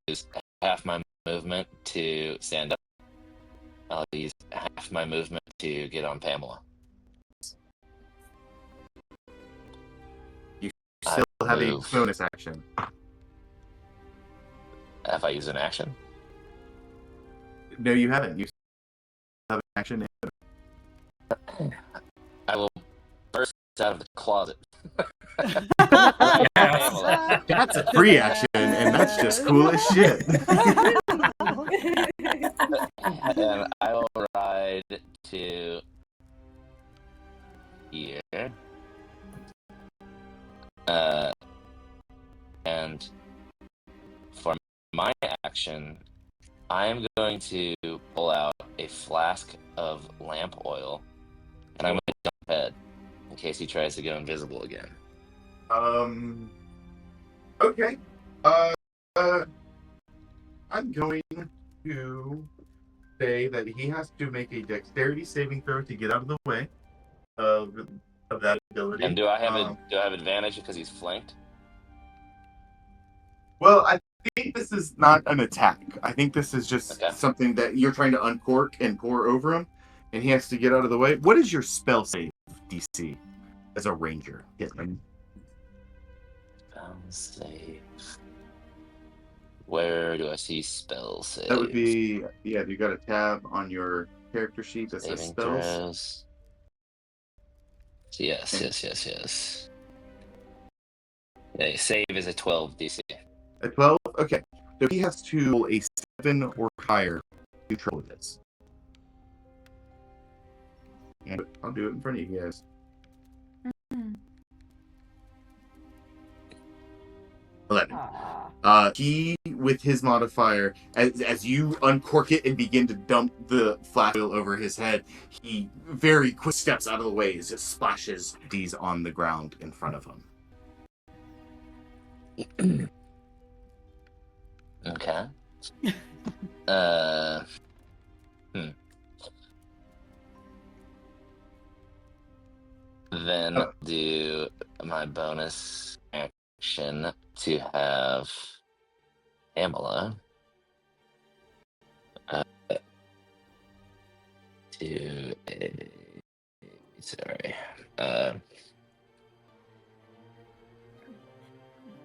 half my movement to stand up. I'll use half my movement to get on Pamela. You still have a move. bonus action. Have I used an action? No, you haven't. You have an action. I will burst out of the closet. That's a free action, and that's just cool as shit. And I will ride to here. And for my action, I am going to pull out a flask of lamp oil, and I'm going to dump head in case he tries to go invisible again. Okay. I'm going to say that he has to make a dexterity saving throw to get out of the way of that ability. And do I have advantage because he's flanked? Well, I think this is not an attack. I think this is just something that you're trying to uncork and pour over him, and he has to get out of the way. What is your spell save DC as a ranger? Spell save. Where do I see spell save? That would be, you got a tab on your character sheet that says spells. Yes. Yeah, save is a 12 DC. A 12? Okay. So he has to roll a 7 or higher to control this. And I'll do it in front of you guys. 11. He, with his modifier, as you uncork it and begin to dump the flash oil over his head, he very quick steps out of the way as it splashes these on the ground in front of him. Okay. Then do my bonus action to have Pamela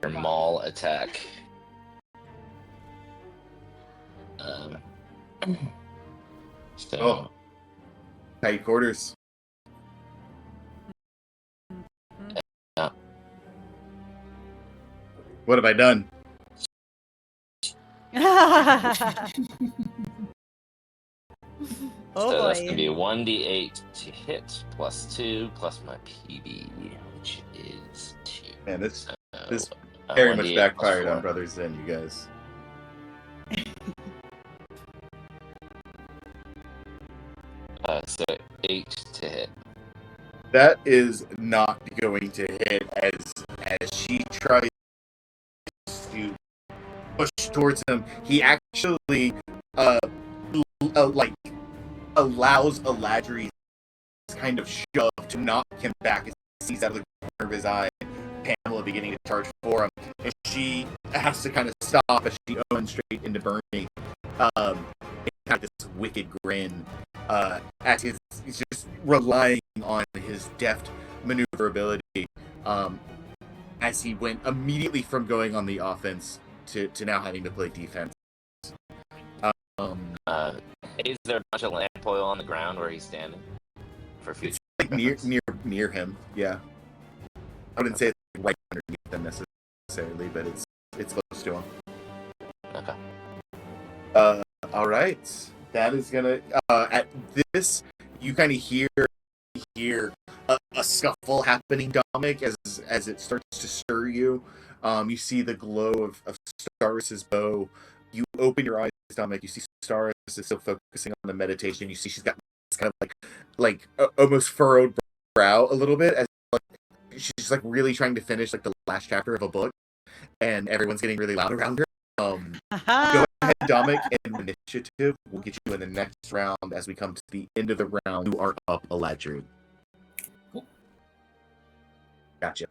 maul attack. So Oh. Tight quarters. Yeah. What have I done? Oh so that's boy. gonna be 1d8 to hit plus 2 plus my PB, which is 2. Man, this So, very much 1d8 plus backfired 4. on Brothers Zen, you guys. So 8 to hit. That is not going to hit as she tries to push towards him. He actually like allows Eladri's kind of shove to knock him back as he sees out of the corner of his eye Pamela beginning to charge for him, and she has to kind of stop as she owns straight into Bernie. Kind of this wicked grin at he's just relying on his deft maneuverability as he went immediately from going on the offense to now having to play defense. Is there a bunch of lamp oil on the ground where he's standing? For future Like near him, yeah. I wouldn't say it's right underneath them necessarily, but it's close to him. Okay. All right. That is gonna at this you kind of hear a scuffle happening, Dominic, as it starts to stir you. You see the glow of Staris's bow. You open your eyes, Dominic. You see Staris is still focusing on the meditation. You see she's got this kind of like almost furrowed brow a little bit as she's like really trying to finish like the last chapter of a book, and everyone's getting really loud around her. Go ahead, Dominic, and initiative. We'll get you in the next round as we come to the end of the round. You are up, Eladri. Cool. Gotcha.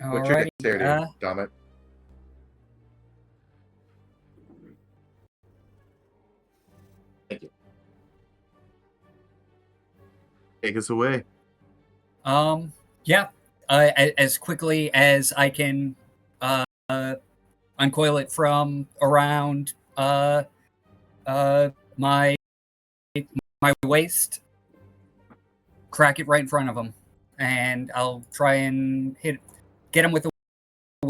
All What's your right. dexterity, Dominic? Thank you. Take us away. Yeah. As quickly as I can uncoil it from around my waist, crack it right in front of him, and I'll try and get him with a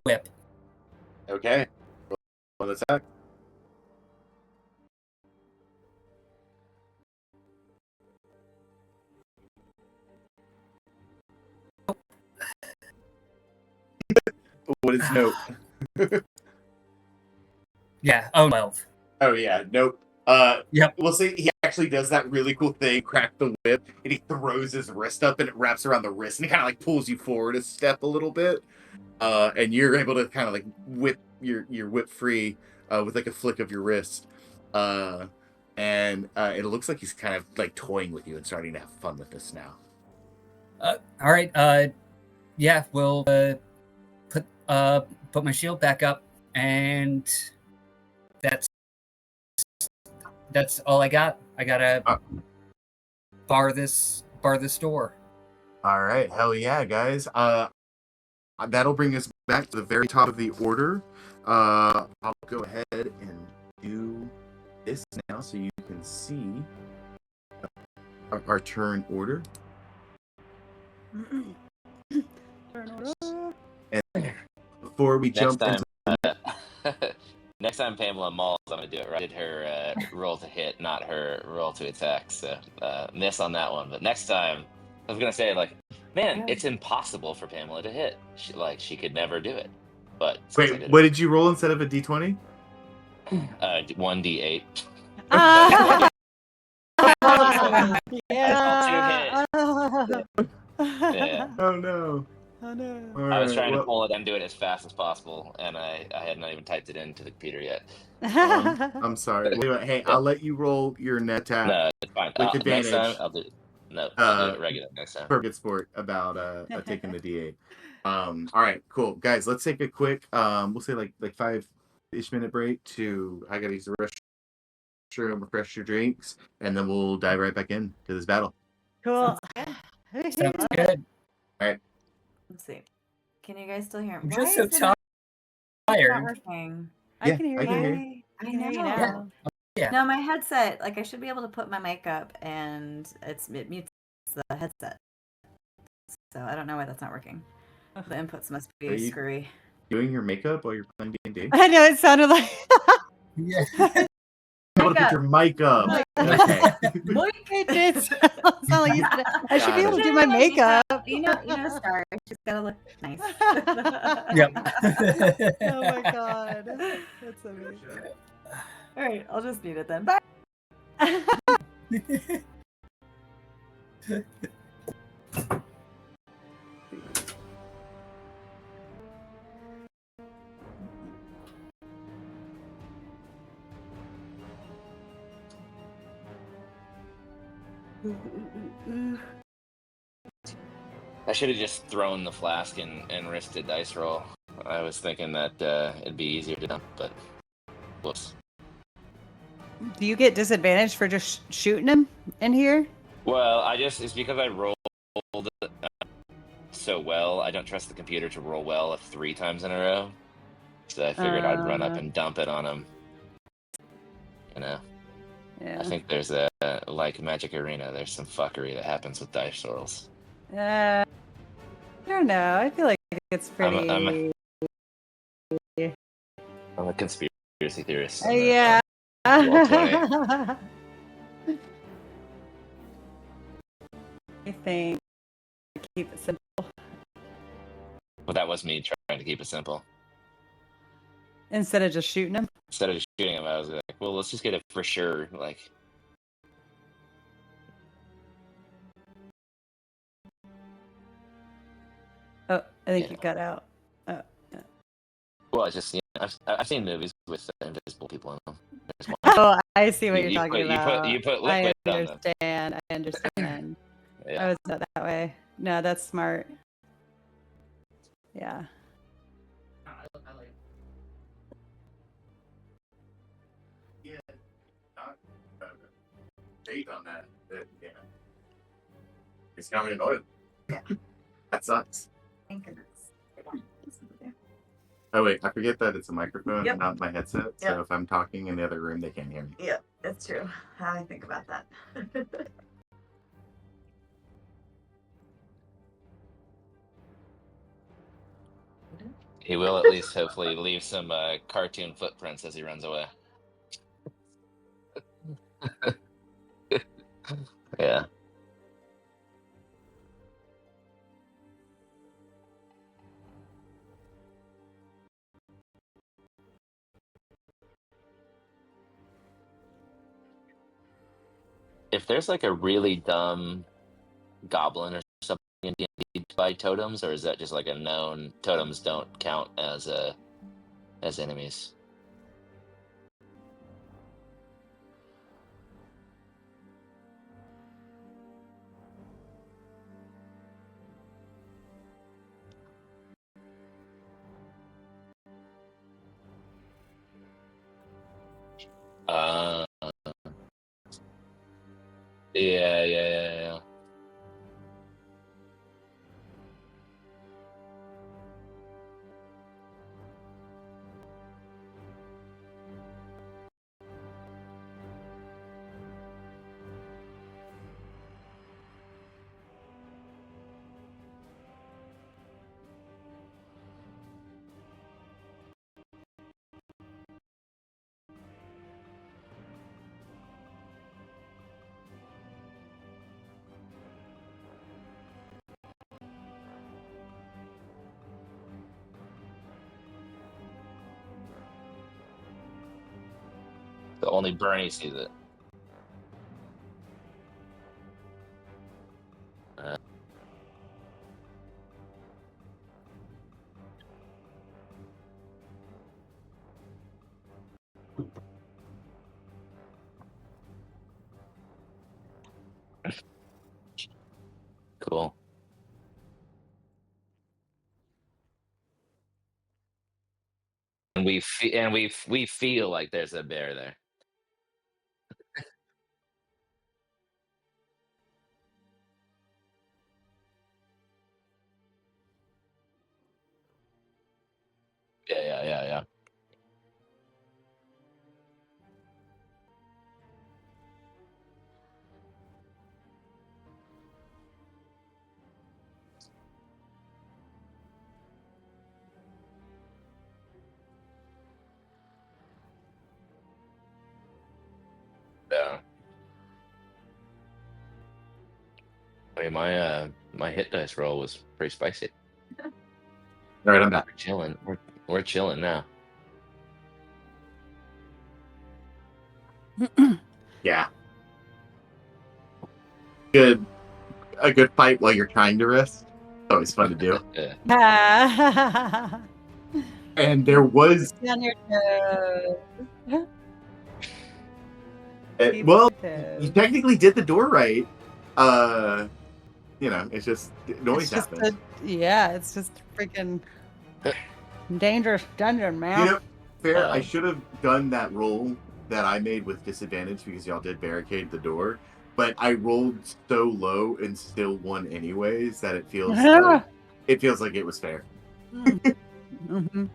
whip. Okay. Roll an attack. What is note? Yeah. Oh, 12. Oh yeah, nope. Yep. We'll see. He actually does that really cool thing, crack the whip, and he throws his wrist up, and it wraps around the wrist, and he kind of like pulls you forward a step a little bit, and you're able to kind of like whip your whip free with like a flick of your wrist, and it looks like he's kind of like toying with you and starting to have fun with this now. All right. Yeah. We'll put my shield back up, and that's all I got. I gotta bar this door. All right, hell yeah, guys. That'll bring us back to the very top of the order. I'll go ahead and do this now so you can see our turn order. Turn order. And before we jump into next time Pamela mauls, I'm gonna do it right. I did her roll to hit, not her roll to attack. So miss on that one. But next time, I was gonna say man, it's impossible for Pamela to hit. She could never do it. But wait, what did you roll instead of a d20? 1d8. Yeah. Yeah. Oh no. Oh no. I was trying to pull it and do it as fast as possible, and I had not even typed it into the computer yet. I'm sorry. Wait, hey, I'll let you roll your net attack. No, it's fine. With advantage. Next time, I'll do it regular next time. Perfect sport about taking the D8. All right, cool. Guys, let's take a quick we'll say like 5-ish minute break to I gotta use the restroom, refresh your drinks, and then we'll dive right back in to this battle. Cool. Sounds good. All right. Let's see. Can you guys still hear me? I'm Why just so is it not wired. working. I Yeah, can hear I you. can hear you. I can hear you know. now. Yeah. No, my headset, like I should be able to put my mic up and it mutes the headset. So I don't know why that's not working. The inputs must Are be you- screwy. Doing your makeup while you're playing D&D? I know it sounded like Yeah. Able to put your mic up. Okay. it did sound like you said, I should be able to do my Like, makeup. You know, Star. She's gotta look nice. Yep. Oh my god. That's amazing. All right, I'll just mute it then. Bye. I should have just thrown the flask and risked a dice roll. I was thinking that it'd be easier to dump, but whoops. Do you get disadvantage for just shooting him in here? Well, it's because I rolled so well. I don't trust the computer to roll well 3 times in a row. So I figured I'd run up and dump it on him. You know, Yeah. I think there's like Magic Arena, there's some fuckery that happens with dice rolls. I don't know. I feel like it's pretty. I'm a conspiracy theorist. on that, Yeah. roll 20. I think keep it simple But that was me trying to keep it simple. instead of just shooting him. Instead of just shooting him, I was like, well, let's just get it for sure. Like, Oh, I think Yeah. you got out. Oh, well, it's just, I've seen movies with invisible people in them. There's one. oh, I see what You- you're you talking put- you put- about. you put I liquid on them. understand. I understand. Yeah. I was not that way. No, that's smart. Yeah. Yeah, not date on that. Yeah. It's kind of annoying. Yeah. That sucks. Thank goodness. Oh wait, I forget that it's a microphone, Yep. not my headset. So Yep. if I'm talking in the other room, they can't hear me. Yeah, that's true. How I think about that. He will at least hopefully leave some cartoon footprints as he runs away. Yeah. If there's like a really dumb goblin or something in D&D by totems, or is that just like a known totems don't count as enemies? Yeah. So only Bernie sees it. Cool. And we feel like there's a bear there. Yeah. Yeah. I mean, my hit dice roll was pretty spicy. All right, I'm back. We're chilling. We're chilling now. Yeah. A good fight while you're trying to rest. Always fun to do. Yeah. And there was, on your toes. Keep well, your you toes. technically did the door right. It's just noise It's just happens. it's just freaking dangerous dungeon, man. You know, fair. I Um, should have done that roll that I made with disadvantage because y'all did barricade the door. But I rolled so low and still won anyways that it feels like it was fair. Mhm.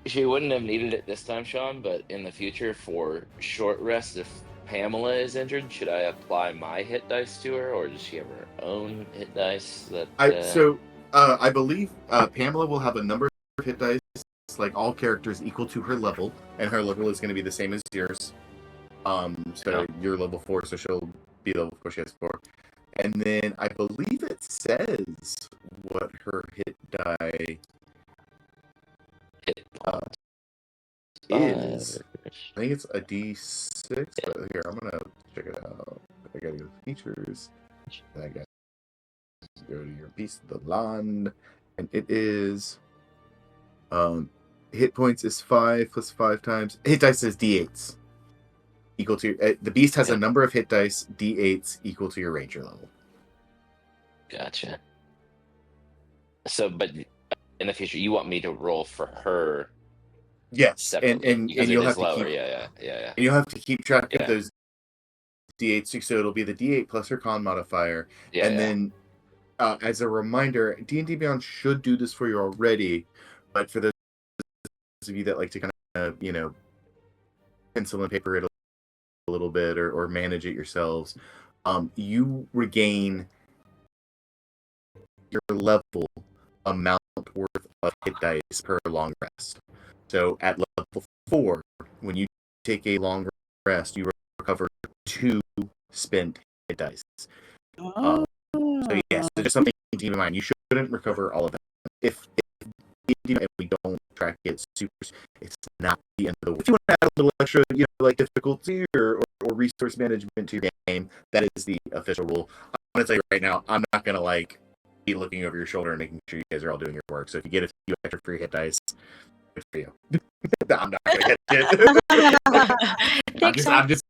she wouldn't have needed it this time, Sean, but in the future for short rest, if Pamela is injured, should I apply my hit dice to her, or does she have her own hit dice? That I believe Pamela will have a number of hit dice, like all characters, equal to her level, and her level is going to be the same as yours. You're level 4, so she'll be level 4. She has 4, and then I believe it says what her hit die is. I think it's a D6. But here, I'm gonna check it out. I gotta go to features. And I gotta go to your Beast of the Land, and it is hit points is 5 plus 5 times. Hit dice is D8s. Equal to the beast has a number of hit dice, D8s equal to your ranger level. Gotcha. So, but in the future, you want me to roll for her? Yes, separately, and you'll have to keep. Yeah. And you'll have to keep track of those D8s. So it'll be the D8 plus her con modifier, then as a reminder, D&D Beyond should do this for you already, but for those of you that like to kind of pencil and paper it a little bit or manage it yourselves, you regain your level amount worth of hit dice per long rest. So at level 4, when you take a long rest, you recover 2 spent hit dice. So yes, there's something to keep in mind. You shouldn't recover all of them. If we don't track it super, it's not the end of the world. If you want to add a little extra, like difficulty or resource management to your game, that is the official rule. I'm gonna tell you right now, I'm not gonna be looking over your shoulder and making sure you guys are all doing your work. So if you get a few extra free hit dice, good for you. I'm not gonna get it. I'm just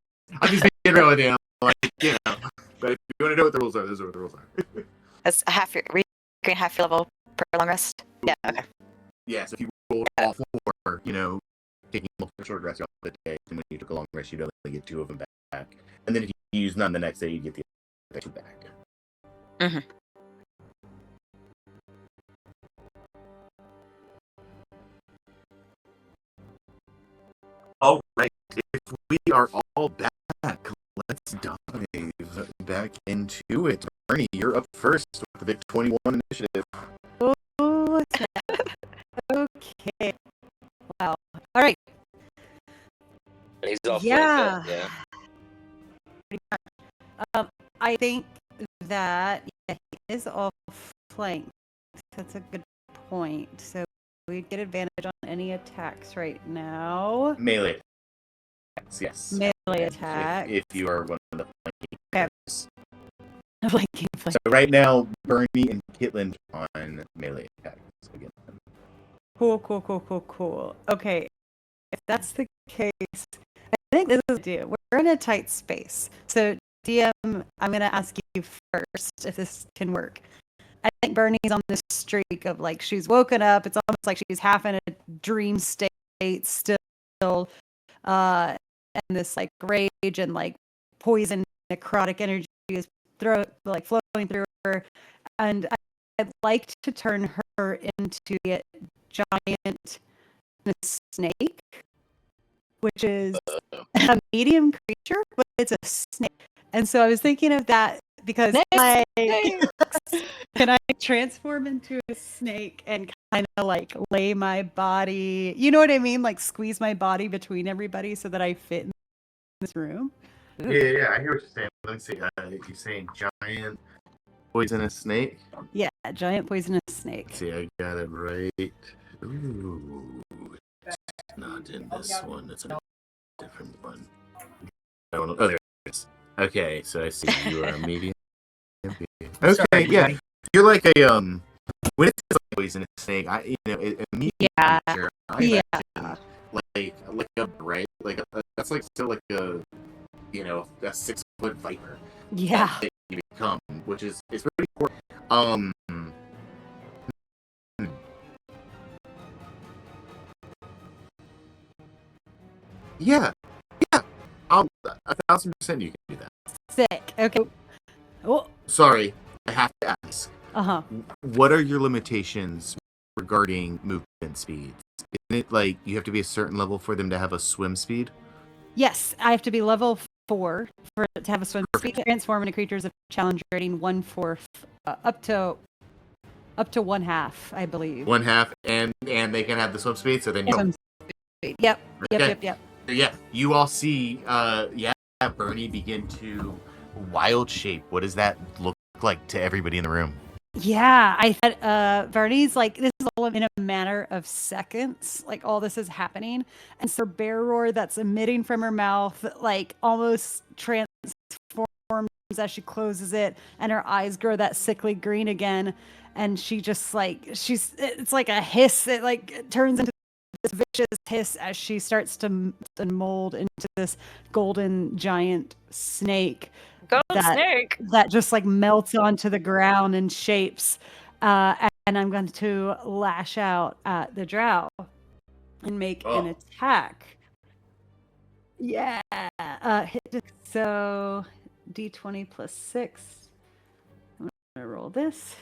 being real with you. But if you want to know what the rules are, those are what the rules are. That's regain half your level per long rest. Yeah. Okay. Yeah. So if you roll all 4, taking multiple short rests off the day, and when you took a long rest, you'd only get 2 of them back. And then if you use none the next day, you get the other 2 back. Mm-hmm. All right. If we are all back, let's dive back into it. Bernie, you're up first with the big 21 initiative. Oh, okay. Wow. All right. He's all Yeah. flanked up, I think that he is all flanked. That's a good point. So we get advantage on any attacks right now. Melee attacks, yes. Melee attack. If you are one of the Okay. flanking. So right now, Bernie and Kitlin on melee attacks again. Cool. Okay. If that's the case, I think this is due. We're in a tight space. So DM, I'm going to ask you first if this can work. I think Bernie's on this streak of she's woken up. It's almost like she's half in a dream state still. And this rage and poison necrotic energy is flowing through her. And I'd like to turn her into giant snake, which is a medium creature, but it's a snake. And so I was thinking of that because like, can I transform into a snake and kind of like lay my body, you know what I mean? Like squeeze my body between everybody so that I fit in this room. Yeah, I hear what you're saying. Let me see. You're saying giant poisonous snake? Yeah, giant poisonous snake. Let's see, I got it right. Ooh. It's not in this one. It's a different one. Oh, there it is. Okay, so I see you are a medium. Okay, Sorry, yeah. buddy. You're like a when it's like poisonous snake, a medium Yeah. creature, I imagine like a right, like that's like still like a a 6-foot viper. Yeah. That you become, which is it's pretty cool. Yeah, I'll 1,000% you can do that. Sick. Okay. Oh. Sorry, I have to ask. Uh-huh. What are your limitations regarding movement speeds? Isn't it like you have to be a certain level for them to have a swim speed? Yes, I have to be level 4 for it to have a swim speed. Transform into creatures of challenge rating 1/4 up to 1/2, I believe. 1/2, and they can have the swim speed. So then Swim speed. Yep. Okay. Yep. Yeah, you all see, Bernie begin to wild shape. What does that look like to everybody in the room? Yeah, I thought Varney's like, this is all in a matter of seconds. Like all this is happening. And so bear roar that's emitting from her mouth, like almost transforms as she closes it, and her eyes grow that sickly green again. And she just like, it's like a hiss. It like turns into this vicious hiss as she starts to mold into this golden giant snake. Snake. That just like melts onto the ground and shapes. And I'm going to lash out at the drow and make an attack. Yeah. So D20 plus 6. I'm going to roll this.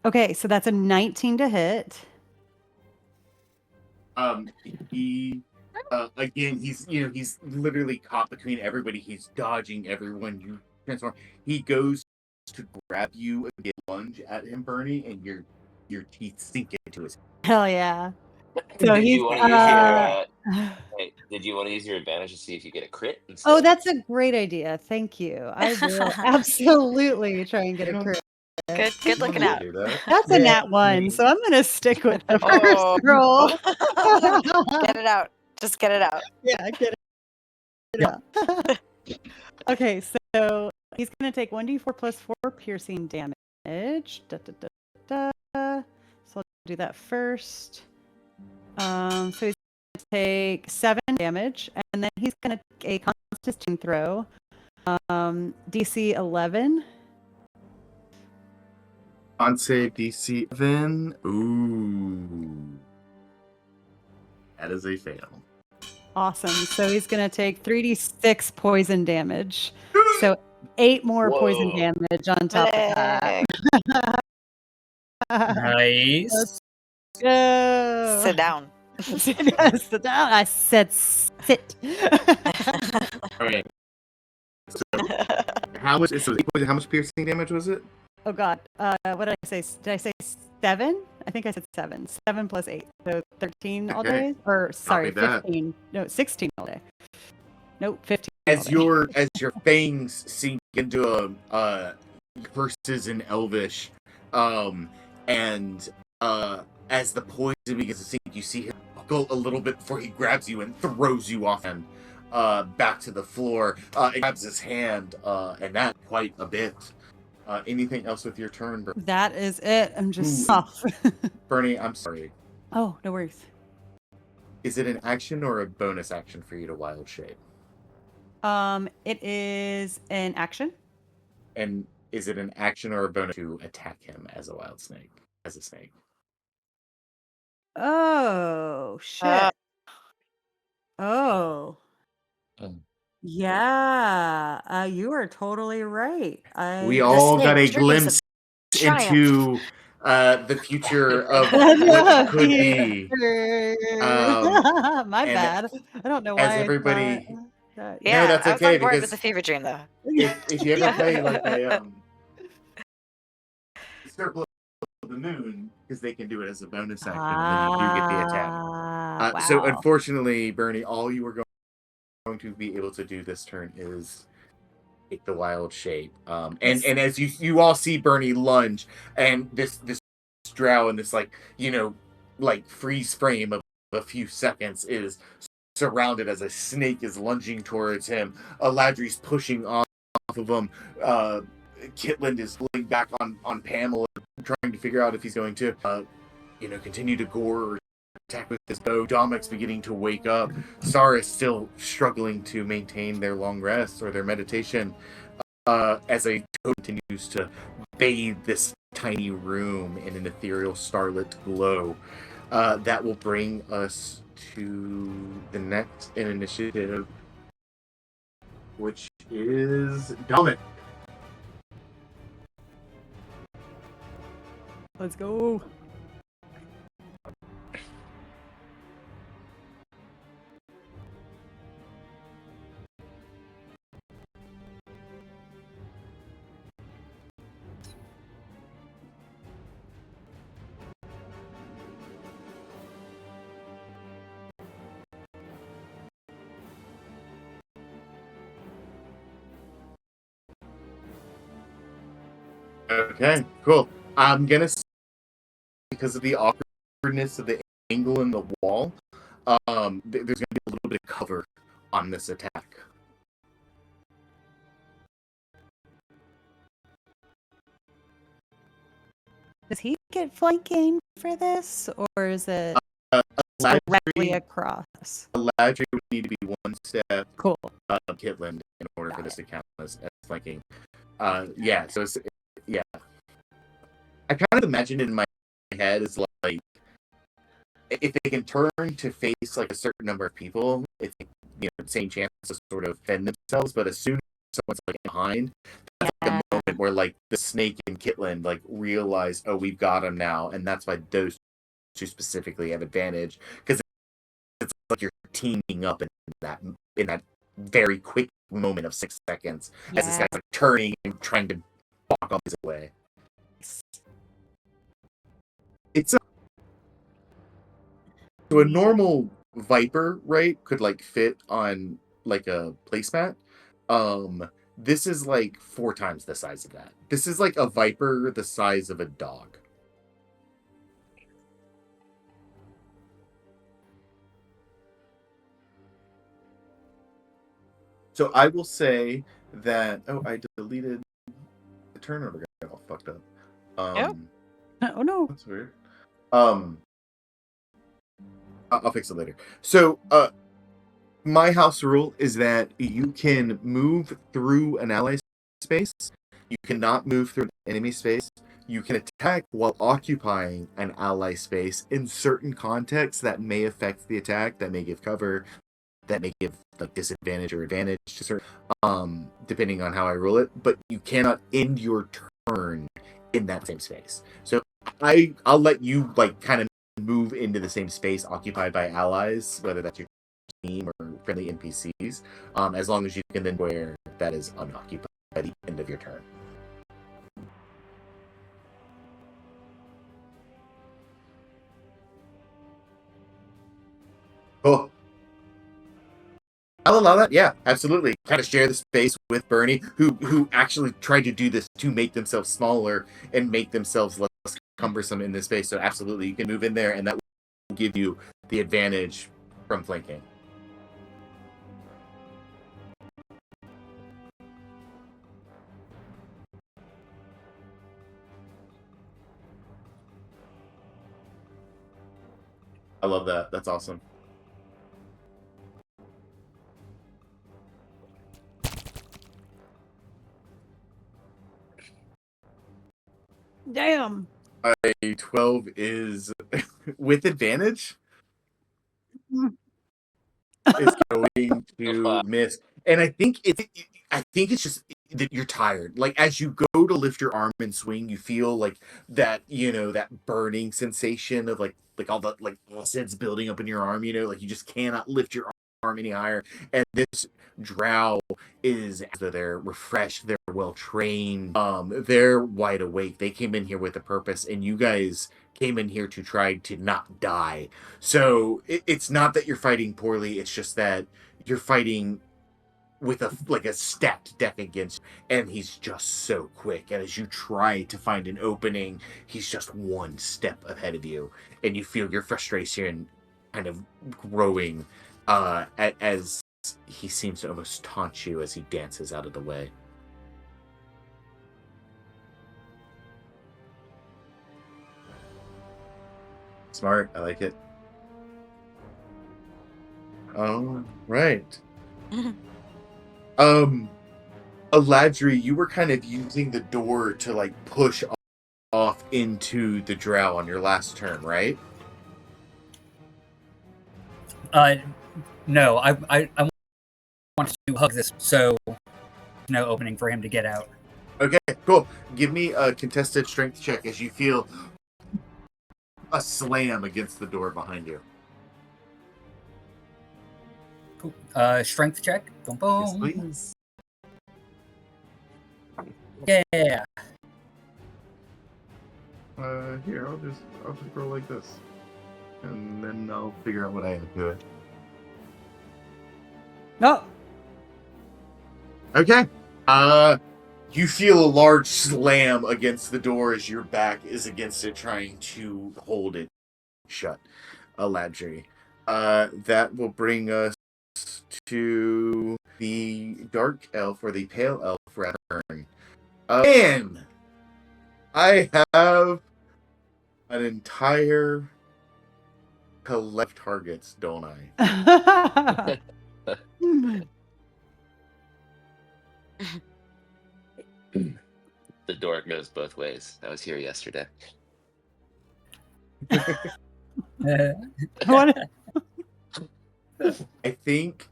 Okay, so that's a 19 to hit. He again, he's literally caught between everybody. He's dodging everyone. You transform. He goes to grab you and get lunge at him, Bernie, and your teeth sink into his. Hell yeah! So Did he's you want to use your did you want to use your advantage to see if you get a crit instead? Oh, that's a great idea. Thank you. I will absolutely try and get a crit. Good looking out. That's a nat 1, so I'm gonna stick with the first roll. Get it out. Just get it out. Yeah, get it out. Okay, so he's gonna take 1d4 plus 4 piercing damage. So I'll do that first. So he's gonna take 7 damage, and then he's gonna take a Constitution throw. DC 11. On save DC 7. Ooh. That is a fail. Awesome. So he's going to take 3d6 poison damage. So 8 more poison damage on top of that. Nice. Go. Sit down. Sit down. I said sit. All right. So, how much piercing damage was it? Oh God. What did I say? Did I say 7? I think I said 7. 7 plus 8. So 13 all day? Or sorry, 15. No, 16 all day. Nope, 15. As your fangs sink into verses in Elvish, and as the poison begins to sink, you see him buckle a little bit before he grabs you and throws you off and back to the floor. He grabs his hand, and that quite a bit. Anything else with your turn, Bernie? That is it. I'm just off. Bernie, I'm sorry. Oh, no worries. Is it an action or a bonus action for you to wild shape? It is an action. And is it an action or a bonus to attack him as a wild snake? As a snake? Oh, shit. Oh. Yeah, you are totally right. We all got a glimpse into the future of what could be. My and bad. I don't know as why. everybody, That. Yeah, that's I was okay, on board with because the fever dream though. if you ever play like a Circle of the Moon, because they can do it as a bonus action, then you do get the attack. Wow. So unfortunately, Bernie, all you were going to be able to do this turn is take the wild shape. And as you all see Bernie lunge, and this drow in this like freeze frame of a few seconds is surrounded as a snake is lunging towards him. Aladri's pushing off of him. Kitland is pulling back on Pamela, trying to figure out if he's going to continue to gore or attack with his bow. Dominic's beginning to wake up. Sara is still struggling to maintain their long rest or their meditation as a toad continues to bathe this tiny room in an ethereal starlit glow. That will bring us to the next initiative, which is Dominic. Let's go. Okay, cool. I'm gonna say, because of the awkwardness of the angle in the wall, there's gonna be a little bit of cover on this attack. Does he get flanking for this, or is it directly across? Eladri would need to be one step Cool. Kitland in order for this to count as flanking. Yeah. I kind of imagine in my head is like, if they can turn to face like a certain number of people, it's same chance to sort of fend themselves. But as soon as someone's like behind, that's like a moment where like the snake and Kitland like realize, oh, we've got him now, and that's why those two specifically have advantage, because it's like you're teaming up in that very quick moment of 6 seconds as this guy's like turning and trying to walk all this away. It's so a normal Viper, right, could like fit on like a placemat. This is like 4 times the size of that. This is like a Viper the size of a dog. So I will say that I deleted the turnover, got all fucked up. Oh no. That's weird. I'll fix it later. So, my house rule is that you can move through an ally space. You cannot move through an enemy space. You can attack while occupying an ally space in certain contexts that may affect the attack, that may give cover, that may give like disadvantage or advantage to certain, depending on how I rule it. But you cannot end your turn in that same space. So I'll let you like kind of move into the same space occupied by allies, whether that's your team or friendly NPCs, as long as you can then where that is unoccupied by the end of your turn. Cool. I'll allow that. Yeah, absolutely. Kind of share the space with Bernie, who actually tried to do this to make themselves smaller and make themselves less cumbersome in this space. So absolutely, you can move in there, and that will give you the advantage from flanking. I love that. That's awesome. Damn. A 12 is with advantage. It's going to miss, and I think I think it's just that you're tired. Like as you go to lift your arm and swing, you feel like that, that burning sensation of like all the like acids building up in your arm, like you just cannot lift your arm any higher. And this drow is they're refreshed, they're well trained, they're wide awake. They came in here with a purpose, and you guys came in here to try to not die. So it's not that you're fighting poorly, it's just that you're fighting with a stacked deck against, and he's just so quick. And as you try to find an opening, he's just one step ahead of you, and you feel your frustration kind of growing as he seems to almost taunt you as he dances out of the way. Smart, I like it. All right. Aladri, you were kind of using the door to like push off into the drow on your last turn, right? No, I want to hug this, so no opening for him to get out. Okay, cool. Give me a contested strength check as you feel a slam against the door behind you. Cool. Strength check. Boom, boom. Yes, please. Yeah. Here, I'll just roll like this, and then I'll figure out what I have to it. No. Okay. You feel a large slam against the door as your back is against it, trying to hold it shut. Aladri. That will bring us to the dark elf, or the pale elf, rather. And I have an entire collect targets, don't I? The door goes both ways. I was here yesterday. What? I think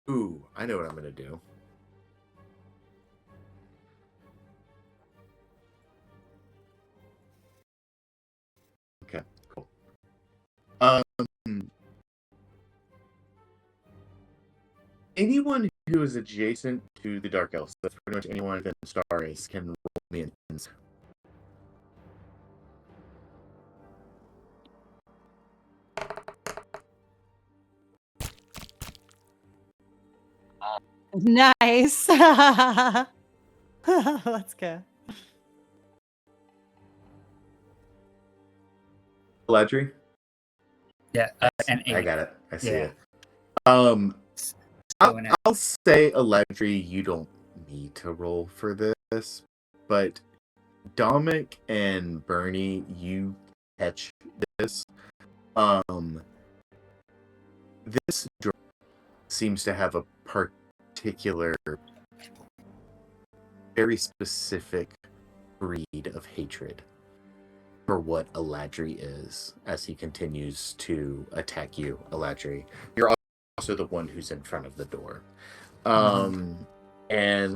ooh, I know what I'm gonna do. Okay, cool. Anyone who is adjacent to the Dark Elves, that's pretty much anyone within the Star Race, can roll me in. Nice. Let's go. Aladri? Yeah, an 8. I got it. I see Yeah. it. I'll say, Aladri, you don't need to roll for this, but Dominic and Bernie, you catch this. This drug seems to have a particular, very specific breed of hatred for what Aladri is as he continues to attack you, Aladri. You're also the one who's in front of the door. And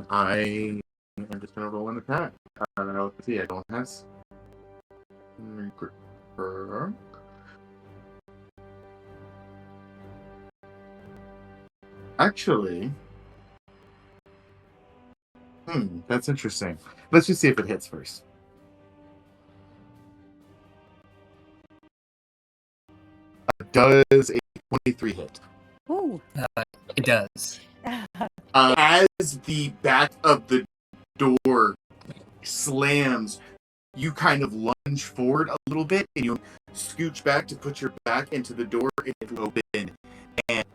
I am just going to roll an attack. Let's see, I don't have... Actually... that's interesting. Let's just see if it hits first. Does a 23 hit? Ooh. It does. As the back of the door slams, you kind of lunge forward a little bit, and you scooch back to put your back into the door, and it will open, and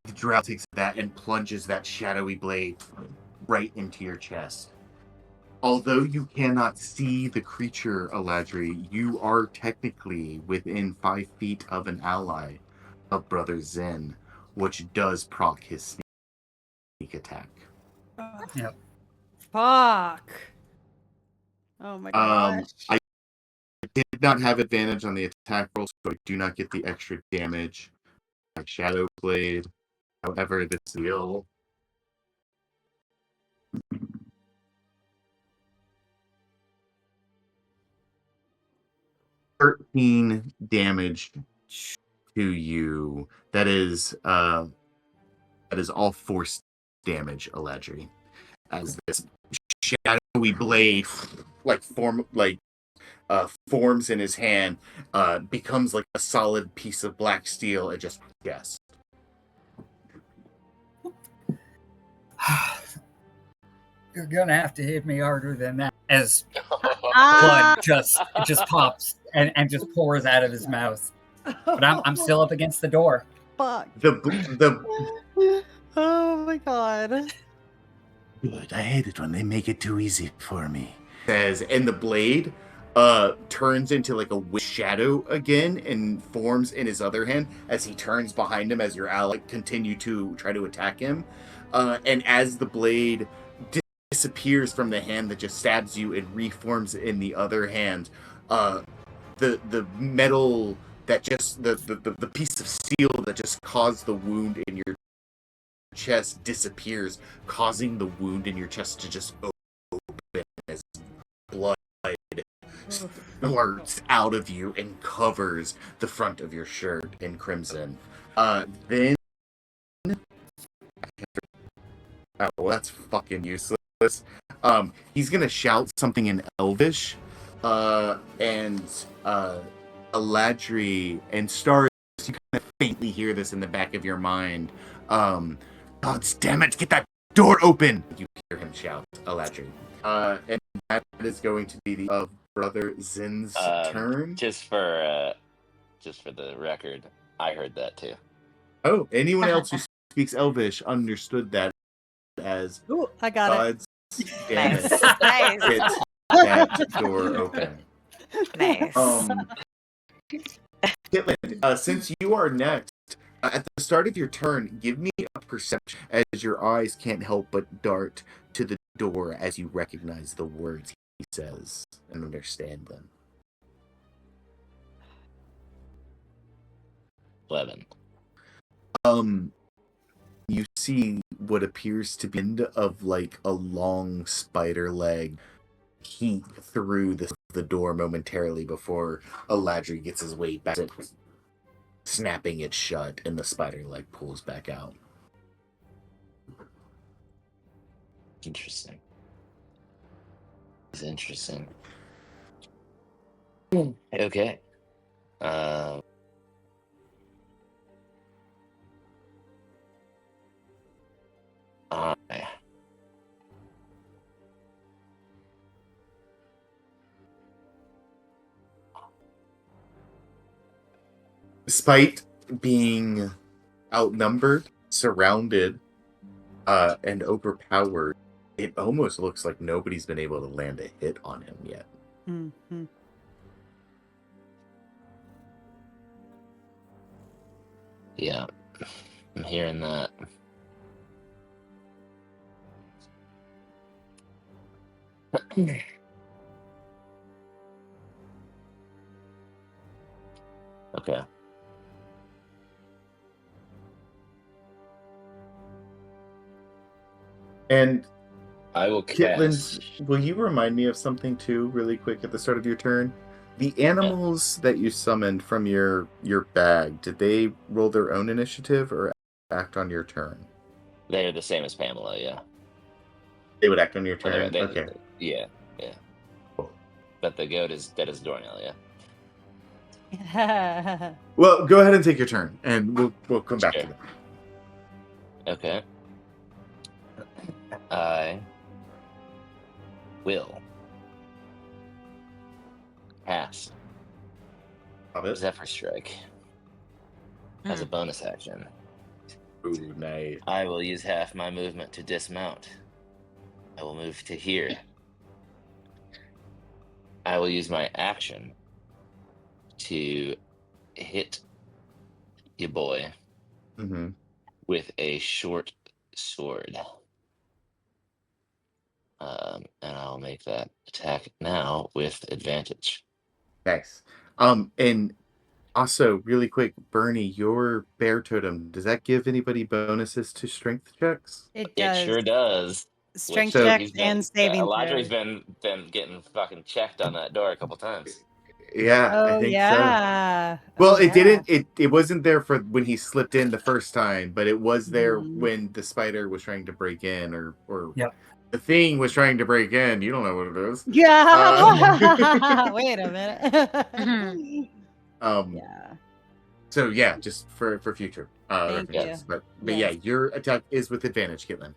the drow takes that and plunges that shadowy blade right into your chest. Although you cannot see the creature, Aladri, you are technically within 5 feet of an ally of Brother Zen, which does proc his sneak attack. Yep. Fuck. Oh my gosh. I did not have advantage on the attack roll, so I do not get the extra damage. Shadow Blade. However, this deal. $13 damage to you. That is all force damage, Eladri. As this shadowy blade forms in his hand, becomes like a solid piece of black steel and just yes. You're gonna have to hit me harder than that. As Ah! blood just pops and just pours out of his mouth. But I'm still up against the door. Fuck. Oh my god. Good. I hate it when they make it too easy for me. And the blade turns into like a shadow again and forms in his other hand as he turns behind him as your ally continue to try to attack him. And as the blade disappears from the hand that just stabs you, it reforms in the other hand. The metal that just the piece of steel that just caused the wound in your chest disappears, causing the wound in your chest to just open as blood squirts out of you and covers the front of your shirt in crimson. Then well, that's fucking useless. He's gonna shout something in Elvish, and Eladri and Stars, you kind of faintly hear this in the back of your mind. God damn it, get that door open! You hear him shout, Eladri. And that is going to be the Brother Zin's turn. Just for the record, I heard that too. Oh, anyone else who speaks Elvish understood that as Ooh, I got God's damn it. Nice. Get that door open. Nice. Caitlin, since you are next, at the start of your turn, give me a perception as your eyes can't help but dart to the door as you recognize the words he says and understand them. 11. You see what appears to be the end of like a long spider leg peek through the door momentarily before Eladri gets his weight back, snapping it shut, and the spider leg pulls back out. Interesting. It's interesting. Okay. Despite being outnumbered, surrounded, and overpowered, it almost looks like nobody's been able to land a hit on him yet. Mm-hmm. Yeah, I'm hearing that. Okay. And I will Kitlin, cast. will you remind me of something too, really quick, at the start of your turn? The animals that you summoned from your bag, did they roll their own initiative or act on your turn? They're the same as Pamela, yeah. They would act on your turn? Okay. Yeah. Cool. But the goat is dead as a doornail, yeah. Well, go ahead and take your turn, and we'll come back to that. Okay. I will cast Zephyr Strike as a bonus action. Ooh, nice. I will use half my movement to dismount. I will move to here. I will use my action to hit your boy with a short sword. And I'll make that attack now with advantage. Nice. And Also, really quick, Bernie, your bear totem, does that give anybody bonuses to strength checks? It It does. sure does. Strength So- checks and saving Aladri's throws. been getting fucking checked on that door a couple times. Yeah, I Oh think so. yeah. Well, Oh, it yeah. didn't. It wasn't there for when he slipped in the first time, but it was there Mhm. when the spider was trying to break in, or Yep. the thing was trying to break in. You don't know what it is. Yeah. Wait a minute. Yeah. So yeah, just for future Thank references. you. But Yes. yeah, your attack is with advantage, Kitland.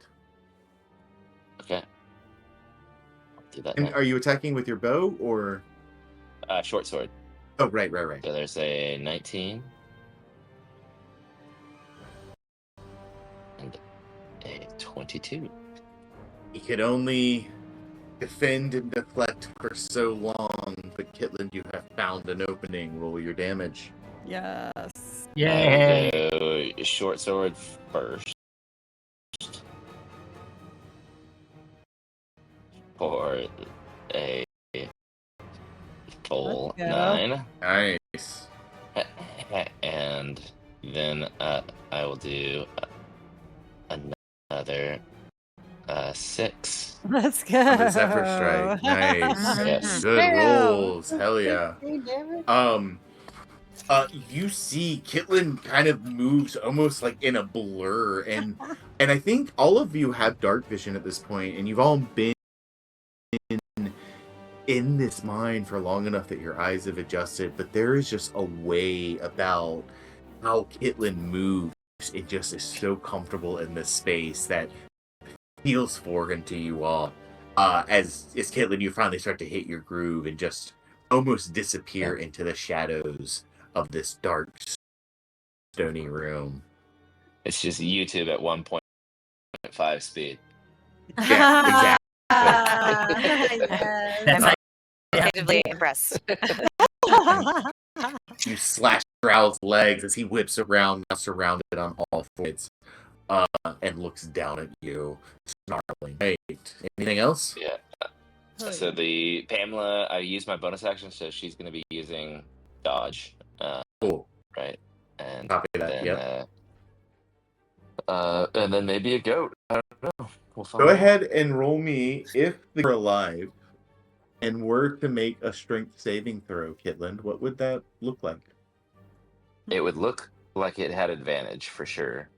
Okay. I'll do that And now. are you attacking with your bow or? Short sword. Oh, right. So there's a 19 and a 22. He could only defend and deflect for so long, but Kitland, you have found an opening. Roll your damage. Yes. Yay! I will go short sword first. For a full Let's go. 9. Nice. And then I will do another 6. Let's go. On the Zephyr Strike. Nice. Yes. Good Damn. rolls. Hell yeah. You see Kitland kind of moves almost like in a blur, and I think all of you have dark vision at this point, and you've all been in this mine for long enough that your eyes have adjusted, but there is just a way about how Kitland moves. It just is so comfortable in this space that feels foreign to you all. As Kitland, you finally start to hit your groove and just almost disappear into the shadows of this dark, stony room. It's just YouTube at 1.5 speed. Yeah, exactly. Yes. That's how Creatively impressed. You slash Growl's legs as he whips around, now surrounded on all fours, and looks down at you, snarling. Hey, anything else? Yeah. So the Pamela, I used my bonus action, so she's going to be using dodge. Cool. Right. And Copy that. then, Yep. and then maybe a goat. I don't know. We'll find Go out. ahead and roll me if you're alive and were to make a strength saving throw, Kitland. What would that look like? It would look like it had advantage for sure.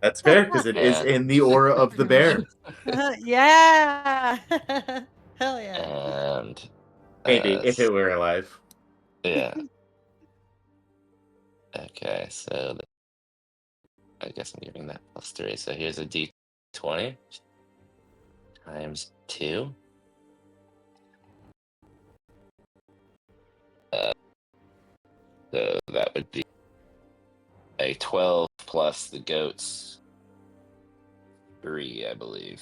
That's fair because it is in the aura of the bear. Yeah. Hell yeah. And Maybe if it were alive. yeah. Okay, so I guess I'm giving that +3. So here's a D20 times 2. So that would be a 12 plus the goat's 3, I believe.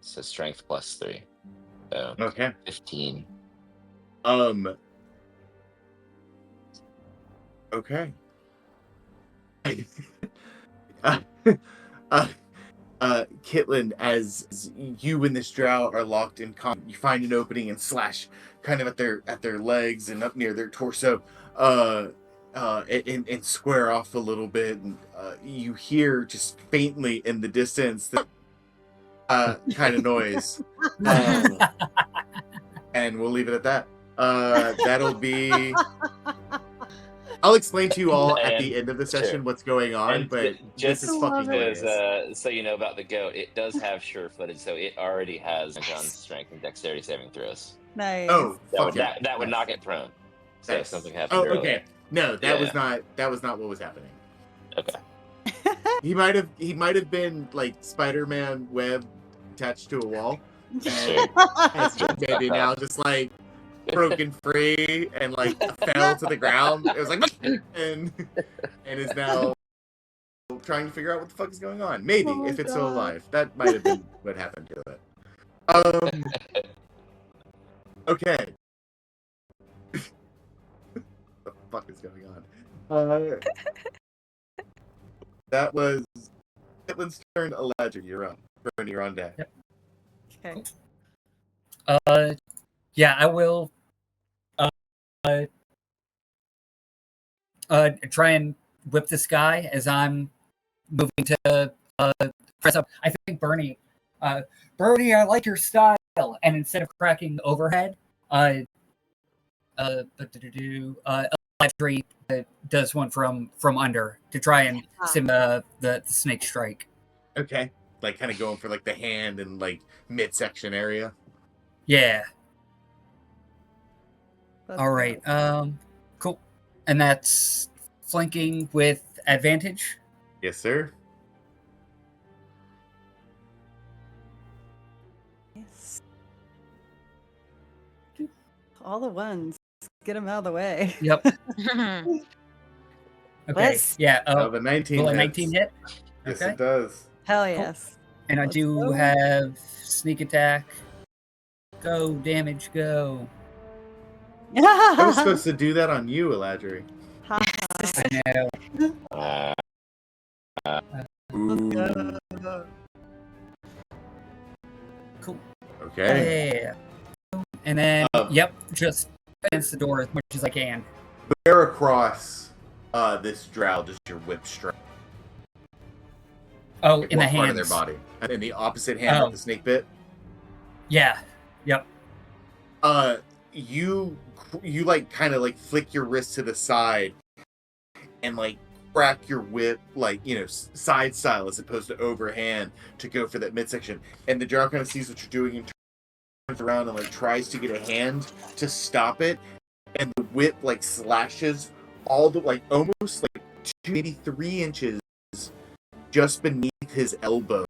So strength +3. So Okay. 15. Okay. Kitland, as you and this drow are locked in combat, you find an opening and slash kind of at their legs and up near their torso, and square off a little bit, and you hear just faintly in the distance that kind of noise, and we'll leave it at that. That'll be. I'll explain to you all at the end of the session what's going on, And but just this is fucking hilarious. so you know about the goat, it does have sure-footed, so it already has on strength and dexterity saving throws. Nice. Oh, That would knock it prone. So if something happened Oh, earlier. okay. No, that was Yeah. not what was happening. Okay. He might have been like Spider-Man web attached to a wall, Sure. and maybe now just like broken free and like fell to the ground. It was like and is now trying to figure out what the fuck is going on. Maybe Oh my if it's still God. alive, that might have been what happened to it. Okay. What the fuck is going on? That was Kitland's turn. Elijah, you're up. Bernie, you're on deck. Okay. Yeah, I will try and whip this guy as I'm moving to press up. I think Bernie, I like your style. And instead of cracking overhead, Electri does one from under to try and sim the snake strike. Okay. Like kind of going for like the hand and like midsection area. Yeah. That's All right. Cool. And that's flanking with advantage. Yes, sir. nice. All the ones. Get them out of the way. Yep. Okay. Let's- Yeah. The 19 will a hits. 19 hit? Yes, Okay. it does. Hell yes. And I Let's do go. have sneak attack. Go, damage, go. I was supposed to do that on you, Eladri. I know. Ooh. Cool. Okay. Yeah. And then, Um, yep, just fence the door as much as I can. Bear across this drow, just your whip strike. Oh, Like in the what part of hands. their body. And then the opposite hand Oh. with the snake bit. Yeah. Yep. You like kind of like flick your wrist to the side and like crack your whip like, you know, side style as opposed to overhand to go for that midsection. And the drow kind of sees what you're doing and turns around and like tries to get a hand to stop it. And the whip like slashes all the like almost like 2, maybe 3 inches just beneath his elbow,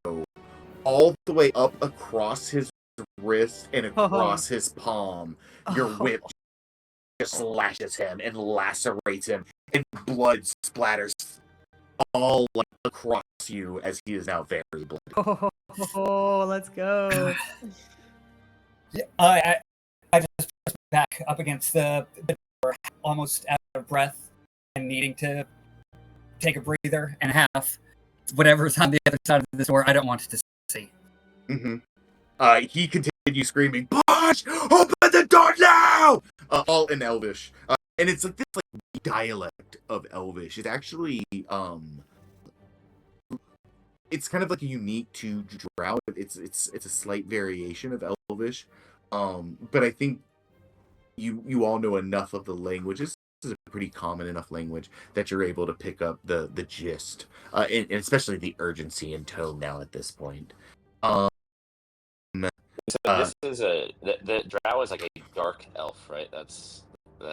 all the way up across his wrist and across his palm. Your whip just slashes him and lacerates him, and blood splatters all like across you as he is now very bloody. Oh, let's go. Yeah, I just pressed back up against the door, almost out of breath and needing to take a breather and a half. Whatever's on the other side of this door, I don't want to see. Mm-hmm. He continues screaming, "Push! Open the door now!" All in Elvish, and it's like this like dialect of Elvish. It's actually it's kind of like a unique to Drow. It's a slight variation of Elvish, but I think you all know enough of the languages. This is a pretty common enough language that you're able to pick up the gist, and especially the urgency and tone now at this point. So this is the drow is like a dark elf, right? That's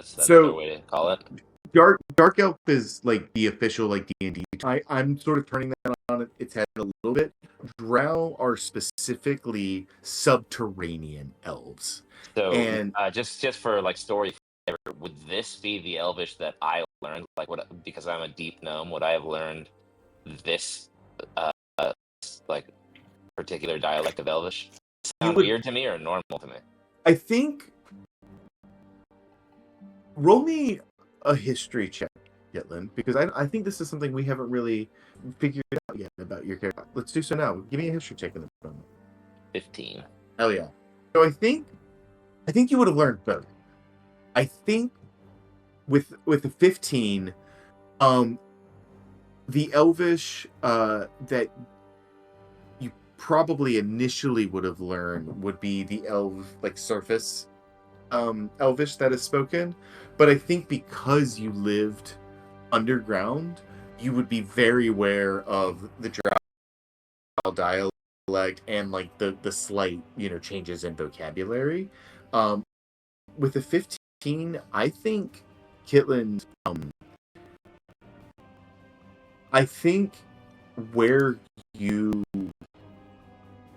So- another way to call it. Dark Elf is like the official like D&D. I'm sort of turning that on its head a little bit. Drow are specifically subterranean elves. So And- just for like story flavor, would this be the Elvish that I learned? Like because I'm a deep gnome, would I have learned this like particular dialect of Elvish? Sound would- weird to me or normal to me? I think roll me a history check, Gitlin, because I think this is something we haven't really figured out yet about your character. Let's do so now. Give me a history check in the moment. 15. Hell yeah. So I think you would have learned both. I think with the 15, the Elvish that you probably initially would have learned would be the surface Elvish that is spoken. But I think because you lived underground, you would be very aware of the Drow dialect and like the slight, you know, changes in vocabulary. With the 15, I think Kitlin, I think where you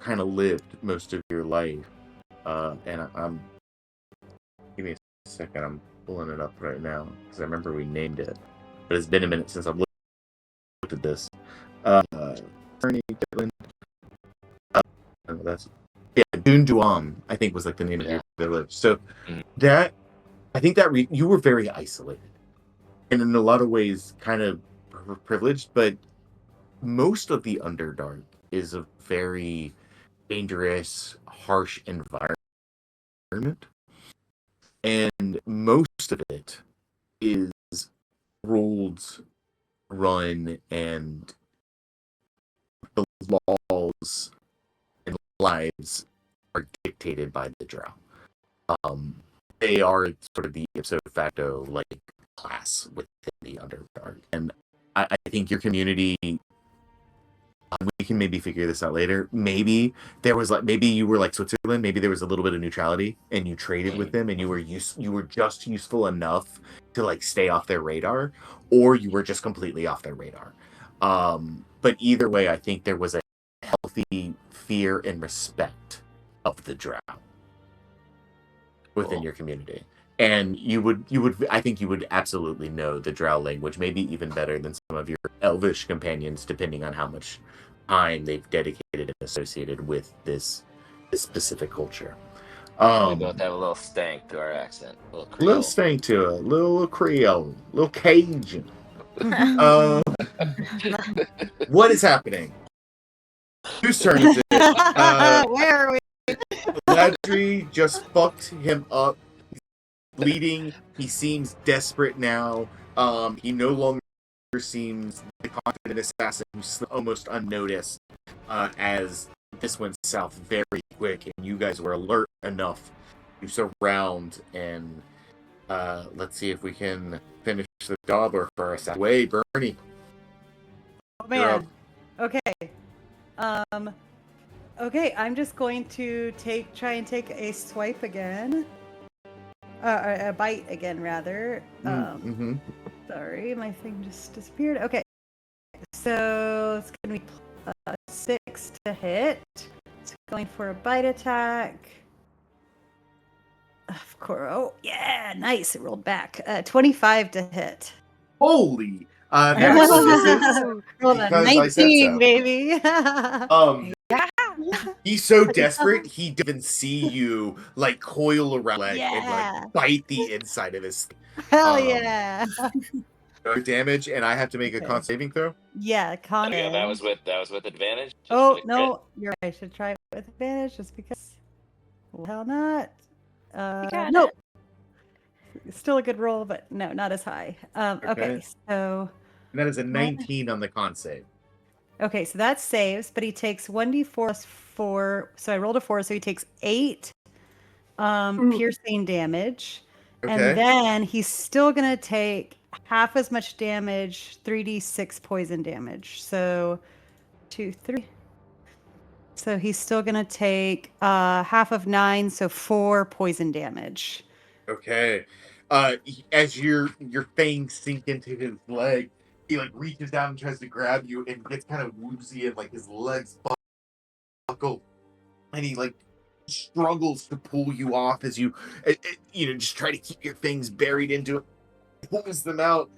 kind of lived most of your life, and I'm give me a second, I'm pulling it up right now because I remember we named it, but it's been a minute since I've looked at this. Ernie Kitlin. That's Dunduam, I think was like the name of your village. So that I think that you were very isolated, and in a lot of ways, kind of privileged. But most of the Underdark is a very dangerous, harsh environment. and most of it is ruled, run, and the laws and lives are dictated by the Drow. They are sort of the ipso facto like class within the Underdark, and I think your community. We can maybe figure this out later. Maybe there was maybe you were like Switzerland. Maybe there was a little bit of neutrality, and you traded with them, and you were just useful enough to like stay off their radar, or you were just completely off their radar. But either way, I think there was a healthy fear and respect of the Drow within your community. And you would I think you would absolutely know the Drow language, maybe even better than some of your Elvish companions, depending on how much time they've dedicated and associated with this specific culture. We both have a little stank to our accent, a little Creole. Little stank to it, little Creole, little Cajun. What is happening? Whose turn is it? Where are we? Ladry just fucked him up. He's bleeding. He seems desperate now. He no longer seems the confident assassin who slipped almost unnoticed as this went south very quick, and you guys were alert enough to surround and let's see if we can finish the job or for us. Way, Bernie. Oh man. Okay. Okay, I'm just going to try and take a swipe again. A bite again, rather. Sorry, my thing just disappeared. Okay. So it's going to be 6 to hit. It's going for a bite attack. Of course. Oh, yeah, nice. It rolled back. 25 to hit. Holy! That misses. Rolled a Because I said 19, so. baby. Yeah. He's so desperate, he didn't see you like coil around leg and like bite the inside of his. Hell yeah. Damage, and I have to make a con saving throw. Yeah, con. Yeah, that was with advantage. Just Oh for the crit. no, you're right. I should try it with advantage just because. Hell not. got Nope. Still a good roll, but no, not as high. Okay, Okay. so. And that is a 19 on the con save. Okay, so that saves, but he takes 1d4 plus 4. So I rolled a 4, so he takes 8 piercing damage. Okay. And then he's still going to take half as much damage, 3d6 poison damage. So 2, 3. So he's still going to take half of 9, so 4 poison damage. Okay. As your fangs sink into his leg, he like reaches down and tries to grab you and gets kind of woozy and like his legs buckle, and he like struggles to pull you off as you just try to keep your fangs buried into it. Pulls them out,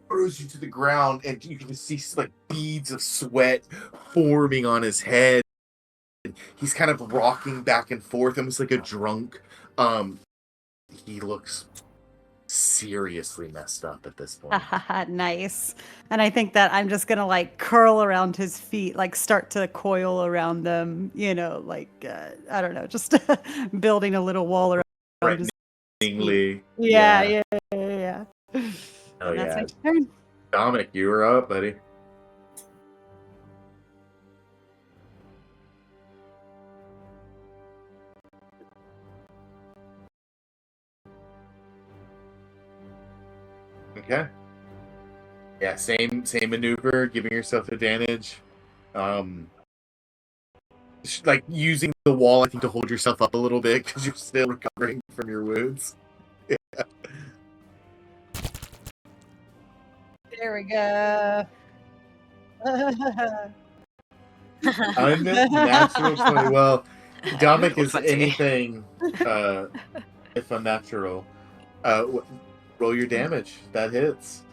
throws you to the ground, and you can just see like beads of sweat forming on his head. He's kind of rocking back and forth, almost like a drunk. He looks seriously messed up at this point. Nice. And I think that I'm just gonna like curl around his feet, like start to coil around them, like I don't know, just building a little wall around his feet. Yeah. Oh And that's yeah. my turn. Dominic, you were up, buddy. Okay. Yeah, same maneuver, giving yourself advantage. Like using the wall, I think, to hold yourself up a little bit because you're still recovering from your wounds. Yeah. There we go. Unnatural 20. Well, Dominic is Funny. anything if unnatural. Roll your damage. That hits.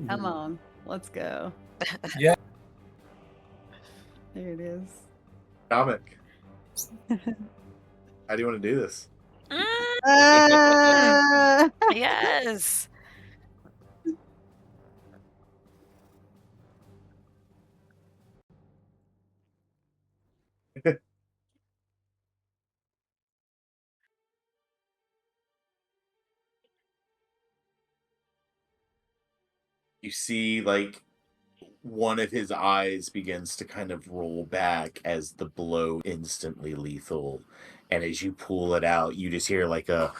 Come on, let's go. Yeah. There it is. Dominic. How do you want to do this? Yes. You see, like, one of his eyes begins to kind of roll back as the blow instantly lethal. And as you pull it out, you just hear like a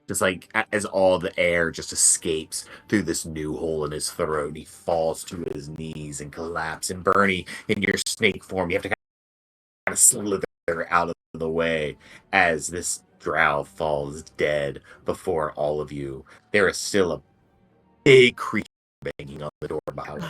just like as all the air just escapes through this new hole in his throat, and he falls to his knees and collapses. And Bernie, in your snake form, you have to kind of slither out of the way as this drow falls dead before all of you. There is still a big creature banging on the door behind him.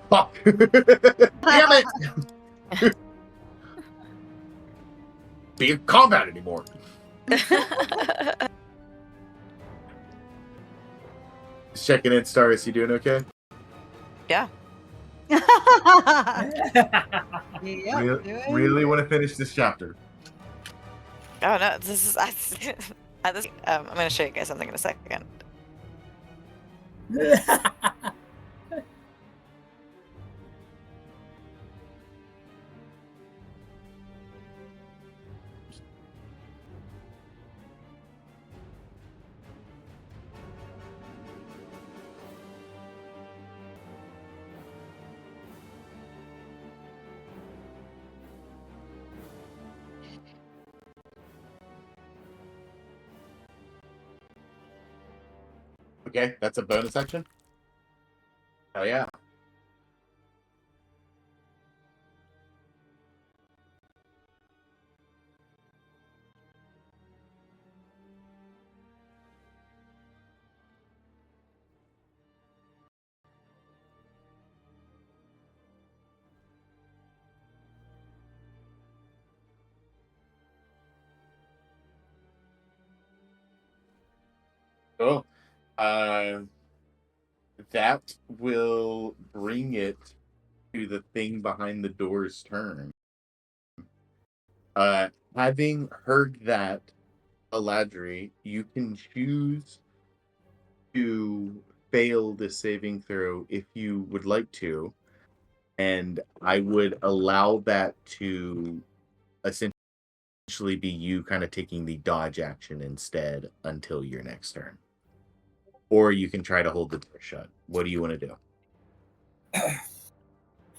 Fuck! Damn it! Be in combat anymore. Just checking in, Stars. You doing okay? Yeah. Yep, Really want to finish this chapter. Oh no, this is I'm gonna show you guys something in a second. Okay, that's a bonus action. Oh yeah. Cool. That will bring it to the thing behind the door's turn. Having heard that, Aladri, you can choose to fail the saving throw if you would like to, and I would allow that to essentially be you kind of taking the dodge action instead until your next turn. Or you can try to hold the door shut. What do you want to do?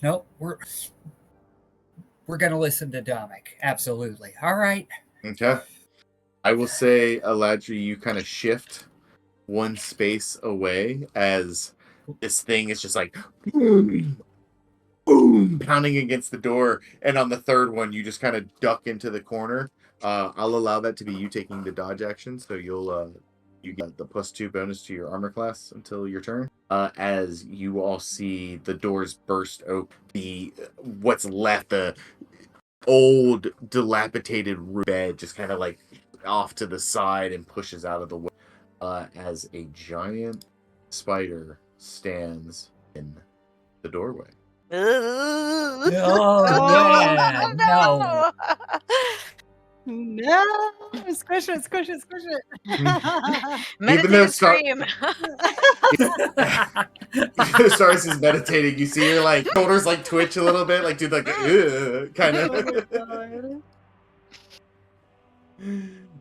No, we're gonna listen to Dominic. Absolutely. All right. Okay. I will say, Aladri, you kind of shift one space away as this thing is just like boom, boom, pounding against the door. And on the third one, you just kind of duck into the corner. I'll allow that to be you taking the dodge action, so you get the +2 bonus to your armor class until your turn. As you all see the doors burst open, what's left, the old dilapidated bed just kind of like off to the side and pushes out of the way as a giant spider stands in the doorway. Oh, Oh, yeah. No. No, squish it, squish it, squish it. Meditative scream. Stars is meditating. You see her like shoulders like twitch a little bit, like do like kind of.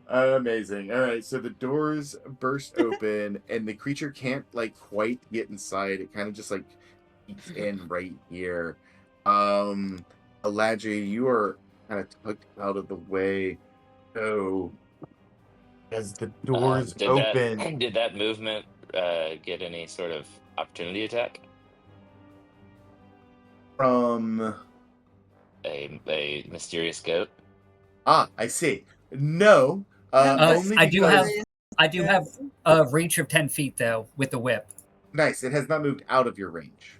Amazing. All right, so the doors burst open, and the creature can't like quite get inside. It kind of just like peeks in right here. Aladri, you are kind of tucked out of the way. So as the doors open, Did that movement get any sort of opportunity attack? from A mysterious goat? I see. No, only I because do have a reach of 10 feet though with the whip. nice. It has not moved out of your range,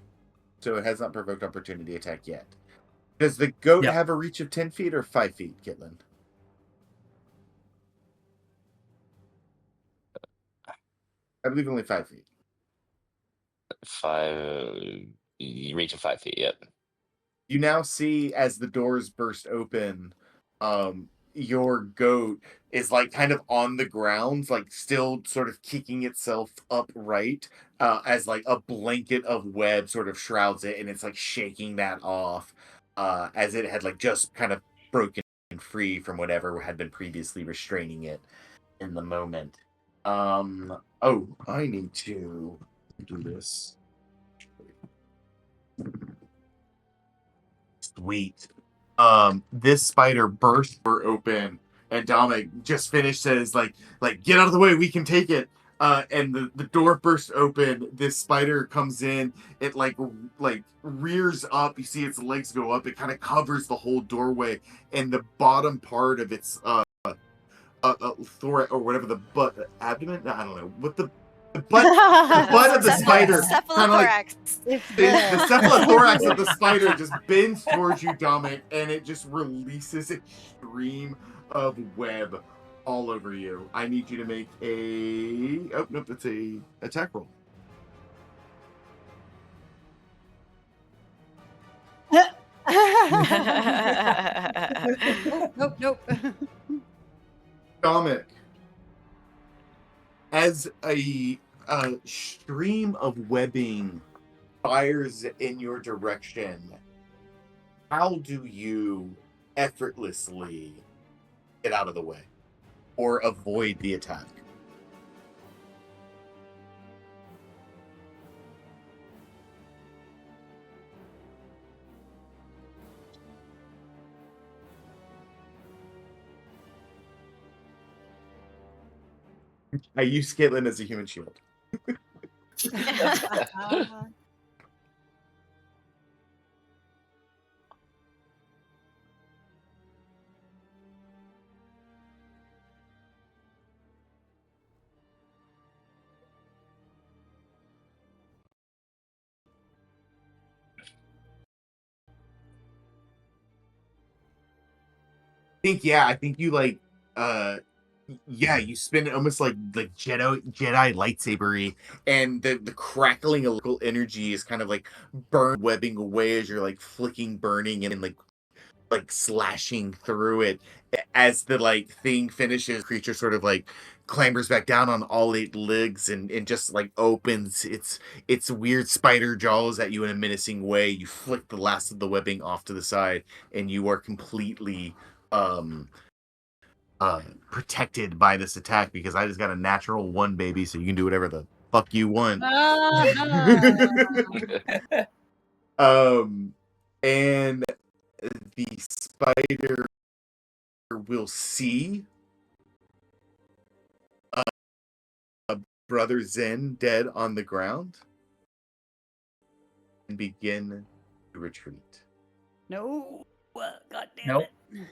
so it has not provoked opportunity attack yet. Does the goat Yep. have a reach of 10 feet or 5 feet, Kitlin? I believe only 5 feet. You reach of 5 feet. Yep. You now see as the doors burst open, your goat is like kind of on the ground, like still sort of kicking itself upright, as like a blanket of web sort of shrouds it, and it's like shaking that off, as it had like just kind of broken free from whatever had been previously restraining it in the moment. Oh, I need to do this. Sweet. This spider burst open, and Dominic just finished says like get out of the way, we can take it. And the door bursts open. This spider comes in. It like rears up. You see its legs go up. It kind of covers the whole doorway, and the bottom part of its thorax or whatever, the butt abdomen. I don't know what the butt of the spider kind of like the cephalothorax of the spider just bends towards you, Dominic, and it just releases a stream of web all over you. I need you to make that's a attack roll. Nope. Dominic, as a stream of webbing fires in your direction, how do you effortlessly get out of the way or avoid the attack? I use Caitlin as a human shield. I think you like you spin it almost like Jedi lightsabery, and the crackling electrical energy is kind of like webbing away as you're like flicking, burning, and like slashing through it. As the like thing finishes, creature sort of like clambers back down on all 8 legs and just like opens its weird spider jaws at you in a menacing way. You flick the last of the webbing off to the side, and you are completely protected by this attack because I just got a natural 1, baby, so you can do whatever the fuck you want. And the spider will see Brother Zen dead on the ground and begin to retreat. No. God damn Nope. it.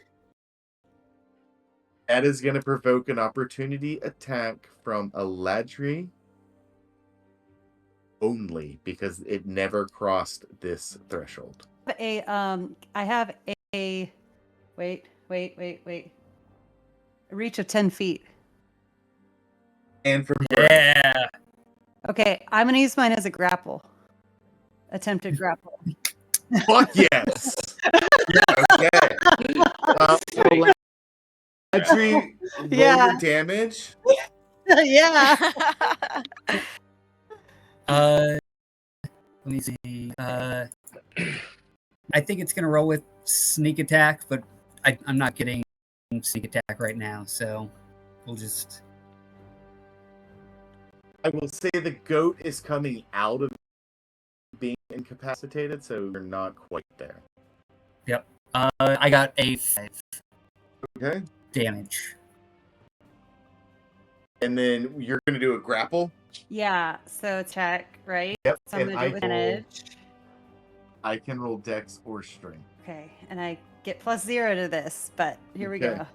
That is going to provoke an opportunity attack from Eladri only because it never crossed this threshold. I have a wait. A reach of 10 feet. And from Yeah. Okay, I'm gonna use mine as a grapple. Attempted grapple. fuck yes. Okay. Eladri, roll your damage. Yeah. Let me see. I think it's gonna roll with sneak attack, but I'm not getting sneak attack right now, so we'll just. I will say the goat is coming out of being incapacitated, so you're not quite there. Yep. I got a 5 Okay. damage. And then you're going to do a grapple? Yeah, so attack, right? Yep. So I'm And gonna do it with advantage. I can roll dex or strength. Okay, and I get +0 to this, but here we Okay. go.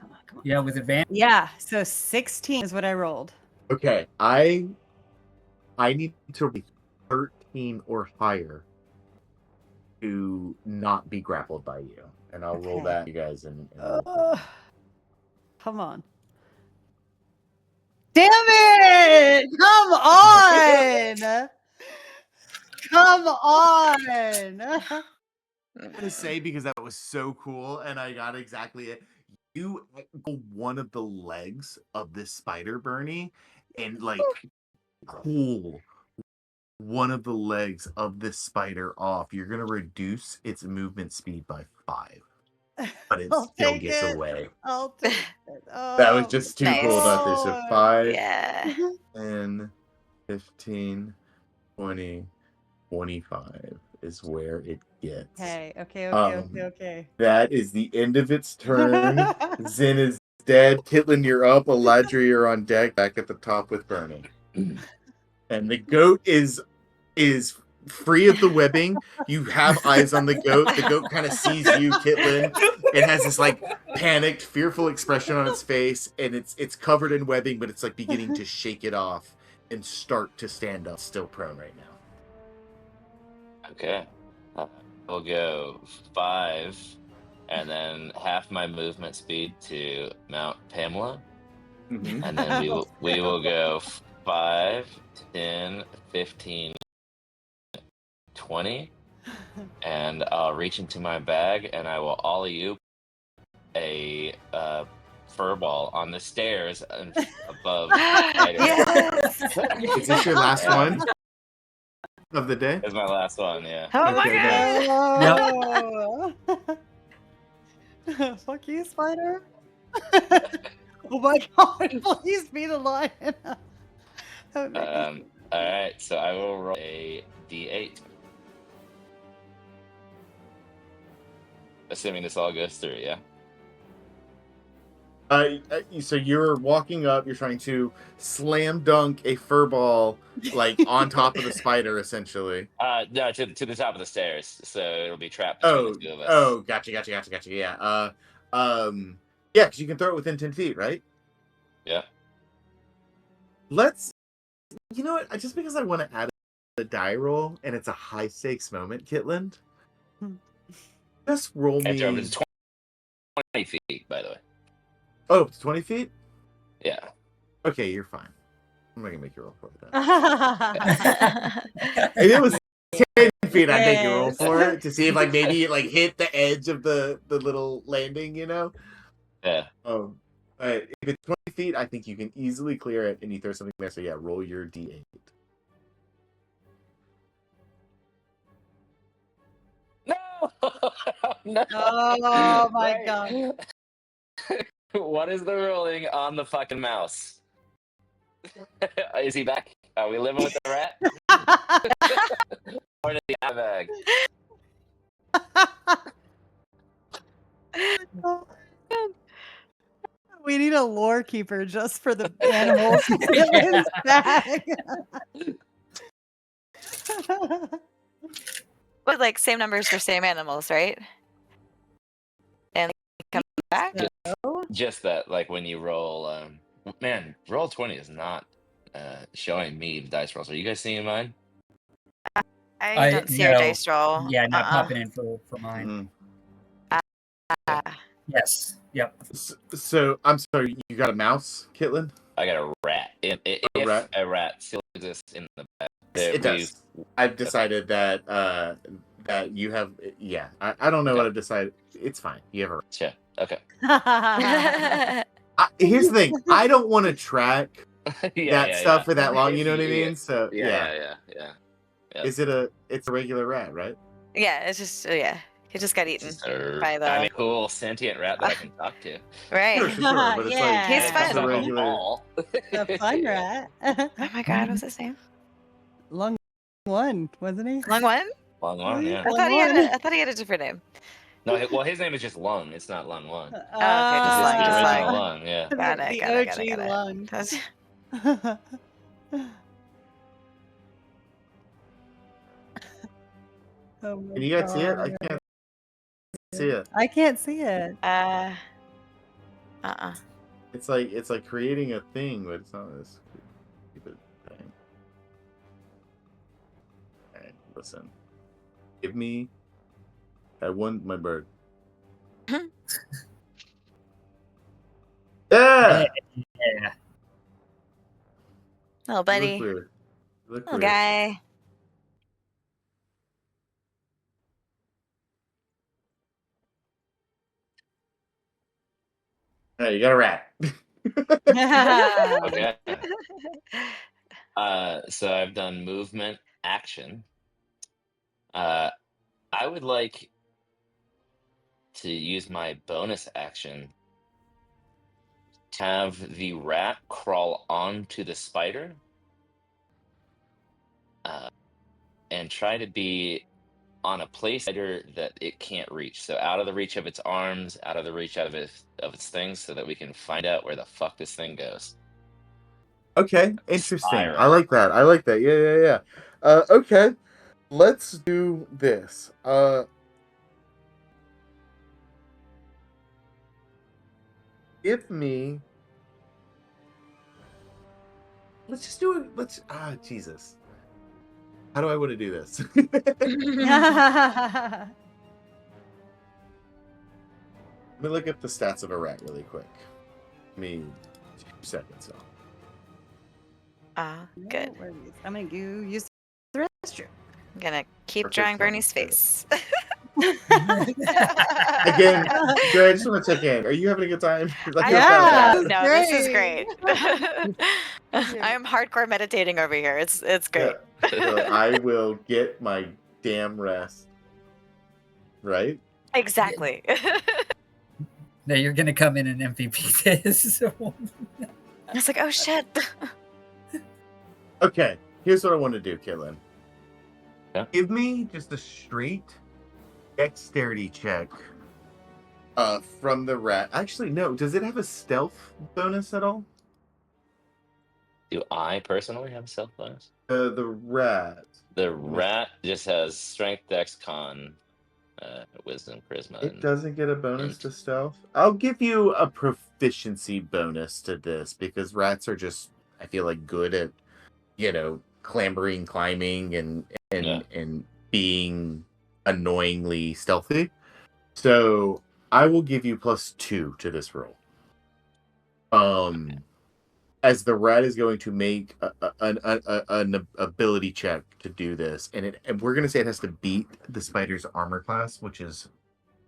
Come on. Yeah, with advantage. Yeah, so 16 is what I rolled. Okay. I need to reach 13 or higher to not be grappled by you. And I'll roll Okay. that, you guys. Come on. Damn it! Come on! Come on! I'm gonna say, because that was so cool, and I got exactly it. You go one of the legs of this spider, Bernie, and like pull one of the legs of this spider off. You're gonna reduce its movement speed by 5, but it I'll still take gets it. away. I'll take it. That was Oh, just too Nice. cool not to. So Lord. 5, Yeah. 10, 15, 20, 25 is where it gets. Okay. That is the end of its turn. Zin is dead. Kitlin, you're up. Eladri, you're on deck, back at the top with Bernie. And the goat is free of the webbing. You have eyes on the goat. The goat kind of sees you, Kitlin. It has this like panicked, fearful expression on its face, and it's covered in webbing, but it's like beginning to shake it off and start to stand up, still prone right now. Okay. We'll go 5, and then half my movement speed to Mount Pamela, Mm-hmm. and then we will go 5, 10, 15, 20, and I'll reach into my bag and I will ollie-oop a fur ball on the stairs above the spider. Yes. Is this your last Yeah. one of the day? It's my last one, yeah. Oh my Okay, god. Oh. Fuck you, spider. Oh my god, please be the lion. That would make me All right, so I will roll a d8. Assuming this all goes through, yeah. So you're walking up. You're trying to slam dunk a fur ball like on top of the spider, essentially. No, to the top of the stairs, so it'll be trapped between the two of us. Gotcha. Yeah. Yeah, because you can throw it within 10 feet, right? Yeah. Let's. You know what? Just because I want to add a die roll, and it's a high stakes moment, Kitland. Just roll And throw it me. to 20 feet, by the way. Oh, it's 20 feet. Yeah. Okay, you're fine. I'm not gonna make you roll for it. good. If it was 10 feet, I'd make you roll Yes. for it to see if like maybe it like hit the edge of the little landing, you know? Yeah. If it's 20 feet, I think you can easily clear it and you throw something there. So yeah, roll your D8. No! No! Oh my Wait. god. What is the ruling on the fucking mouse? Is he back? Are we living with the rat? Or did he have a Oh, man. We need a lore keeper just for the animals in Kitlin's bag. But like same numbers for same animals, right? And come back. just that, like when you roll, man, roll 20 is not showing me the dice rolls. Are you guys seeing mine? I don't see your no. dice roll. Yeah, not popping in for mine. Yes. Yep. So I'm sorry, you got a mouse, Kitlin? I got a rat. If rat? a rat still exists in the bag, It does. I've decided that that you have. Yeah, I don't know what I've decided. It's fine. You have a rat. Sure. Okay. Here's the thing. I don't want to track Yeah, that stuff for that long. You know what I mean? So Yeah. Is it it's a regular rat, right? Yeah, it's just yeah. He just got eaten by the I mean, cool sentient rat that I can talk to. right. Sure, but it's Yeah. like He's it's fun. just a regular. The fun rat. Oh my god, what's his name? Long one, wasn't he? Long one? Long one, yeah. I thought he had I thought he had a different name. No, well, his name is just Lung. It's not Lung One. Okay, just It's Lung, the just original Lung. Lung, yeah. Got it, The got it, got OG it, got it. lung. That's- Oh my Can you guys see it? I God. can't see it. I can't see it. It's like creating a thing, but it's not this stupid thing. Alright, listen. Give me. I won my bird. Yeah. Yeah. Little buddy. Look Little weird. guy. All right, you got a rat. Okay. So I've done movement, action. I would like to use my bonus action to have the rat crawl onto the spider and try to be on a place spider that it can't reach. So out of the reach of its arms, out of the reach of its things, so that we can find out where the fuck this thing goes. Okay, interesting. Spiral. I like that. Yeah. Okay, let's do this. Give me. Let's just do it. Jesus. How do I want to do this? Let me look up the stats of a rat really quick. Give me 2 seconds. Good. No worries. I'm gonna go use the restroom. I'm gonna keep Perfect drawing timing. Bernie's face. Again, Gary, I just want to check in. Are you having a good time? 'Cause I feel Yeah. kinda bad. No, this is Great. great. I am hardcore meditating over here. It's great. Yeah. So I will get my damn rest. Right? Exactly. No, you're gonna come in and MVP this. I was like, oh shit. Okay, here's what I want to do, Caitlin. Yeah. Give me just a straight dexterity check from the rat. Actually, no. Does it have a stealth bonus at all? Do I personally have a stealth bonus? The rat. The rat just has strength, dex, con, wisdom, charisma. It and doesn't get a bonus int. to stealth. I'll give you a proficiency bonus to this because rats are just, I feel like, good at, clambering, climbing, and being annoyingly stealthy. So I will give you +2 to this roll. As the rat is going to make an ability check to do this, and we're going to say it has to beat the spider's armor class, which is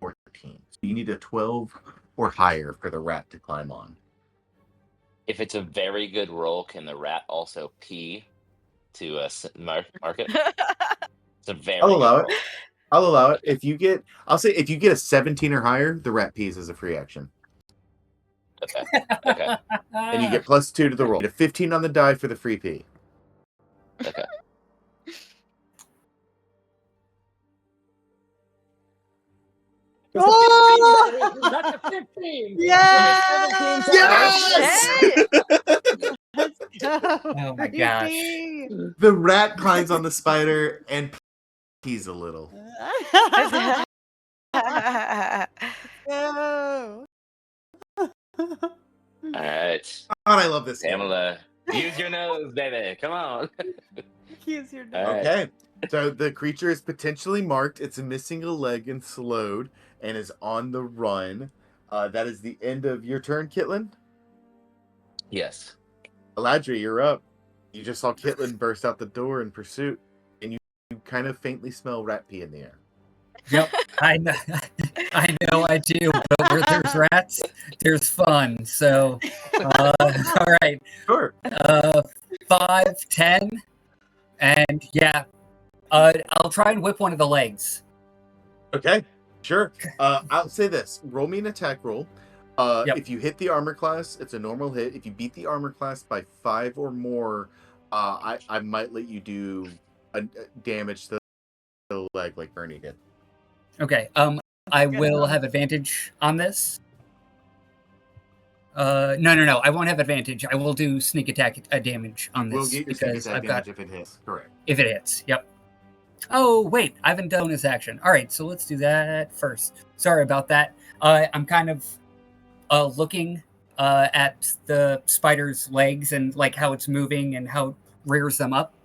14. So you need a 12 or higher for the rat to climb on. If it's a very good roll, can the rat also pee to mark it? It's a very I'll allow good it. roll. I'll allow it. If you get a 17 or higher, the rat pees as a free action. Okay. Okay. And you get +2 to the roll. You get a 15 on the die for the free pee. Okay. Oh! That's a 15. Yes! Yes! Let's go. Oh my gosh. Creepy. The rat climbs on the spider and pees a little. Go. All right. God, I love this game. Pamela, use your nose, baby. Come on. Use your All right. Okay. So the creature is potentially marked. It's missing a leg and slowed and is on the run. That is the end of your turn, Kitlin. Yes. Eladri, you're up. You just saw Kitlin burst out the door in pursuit, and you kind of faintly smell rat pee in the air. Yep, I know I do, but where there's rats, there's fun. So, all right, Sure. 5, 10, and yeah, I'll try and whip one of the legs. Okay. Sure. I'll say this. Roll me an attack roll. Yep. If you hit the armor class, it's a normal hit. If you beat the armor class by 5 or more, I might let you do damage to the leg like Bernie did. Okay, I will have advantage on this. No, I won't have advantage. I will do sneak attack damage on this We'll get your sneak because attack I've got damage if it hits. Correct. if it hits. Yep. Oh wait, I haven't done this action. All right, so let's do that first. Sorry about that. I'm kind of looking at the spider's legs and like how it's moving and how it rears them up.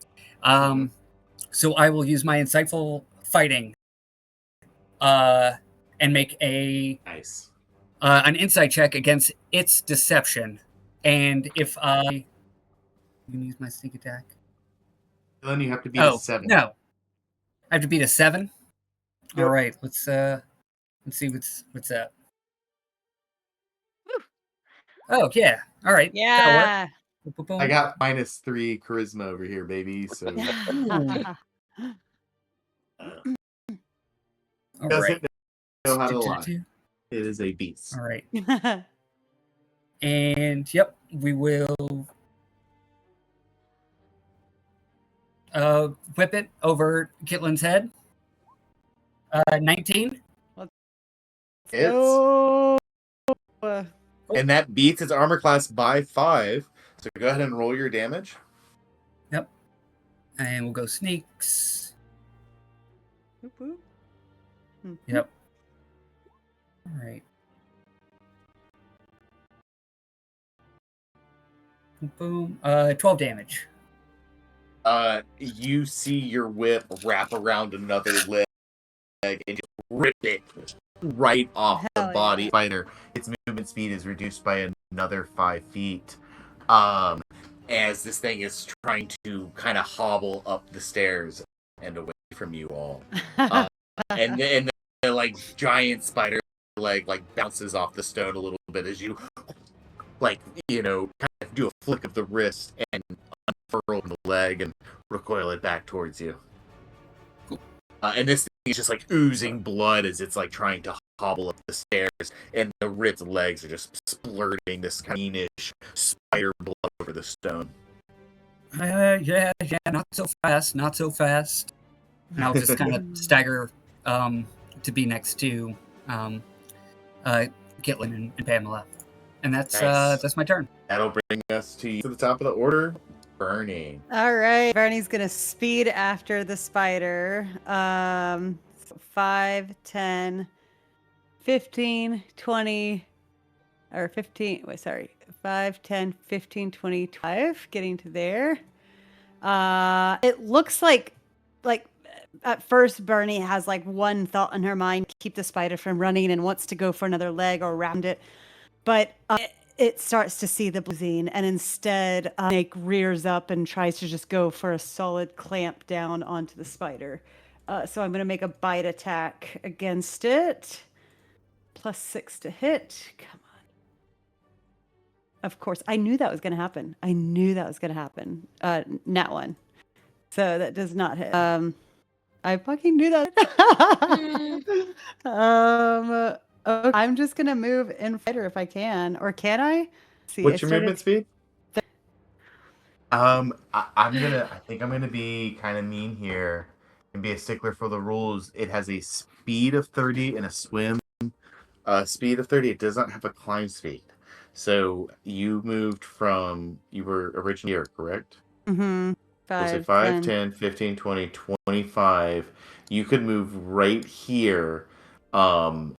So I will use my insightful fighting and make a Nice. an insight check against its deception. And if I can use my sneak attack. Then you have to beat a 7. No, I have to beat a 7. Yep. All right, let's see what's that. Oh yeah. All right. That'll work. Yeah. Boom, boom, boom. I got -3 charisma over here, baby. So All doesn't right. know how to Do, do, lie. do. It is a beast. All right. And yep, we will whip it over Kitlin's head. 19. It's Oh. and that beats its armor class by 5. So go ahead and roll your damage. Yep. And we'll go sneaks. Whoop, whoop. Mhm. Yep. All right. Boom. 12 damage. You see your whip wrap around another leg and just rip it right off the Hell body. yeah. Spider, its movement speed is reduced by another 5 feet. As this thing is trying to kind of hobble up the stairs and away from you all. And then the like giant spider leg like bounces off the stone a little bit as you kind of do a flick of the wrist and unfurl the leg and recoil it back towards you. Cool. And this thing is just like oozing blood as it's like trying to hobble up the stairs, and the ripped legs are just splurting this greenish spider blood over the stone. Yeah, not so fast, not so fast. And I'll just kind of stagger to be next to Gitlin and Pamela. And that's Nice. that's my turn. That'll bring us to the top of the order, Bernie. All right. Bernie's going to speed after the spider. 5, 10, 15, 20, or 15. Wait, sorry. 5, 10, 15, 20, 25. Getting to there. It looks like at first Bernie has like one thought in her mind, keep the spider from running, and wants to go for another leg or around it. But it starts to see the bruising, and instead Snake rears up and tries to just go for a solid clamp down onto the spider. So I'm going to make a bite attack against it. +6 to hit. Come on. Of course, I knew that was going to happen. Nat 1. So that does not hit. I fucking knew that. Okay, I'm just gonna move in fighter if I can, or can I? See, What's your movement speed? I think I'm gonna be kind of mean here and be a stickler for the rules. It has a speed of 30 and a swim speed of 30. It does not have a climb speed. So you were originally here, correct? Mm-hmm. We'll say 5, 10, 15, 20, 25. You could move right here and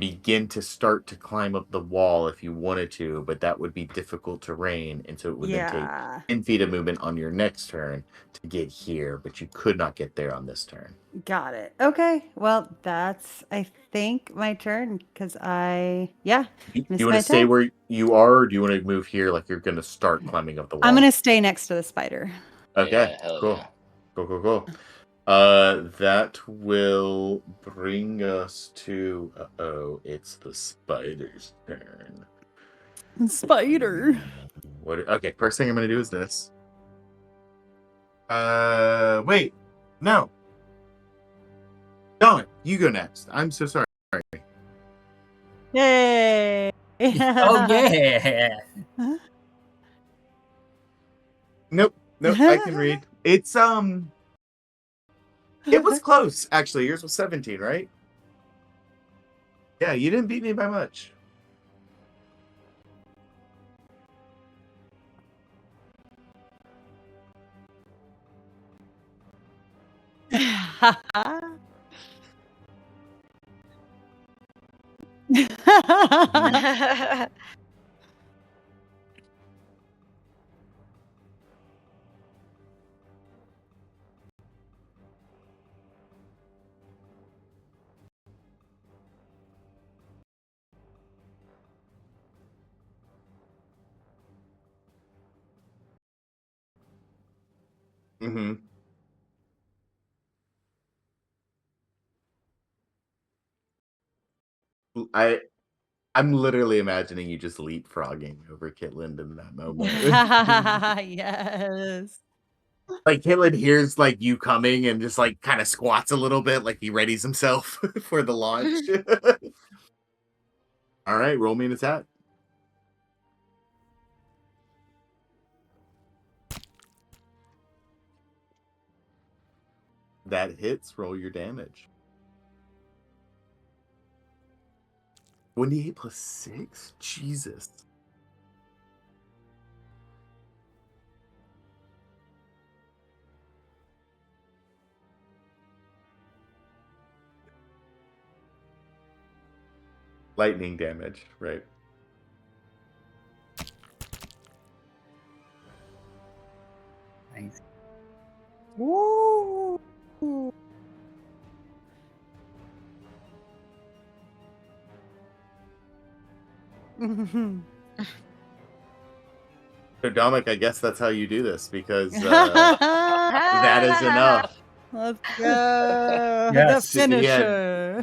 begin to start to climb up the wall if you wanted to, but that would be difficult terrain, and so it would then Yeah. take 10 feet of movement on your next turn to get here, but you could not get there on this turn. Got it. Okay. Well, that's, I think, my turn, because Do you missed want my to stay attack. where you are, or do you want to move here like you're going to start climbing up the wall? I'm going to stay next to the spider. Okay, Yeah, hell cool. yeah. Cool. That will bring us to it's the spider's turn. Spider. Okay, first thing I'm gonna do is this. Wait, no. Dawn, you go next. I'm so sorry. Yay. Oh yeah. Nope, I can read. It's it was close, actually. Yours was 17, right? Yeah, you didn't beat me by much. Mm-hmm. I'm literally imagining you just leapfrogging over Kitland in that moment. Yes. Like Kitland hears like you coming and just like kind of squats a little bit, like he readies himself for the launch. All right, roll me an attack. That hits. Roll your damage. 28 plus 6? Jesus. Lightning damage, right? Nice. Woo! So Dominic, I guess that's how you do this because that is enough. Let's go. Yes. The He had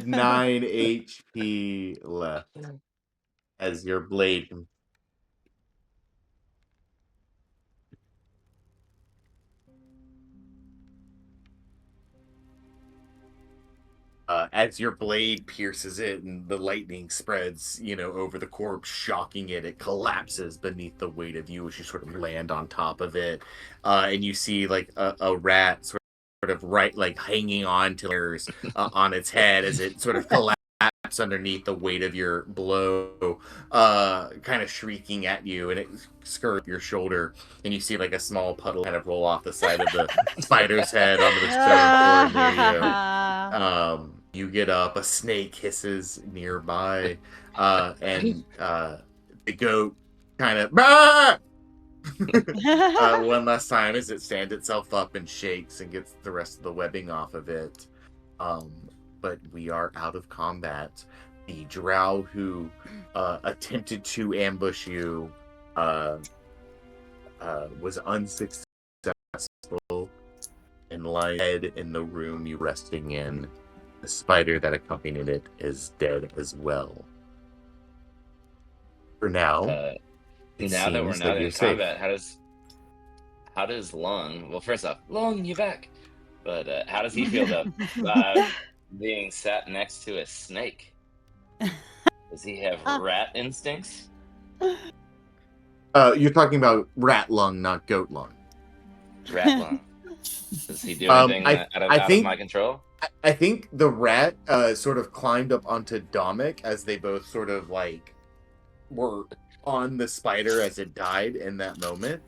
finisher. 9 HP left as your blade. As your blade pierces it and the lightning spreads, over the corpse, shocking it, it collapses beneath the weight of you as you sort of land on top of it. And you see like a rat sort of right, like hanging on to hairs on its head as it sort of collapses underneath the weight of your blow, kind of shrieking at you, and it skirts your shoulder, and you see like a small puddle kind of roll off the side of the spider's head onto the stone floor near you. You get up, a snake hisses nearby, and the goat kind of one last time as it stands itself up and shakes and gets the rest of the webbing off of it. But we are out of combat. The drow who attempted to ambush you was unsuccessful, and lies dead in the room you're resting in. The spider that accompanied it is dead as well. For now, now that we're seems not in you're safe. combat, how does Lung? Well, first off, Lung, you back. But how does he feel about being sat next to a snake? Does he have rat instincts? You're talking about rat lung, not goat lung. Rat Lung. Does he do anything out of my control? I think the rat sort of climbed up onto Dominic as they both sort of like were on the spider as it died in that moment.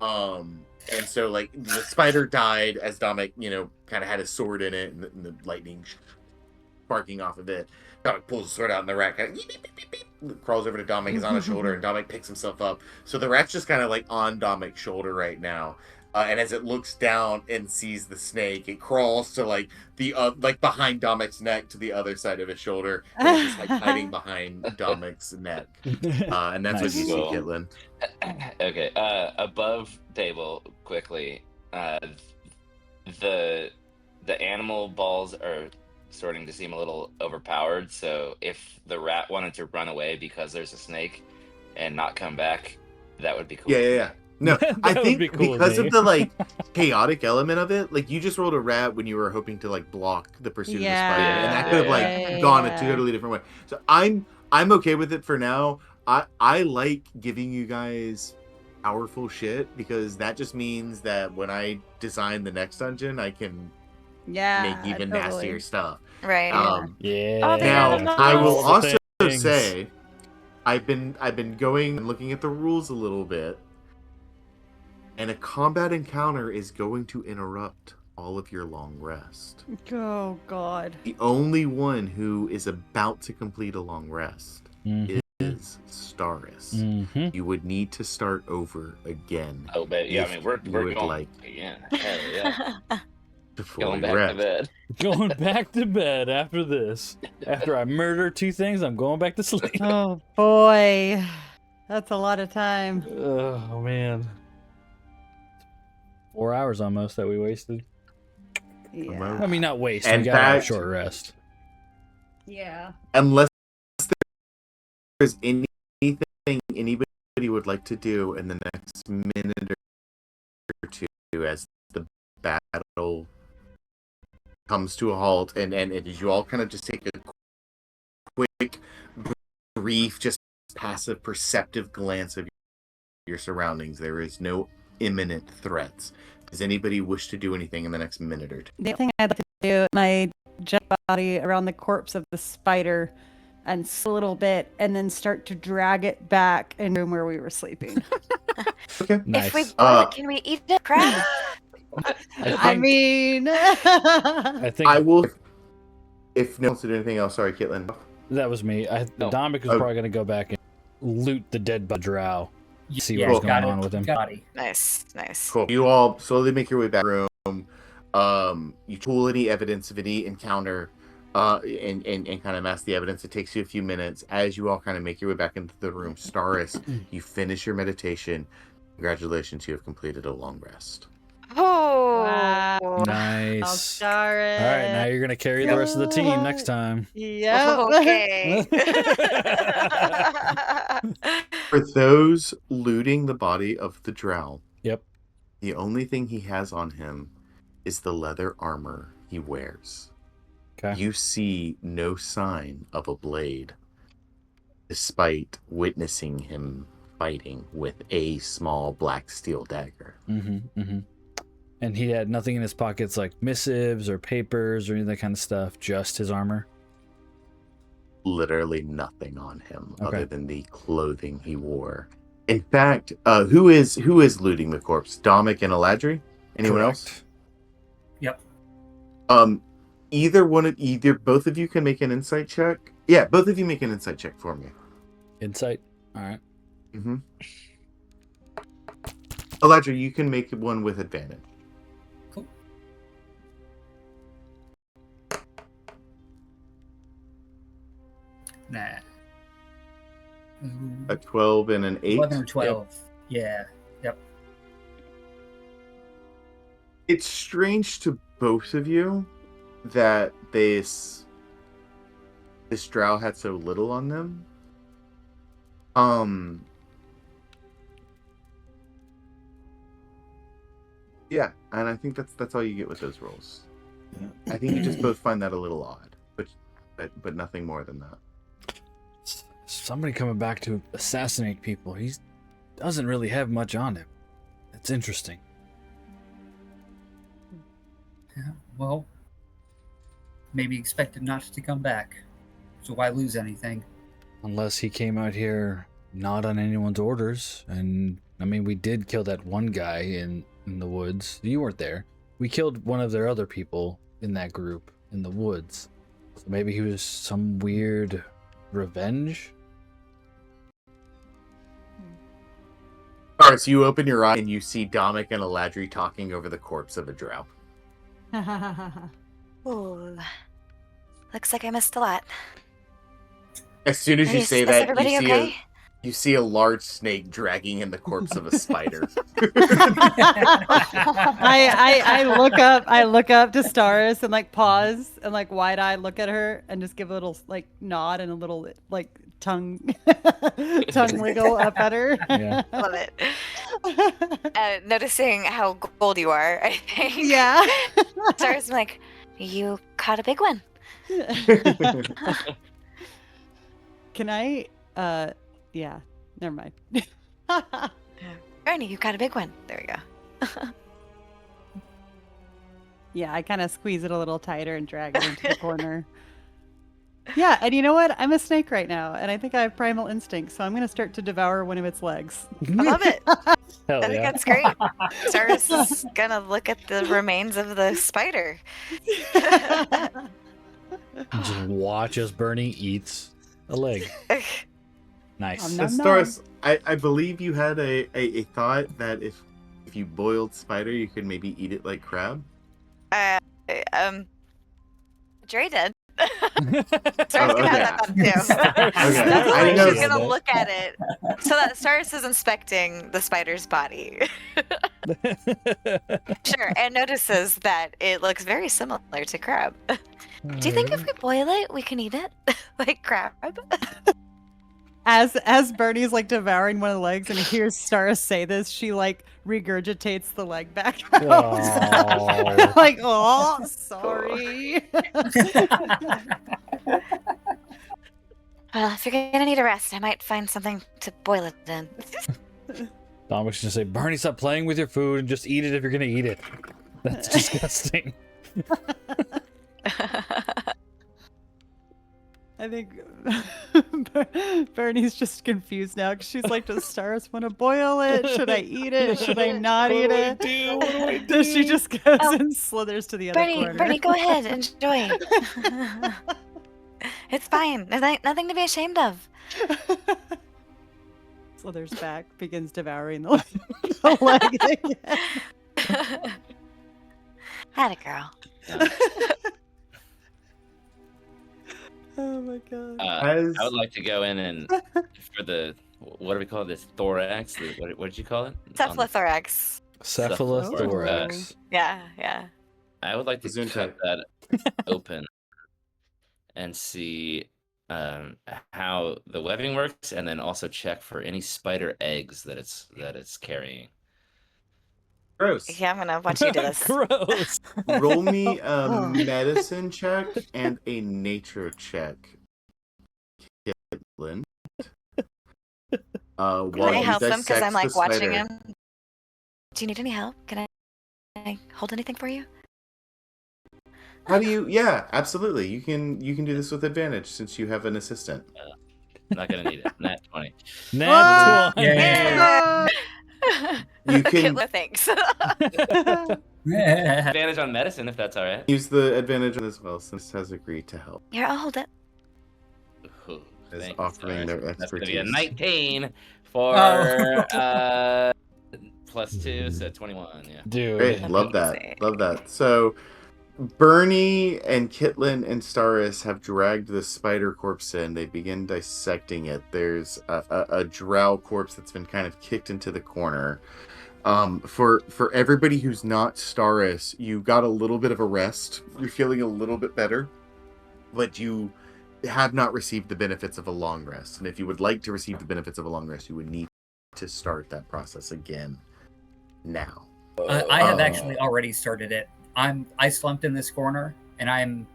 And so like the spider died as Dominic, kind of had his sword in it, and the lightning sparking off of it. Dominic pulls the sword out, and the rat kind of crawls over to Dominic, is on his shoulder, and Dominic picks himself up. So the rat's just kind of like on Dominic's shoulder right now. And as it looks down and sees the snake, it crawls to like the like behind Dominic's neck to the other side of his shoulder, and it's just like hiding behind Dominic's neck. And that's what you see, Kitlin. Okay. Above table, quickly. The animal balls are starting to seem a little overpowered. So if the rat wanted to run away because there's a snake and not come back, that would be cool. Yeah. No, I think be cool because with of the like chaotic element of it, like you just rolled a rat when you were hoping to like block the pursuit of the spider, and that could have like gone a totally different way. So I'm okay with it for now. I like giving you guys powerful shit because that just means that when I design the next dungeon, I can make even nastier stuff. Right. Yeah. Now I will All the also things. say I've been going and looking at the rules a little bit. And a combat encounter is going to interrupt all of your long rest. Oh, God. The only one who is about to complete a long rest is Staris. You would need to start over again. Oh, but yeah, I mean, we're would going like again. Hell yeah. to fully Going back rest. to bed. Going back to bed after this. After I murder 2 things, I'm going back to sleep. Oh, boy. That's a lot of time. Oh, man. 4 hours almost that we wasted. Yeah. I mean, not waste. In We got a fact- short rest. Yeah. Unless there's anything anybody would like to do in the next minute or two as the battle comes to a halt, and as you all kind of just take a quick, brief, just passive, perceptive glance of your surroundings. There is no imminent threats. Does anybody wish to do anything in the next minute or two? The thing I'd like to do, my jump body around the corpse of the spider and a little bit, and then start to drag it back in the room where we were sleeping. Okay. Nice. If we boil it, can we eat it? Crab? I mean, I think I will. If no one wants to do anything else, sorry, Caitlin. that was me. Dominic was probably going to go back and loot the dead Drow. See Yeah, what's got going it. on with him. Body. Nice. Cool. You all slowly make your way back to the room. You pull any evidence of any encounter, and kind of mask the evidence. It takes you a few minutes. As you all kind of make your way back into the room, Staris, you finish your meditation. Congratulations, you have completed a long rest. Oh. Wow. Nice. I'll star it. All right, now you're going to carry the rest of the team next time. Yep. Okay. For those looting the body of the drow, Yep. the only thing he has on him is the leather armor he wears. Okay. You see no sign of a blade, despite witnessing him fighting with a small black steel dagger. And he had nothing in his pockets like missives or papers or any of that kind of stuff, just his armor. Literally nothing on him Okay. other than the clothing he wore. In fact, who is looting the corpse? Dominic and Eladri? Anyone else? Yep. Either both of you can make an insight check. Yeah, both of you make an insight check for me. Insight. All right. Mm-hmm. Eladri, you can make one with advantage. Cool. Nah. A 12 and an 8. 11 or 12. Yeah. Yep. It's strange to both of you that this drow had so little on them. Yeah, and I think that's all you get with those rolls. I think you just both find that a little odd, but nothing more than that. Somebody coming back to assassinate people. He doesn't really have much on him. That's interesting. Yeah. Well, maybe expected not to come back. So why lose anything? Unless he came out here not on anyone's orders. And I mean, we did kill that one guy in the woods. You weren't there. We killed one of their other people in that group in the woods. So maybe he was some weird revenge. Alright, so you open your eye and you see Dominic and Eladri talking over the corpse of a drow. Ooh. Looks like I missed a lot. As soon as you say that, everybody you see okay? you see a large snake dragging in the corpse of a spider. I look up to Staris and like pause and like wide eye look at her and just give a little like nod and a little like tongue wiggle up at her. Yeah. Love it. Noticing how gold you are, I think. Yeah. Star's like, you caught a big one. Can I yeah, never mind. Ernie, you caught a big one. There we go. Yeah, I kind of squeeze it a little tighter and drag it into the corner. Yeah, and you know what? I'm a snake right now, and I think I have primal instinct, so I'm going to start to devour one of its legs. I love it. Hell I think yeah. that's great. Star's is gonna look at the remains of the spider. Just watch as Bernie eats a leg. Nice. Nom, nom. Staris, I believe you had a thought that if you boiled spider, you could maybe eat it like crab. Dre did. Star's Oh, gonna have that thought too. Okay. That's I the way know she's gonna that. look at it. So that Star's is inspecting the spider's body. Sure, and notices that it looks very similar to crab. Do you think if we boil it, we can eat it like crab? as Bernie's like devouring one of the legs and hears Stara say this, she like regurgitates the leg back out. Oh. Like, oh, sorry. Well, if you're gonna need a rest, I might find something to boil it in. Dominic's gonna say, Bernie, stop playing with your food and just eat it if you're gonna eat it. That's disgusting. I think Bernie's just confused now because she's like, does Stars want to boil it? Should I eat it? Should I not eat it? What do I do? So she just goes Oh. and slithers to the other Bernie, corner. Bernie, go ahead, enjoy. It's fine. There's nothing to be ashamed of. Slithers back, begins devouring the leg again. Had a girl. Oh my god. As- I would like to go in and for the what do we call this thorax? What did you call it? Cephalothorax. Cephalothorax. Yeah. I would like to Gesundheit. cut that open and see how the webbing works, and then also check for any spider eggs that it's carrying. Gross. Yeah, I'm gonna want you to do this. Gross. Roll me a medicine check and a nature check. Caitlin. Can I help him because I'm like watching him? Do you need any help? Can I hold anything for you? How do you? Yeah, absolutely. You can do this with advantage since you have an assistant. I'm not gonna need it. Nat 20. Nat 20. Yeah. You can Kidla, thanks. Advantage on medicine if that's all right. use the advantage as well since has agreed to help. Here, I'll hold it. Ooh, As thanks. offering All their That's gonna be a expertise. 19 for Oh. +2, so 21. Yeah. Dude. Great, love that, Amazing. love that. So, Bernie and Kitlin and Staris have dragged the spider corpse in. They begin dissecting it. There's a drow corpse that's been kind of kicked into the corner. For everybody who's not Staris, you got a little bit of a rest. You're feeling a little bit better, but you have not received the benefits of a long rest. And if you would like to receive the benefits of a long rest, you would need to start that process again now. I have actually already started it. I slumped in this corner, and I'm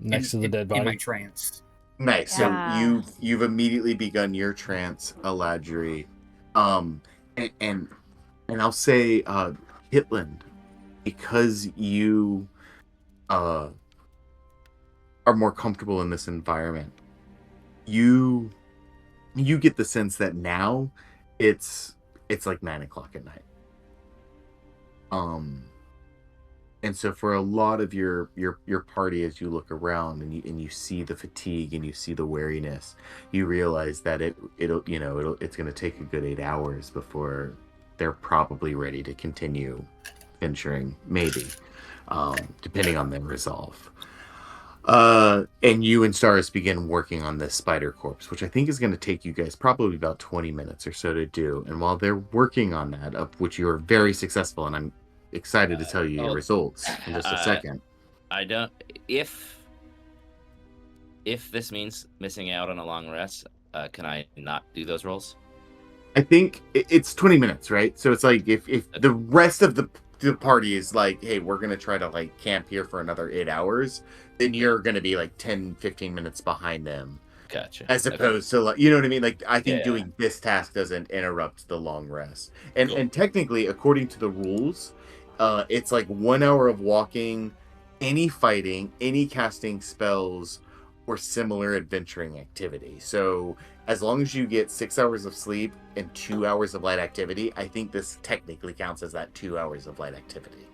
Next to the dead in my body. trance. Nice. Yeah. So you've immediately begun your trance, Aladri. And I'll say, Hitland, because you are more comfortable in this environment, you get the sense that now it's like 9 o'clock at night. And so for a lot of your party, as you look around and you see the fatigue and you see the weariness, you realize that it's going to take a good 8 hours before they're probably ready to continue venturing, maybe, depending on their resolve. And you and Staris begin working on this spider corpse, which I think is going to take you guys probably about 20 minutes or so to do. And while they're working on that, of which you are very successful, and I'm excited to tell you your results in just a second. I don't. If this means missing out on a long rest, can I not do those rolls? I think it's 20 minutes, right? So it's like if the rest of the party is like, hey, we're going to try to like camp here for another 8 hours, then you're going to be like 10, 15 minutes behind them. Gotcha. As opposed to, like, you know what I mean? Like, I think doing this task doesn't interrupt the long rest. And Cool. and technically, according to the rules, it's like 1 hour of walking, any fighting, any casting spells, or similar adventuring activity. So as long as you get 6 hours of sleep and 2 hours of light activity, I think this technically counts as that 2 hours of light activity.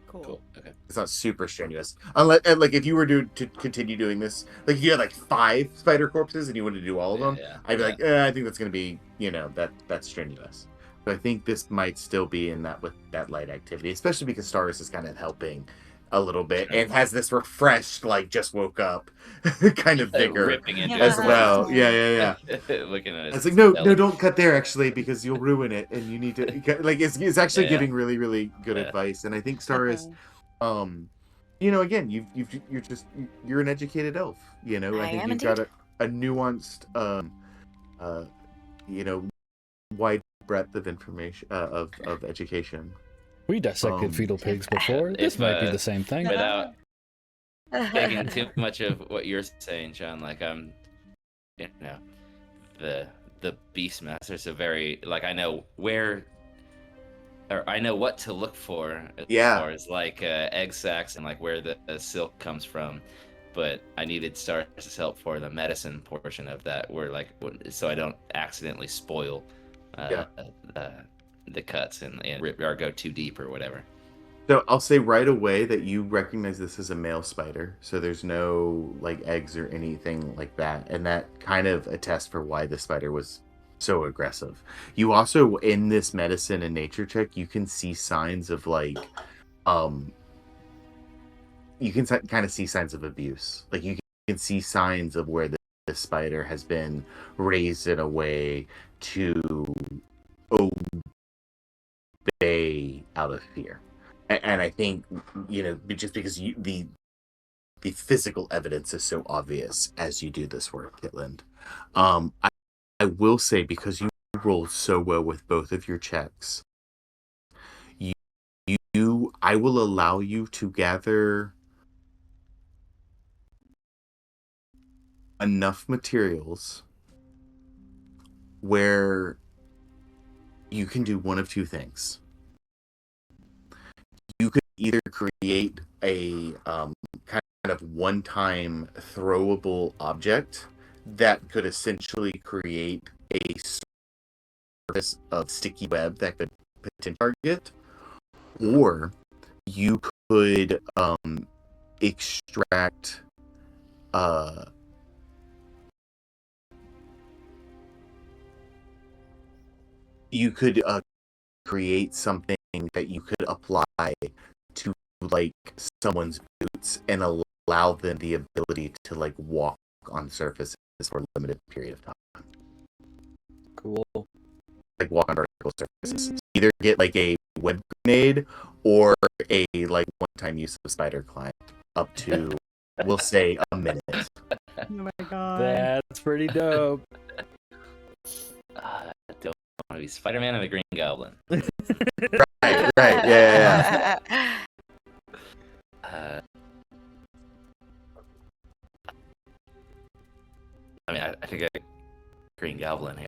Cool. Okay. It's not super strenuous. Unless, like, if you were to continue doing this, like, if you had like 5 spider corpses and you wanted to do all of them, Yeah. I'd be like, I think that's going to be, that's strenuous. But I think this might still be in that with that light activity, especially because Staris is kind of helping a little bit and has this refreshed, like, just woke up kind of vigor Ripping into as it. well. Yeah. Looking at it. It's like, no, don't cut there, actually, because you'll ruin it, and you need to, like, it's actually giving really, really good advice. And I think Staris, again, you're an educated elf, I think am you've got indeed. a nuanced wide breadth of information of education. We dissected fetal pigs before. This If, might be the same thing. without taking too much of what you're saying, John, like I'm, the Beastmaster, so very like I know where, or I know what to look for as far as like egg sacs and like where the silk comes from, but I needed Star's help for the medicine portion of that, where like so I don't accidentally spoil the cuts and or go too deep or whatever. So I'll say right away that you recognize this as a male spider, so there's no like eggs or anything like that, and that kind of attests for why the spider was so aggressive. You also, in this medicine and nature check, you can see signs of like, you can kind of see signs of abuse. Like you can see signs of where the spider has been raised in a way to obey out of fear. And I think, just because the physical evidence is so obvious as you do this work, Kitland. I will say, because you rolled so well with both of your checks, I will allow you to gather enough materials where you can do one of two things. You could either create a kind of one-time throwable object that could essentially create a surface of sticky web that could potentially target, or you could extract create something that you could apply to like someone's boots and allow them the ability to like walk on surfaces for a limited period of time. Cool. Like walk on vertical surfaces. So either get like a web grenade or a like one-time use of spider climb up to we'll say a minute. Oh my god. That's pretty dope. I don't want to be Spider-Man and the Green Goblin. Right, yeah. I mean, I think I Green Goblin here.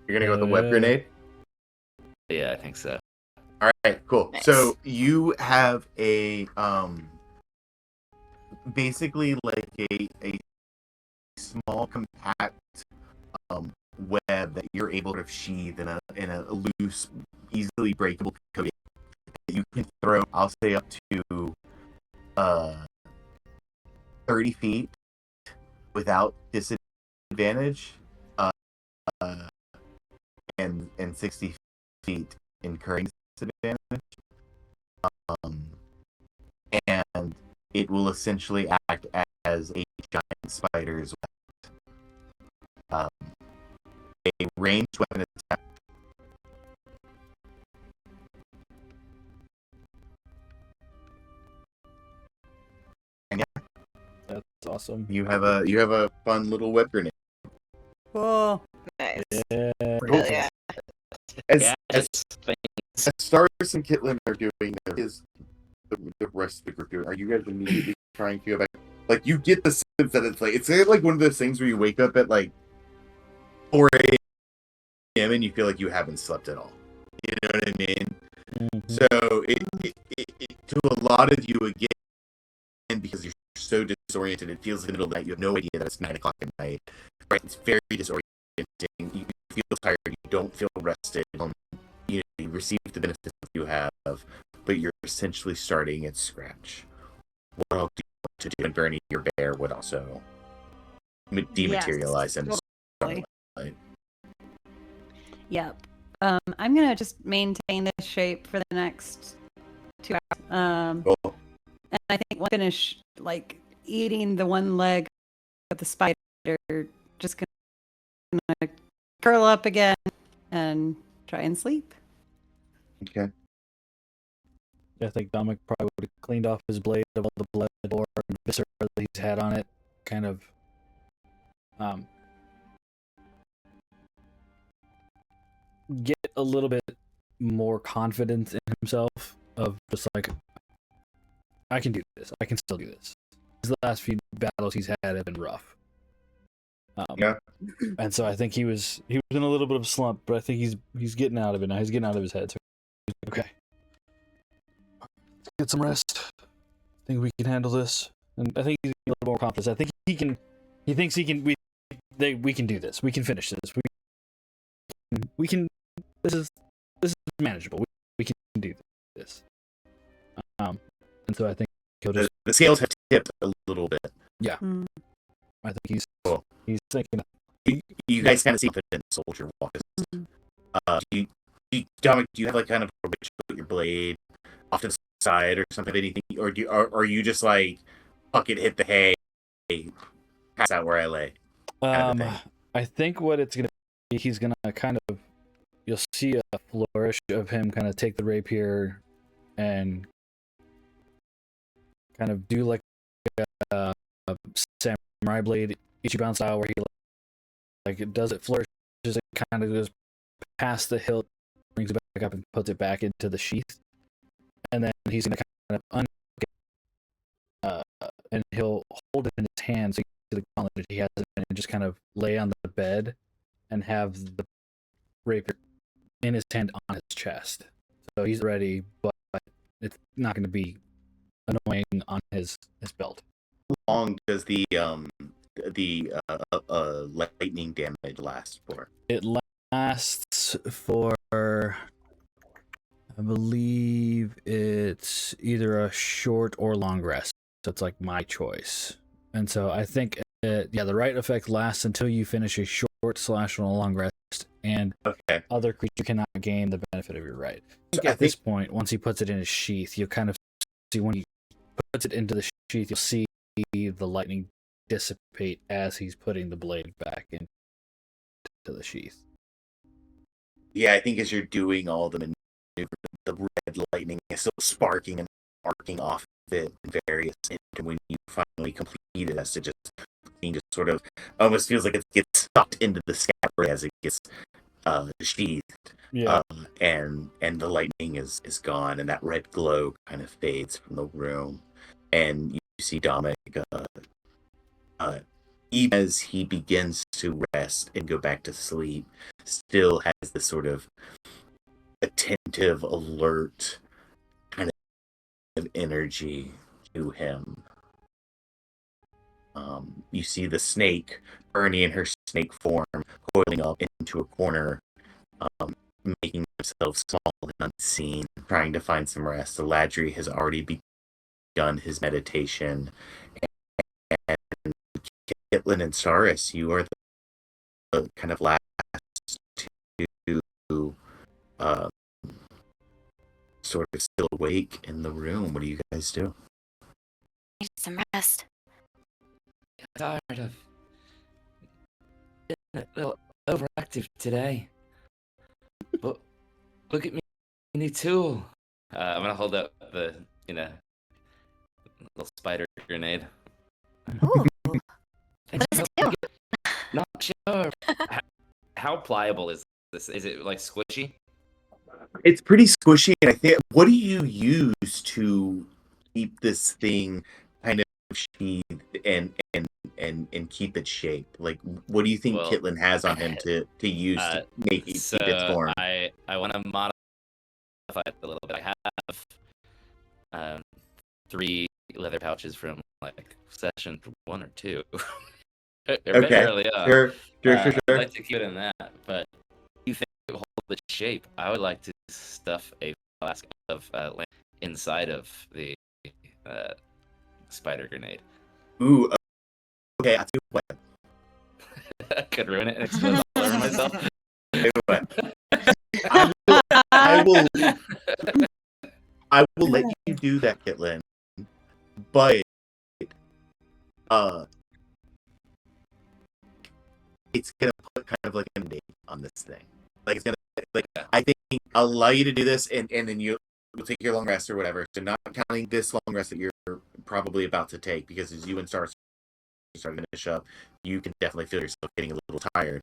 You're gonna go with the web grenade? Yeah, I think so. All right, cool. Nice. So you have a basically like a small compact web that you're able to sheathe in a loose, easily breakable coating that you can throw, I'll say, up to 30 feet without disadvantage, and 60 feet incurring disadvantage. And it will essentially act as a giant spider's web. A ranged weapon attack. And yeah, That's awesome. you have a fun little web grenade. Cool. Nice. Yeah. Hell yeah. As things. Stars and Kitlin are doing, is the rest of the group doing? Are you guys immediately trying to go back? Like, you get the sense that it's like one of those things where you wake up at like 4 a.m. and you feel like you haven't slept at all. You know what I mean? Mm-hmm. So it to a lot of you, again, because you're so disoriented, it feels in the middle of the night. You have no idea that it's 9 o'clock at night. Right? It's very disorienting. You feel tired. You don't feel rested. You receive the benefits that you have, but you're essentially starting at scratch. What else do you want to do? And Bernie, your bear would also dematerialize into totally. sunlight. Yep. I'm gonna just maintain this shape for the next 2 hours. Cool. And I think we'll finish like eating the one leg of the spider. Just gonna curl up again and try and sleep. Okay. I think Dominic probably would have cleaned off his blade of all the blood or viscera that he's had on it. Kind of a little bit more confidence in himself of just like, I can do this. I can still do this. The last few battles he's had have been rough. Yeah. And so I think he was in a little bit of a slump, but I think he's getting out of it now. He's getting out of his head. So he's like, okay, let's get some rest. I think we can handle this. And I think he's a little more confident. I think he can. He thinks he can. We can do this. We can finish this. We can. This is manageable. We can do this. And so I think he'll just. The scales have tipped a little bit. Yeah. Mm. I think he's thinking. You guys kind of see the soldier walk. Dominic, do you have like kind of a way to put your blade off to the side or something? Anything, or are you just like, fuck it, hit the hay, pass out where I lay? Kind of I think what it's gonna be, he's gonna kind of, you'll see a flourish of him kind of take the rapier and kind of do like a samurai blade Ichiban style, where he like it does, it flourishes, it kind of goes past the hilt, brings it back up and puts it back into the sheath, and then he's gonna kind of and he'll hold it in his hand, so you see the gauntlet that he has, and just kind of lay on the bed and have the rapier in his hand on his chest. So he's ready, but it's not going to be annoying on his belt. How long does the lightning damage last for? It lasts for, I believe it's either a short or long rest. So it's like my choice. And so I think, the right effect lasts until you finish a short / or long rest, and other creature cannot gain the benefit of your right. At this point, once he puts it in his sheath, you'll kind of see, when he puts it into the sheath, you'll see the lightning dissipate as he's putting the blade back into the sheath. Yeah, I think as you're doing all the maneuver, the red lightning is still sparking and arcing off of it in various, and when you finally complete it, as to just sort of almost feels like it gets sucked into the scabbard as it gets sheathed. Yeah. And the lightning is gone, and that red glow kind of fades from the room, and you see Dominic, even as he begins to rest and go back to sleep, still has this sort of attentive, alert kind of energy to him. You see the snake, Ernie, in her snake form, coiling up into a corner, making himself small and unseen, trying to find some rest. The Ladry has already begun his meditation, and Kitlin and Saris, you are the kind of last to sort of still awake in the room. What do you guys do? Need some rest. Tired of being a little overactive today. But look at me, new tool. I'm gonna hold up the little spider grenade. Ooh. What does it do? Not sure. How pliable is this? Is it like squishy? It's pretty squishy, and I think, what do you use to keep this thing kind of sheathed and keep its shape? Like, what do you think Kitlin has on him to use to make it keep its form? I want to modify it a little bit. I have 3 leather pouches from like session 1 or 2. They're Okay, early up. sure. I'd like to keep it in that, but you think it will hold the shape? I would like to stuff a flask of lamp inside of the spider grenade. Ooh, okay, I'll tell you what. I could ruin it and explode all over myself. I will let you do that, Kitlin. But it's gonna put kind of like a date on this thing. Like, it's gonna, like, I think I'll allow you to do this, and then you'll take your long rest or whatever. So not counting this long rest that you're probably about to take, because as you and Star start to finish up, you can definitely feel yourself getting a little tired.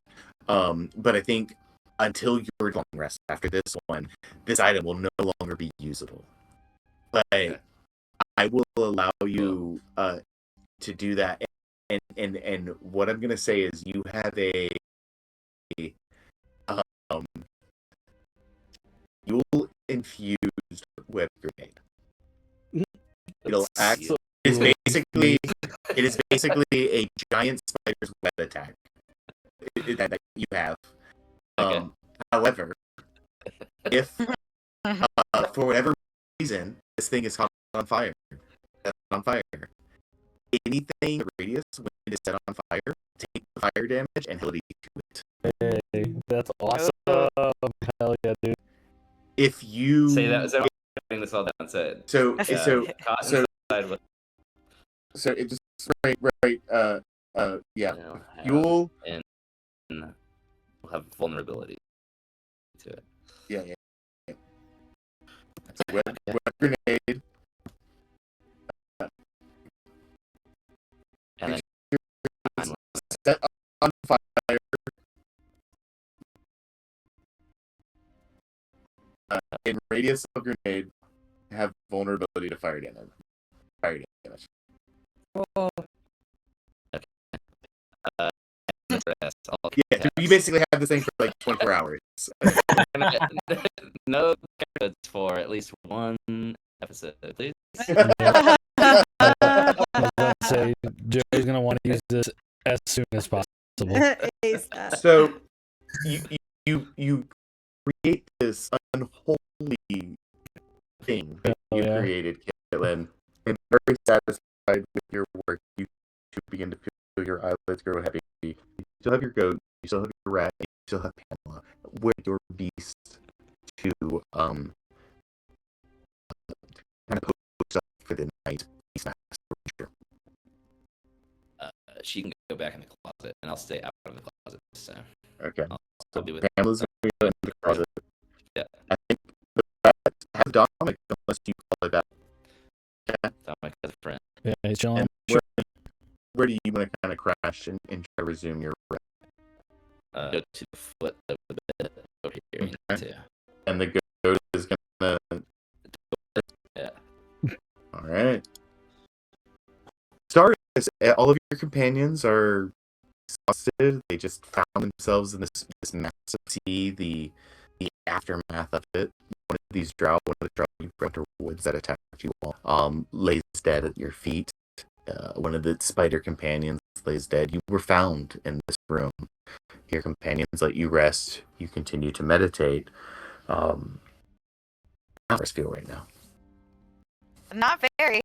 But I think until your long rest. After this one, this item will no longer be usable. But I will allow you to do that. And what I'm gonna say is you have a fuel infused web grenade. It'll act. It is basically a giant spider's web attack that you have. However, if for whatever reason this thing is caught on fire, anything in the radius when it is set on fire, take the fire damage and ability to it. Hey, that's awesome. Hell yeah, dude. If you say that, is that writing this all down? So So it just right yeah. Fuel and we'll have vulnerability to it. Yeah. Web grenade. And then set on fire. In radius of grenade, have vulnerability to fire damage. Yeah, you basically have this thing for like 24 hours. No carrots for at least one episode, please. I was about to say, Joe's gonna want to use this as soon as possible. So you create this unholy thing that you created, Caitlin, and very satisfied with your work. You begin to feel your eyelids grow heavy. You still have your goat, you still have your rat, you still have Pamela. Where your beast to kind of post up for the night. She can go back in the closet, and I'll stay out of the closet this time. Okay. I'll be with Pamela's going to go in the closet. Yeah. I think the rat has Dominic unless you call it that. Yeah. Dominic has a friend. Yeah, he's chilling. Where do you want to kind of crash and try to resume your rest? Go to the foot of the bed over here. Okay. And the goat is gonna. Yeah. All right. Stardust, all of your companions are exhausted. They just found themselves in this massive sea. The aftermath of it. One of the drow you winter woods that attacked you all, lays dead at your feet. One of the spider companions lays dead. You were found in this room. Your companions let you rest. You continue to meditate. How does it feel right now? Not very.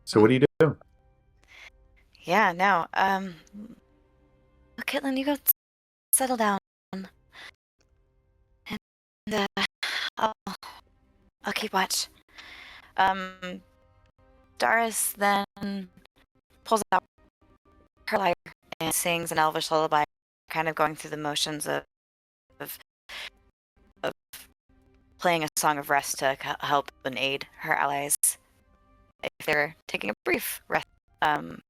So what do you do? Yeah, no. Caitlin, you go settle down. And I'll keep watch. Doris then pulls out her lyre and sings an elvish lullaby, kind of going through the motions of playing a song of rest to help and aid her allies if they're taking a brief rest, in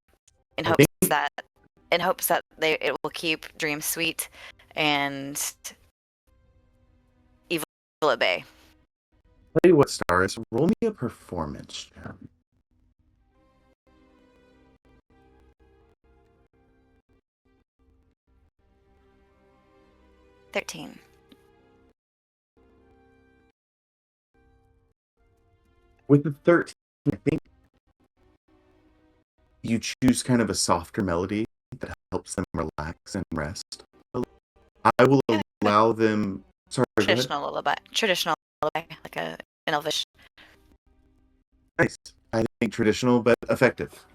hopes that it will keep dreams sweet and evil at bay. Tell you what, Stars, roll me a performance check. "13." With the 13, I think you choose kind of a softer melody that helps them relax and rest. I will allow them. Sorry, Traditional lullaby, like an elvish. Nice. I think traditional but effective.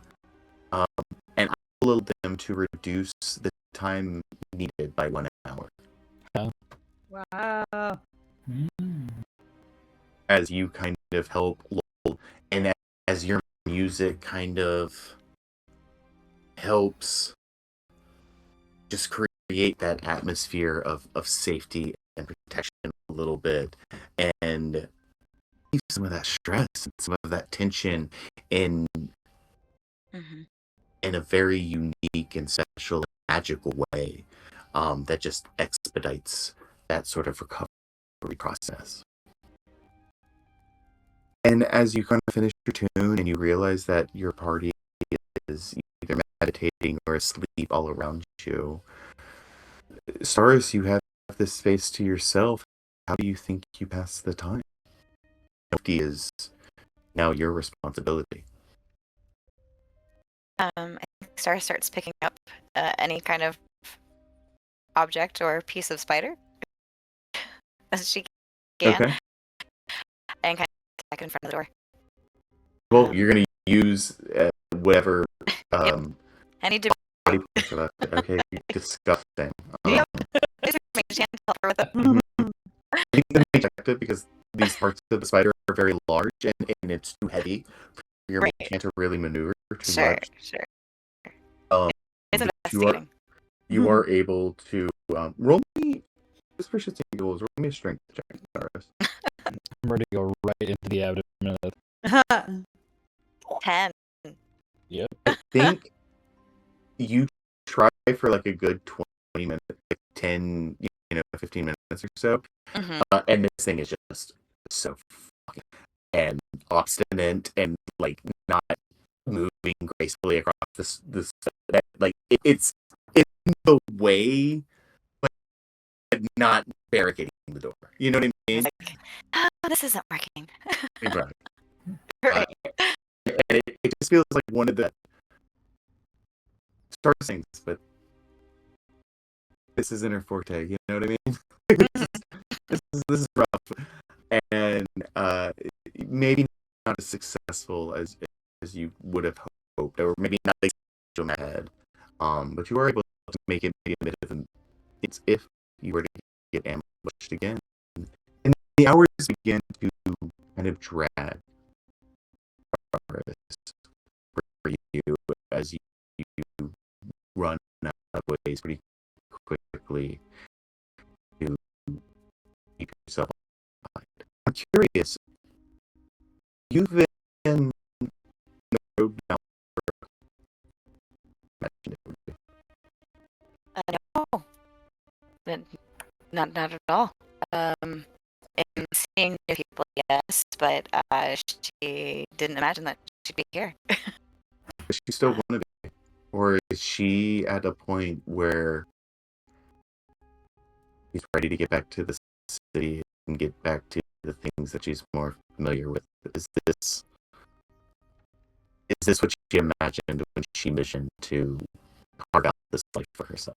And I will allow them to reduce the time needed by 1 hour. Wow. As you kind of help lull, and as your music kind of helps just create that atmosphere of safety and protection a little bit, and leave some of that stress and some of that tension in a very unique and special, magical way. that just expedites that sort of recovery process. And as you kind of finish your tune and you realize that your party is either meditating or asleep all around you, Stars, you have this space to yourself. How do you think you pass the time? Safety is now your responsibility. I think Star starts picking up any kind of object or piece of spider as she can, Okay. and kind of back in front of the door. Well, you're going to use whatever I need to. body parts for that. Okay, disgusting. Yep. Mage hand help her with it. I think that may check it because these parts of the spider are very large and it's too heavy for your Right. mage hand to really maneuver too Sure, much. sure. But It's you investigating. are able to roll me just for shits and giggles. Roll me a strength check, Doris. I'm ready to go right into the abdomen of that. 10. Yep. I think you try for like a good 20 minutes, like 10, 15 minutes or so. Mhm. And this thing is just so fucking and obstinate and like not moving gracefully across this that, like it's in the way, but not barricading the door. You know what I mean? Like, oh, this isn't working. Right. Right. And it just feels like one of the star things, but this isn't her forte. You know what I mean? this is rough, and maybe not as successful as you would have hoped, or maybe not like in my head. But you are able to make it maybe a bit of it's if you were to get ambushed again, and the hours begin to kind of drag for you as you run out of ways pretty quickly to keep yourself occupied. I'm curious. You've been in the road now for No, but not at all. And seeing new people, yes, but she didn't imagine that she'd be here. Does she still want to be? Or is she at a point where she's ready to get back to the city and get back to the things that she's more familiar with? Is this what she imagined when she missioned to carve out this life for herself?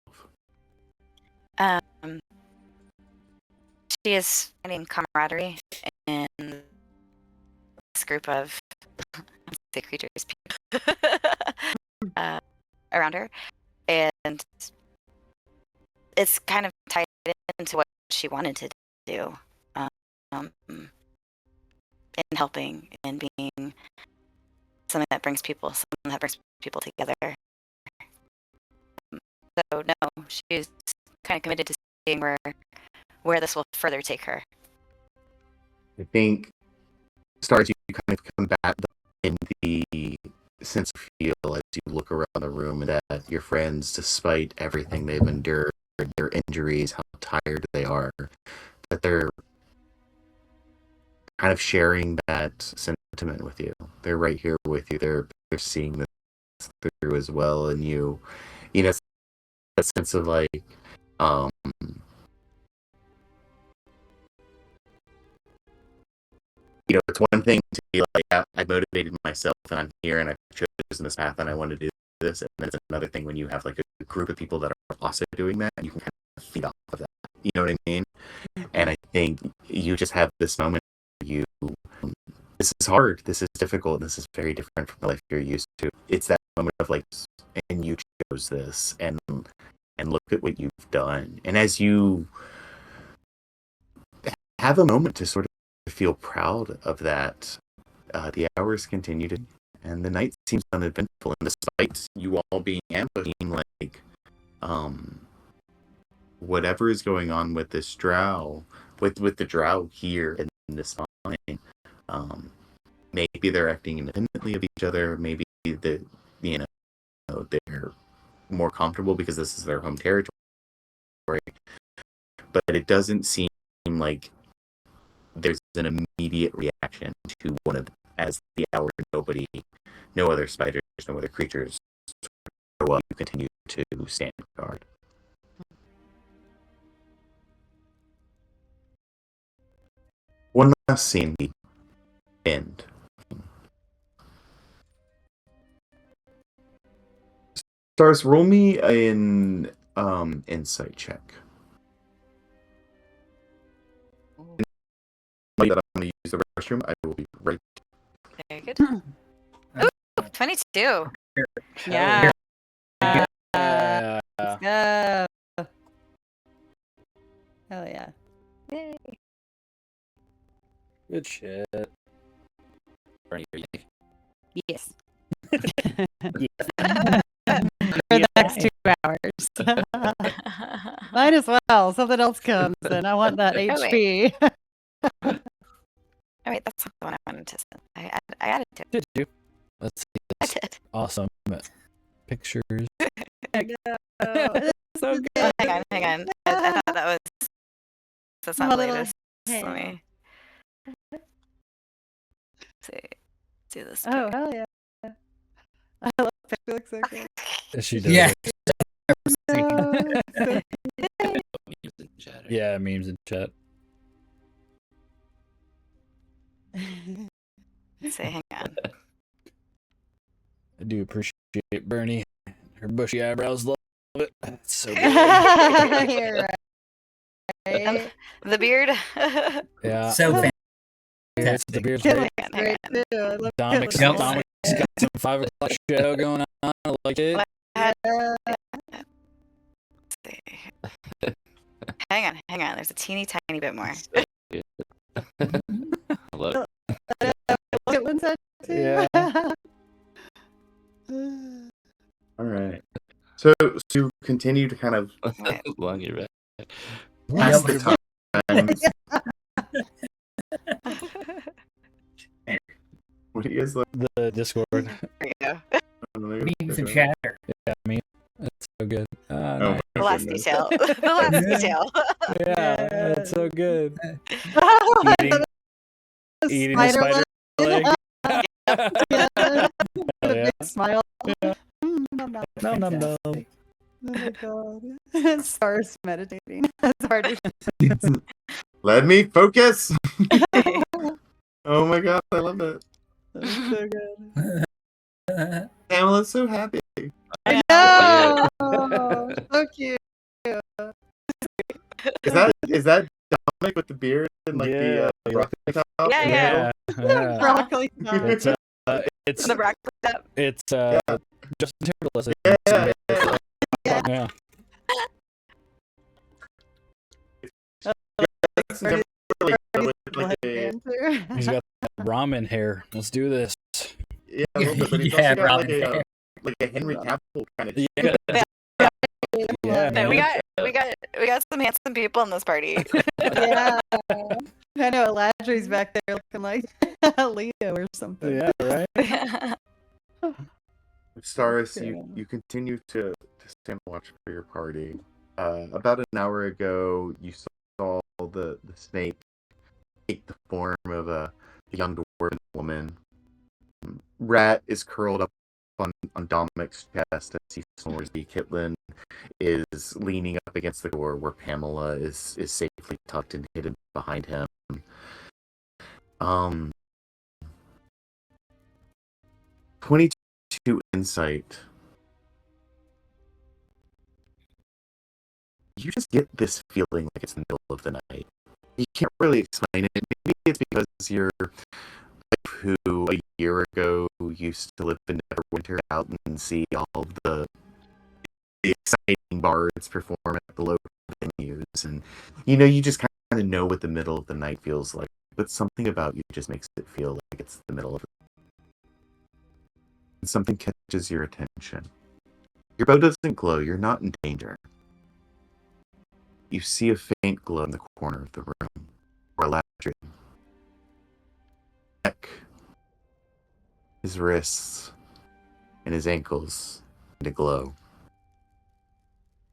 She is finding camaraderie in this group of creatures around her, and it's kind of tied into what she wanted to do, in helping and being something that brings people together. So no, she's kind of committed to seeing where this will further take her. I think Stars, you kind of combat in the sense of feel as you look around the room that your friends, despite everything they've endured, their injuries, how tired they are, that they're kind of sharing that sentiment with you. They're right here with you. They're seeing this through as well, and you know, that sense of like, it's one thing to be like, I motivated myself and I'm here and I've chosen this path and I want to do this. And then it's another thing when you have like a group of people that are also doing that, and you can kind of feed off of that. You know what I mean? And I think you just have this moment where this is hard, this is difficult, this is very different from the life you're used to. It's that moment of like, and you chose this, and look at what you've done. And as you have a moment to sort of feel proud of that, the hours continue to, and the night seems uneventful. And despite you all being ambushed, like, whatever is going on with this drow, with the drow here in this mine, maybe they're acting independently of each other. Maybe they're more comfortable because this is their home territory. but it doesn't seem like there's an immediate reaction to one of them as the hour no other spiders, no other creatures show up. You continue to stand guard. One last scene, the end. Stars, roll me an insight check. That I'm going to use the restroom. I will be right. Very good. Ooh, 22. Yeah. Yeah. Let's go. Hell yeah. Yay. Good shit. Bernie, what do you think? Yes. For the next 2 hours. Might as well. Something else comes, and I want that wait. HP. Oh, wait, that's not the one I wanted to send. I added to it. Did you? Let's see I this did. awesome pictures. So good. Oh, hang on. I thought that was. That's not My the little latest. hand. Let me see. Do this. Oh, hell yeah. I love it. It looks so good. She does. Yeah. So Memes in chat. Yeah, memes in chat. Let's see, hang on. I do appreciate Bernie. Her bushy eyebrows, love it. It's so good. You're right. The beard. Yeah. So It's fantastic. the beard's Kid great. looks great too. I love Dominic, Kid Yep. looks Dominic's got some 5 o'clock shadow going on. I like it. What? great. See. Hang on. There's a teeny tiny bit more. I love it. Kid said too. Yeah. All right. So to continue to kind of Long ear back. pass the time. What do you guys like? The Discord. There you go. Memes and chatter. Yeah, I mean, that's so good. Oh, Nice. The last goodness. detail. The last detail. Yeah, that's so good. Oh, Eating, eating the spider leg. Yeah. Hell The yeah. big smile. Yeah. Nom, nom. Nom, nom, nom. Oh my god. Stars meditating. That's hard to Let me focus. Oh my god, I love it. That's so good. Pamela's so happy. I know. So cute. Is that Dominic with the beard and like the broccoli top? Yeah. Yeah. Broccoli. It's it's The broccoli top. it's Justin Timberlake. Yeah. Yeah. Like a, He's got ramen hair. Let's do this. yeah, a little bit, but he's Yeah, also got Robin. like a Henry Cavill kind of. Yeah. Yeah, No, we man. got some handsome people in this party. Yeah. I know Ladry's back there looking like Leo or something. Yeah, right. Stars, you continue to stand watch for your party. About an hour ago, you saw the snake take the form of a young dwarven woman. Rat is curled up on Dominic's chest as he snores. Kitlin is leaning up against the door where Pamela is safely tucked and hidden behind him. 22 insight. You just get this feeling like it's the middle of the night. You can't really explain it. Maybe it's because your wife, who a year ago used to live in Neverwinter, out and see all of the exciting bards perform at the local venues, and you just kind of know what the middle of the night feels like. But something about you just makes it feel like it's the middle of the night. Something catches your attention. Your bow doesn't glow. You're not in danger. You see a faint glow in the corner of the room, or Ladry. Neck, his wrists, and his ankles begin to glow.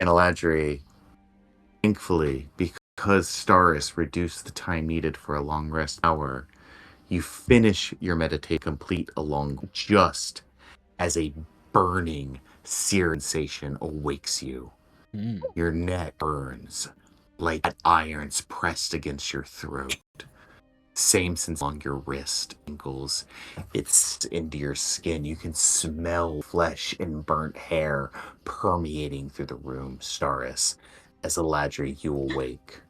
And Aladri, Thankfully, because Staris reduced the time needed for a long rest hour, you finish your meditation complete along just as a burning sensation awakes you. Mm. Your neck burns like irons pressed against your throat. Same sense along your wrist, ankles. It's into your skin. You can smell flesh and burnt hair permeating through the room, Staris. As Eladri, you awake.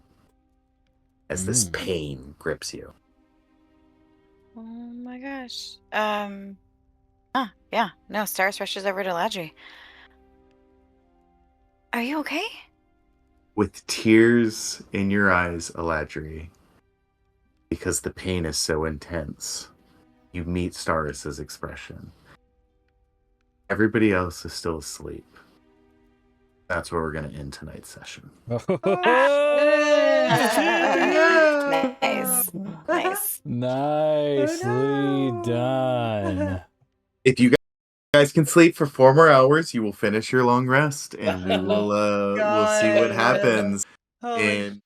As this pain grips you. Oh my gosh. Yeah. No, Stars rushes over to Ladry. Are you okay? With tears in your eyes, Eladri, because the pain is so intense, you meet Staris' expression. Everybody else is still asleep. That's where we're going to end tonight's session. Nice. Nice. Nicely done. If you guys can sleep for 4 more hours, you will finish your long rest, and we will we'll see what God. happens. Holy And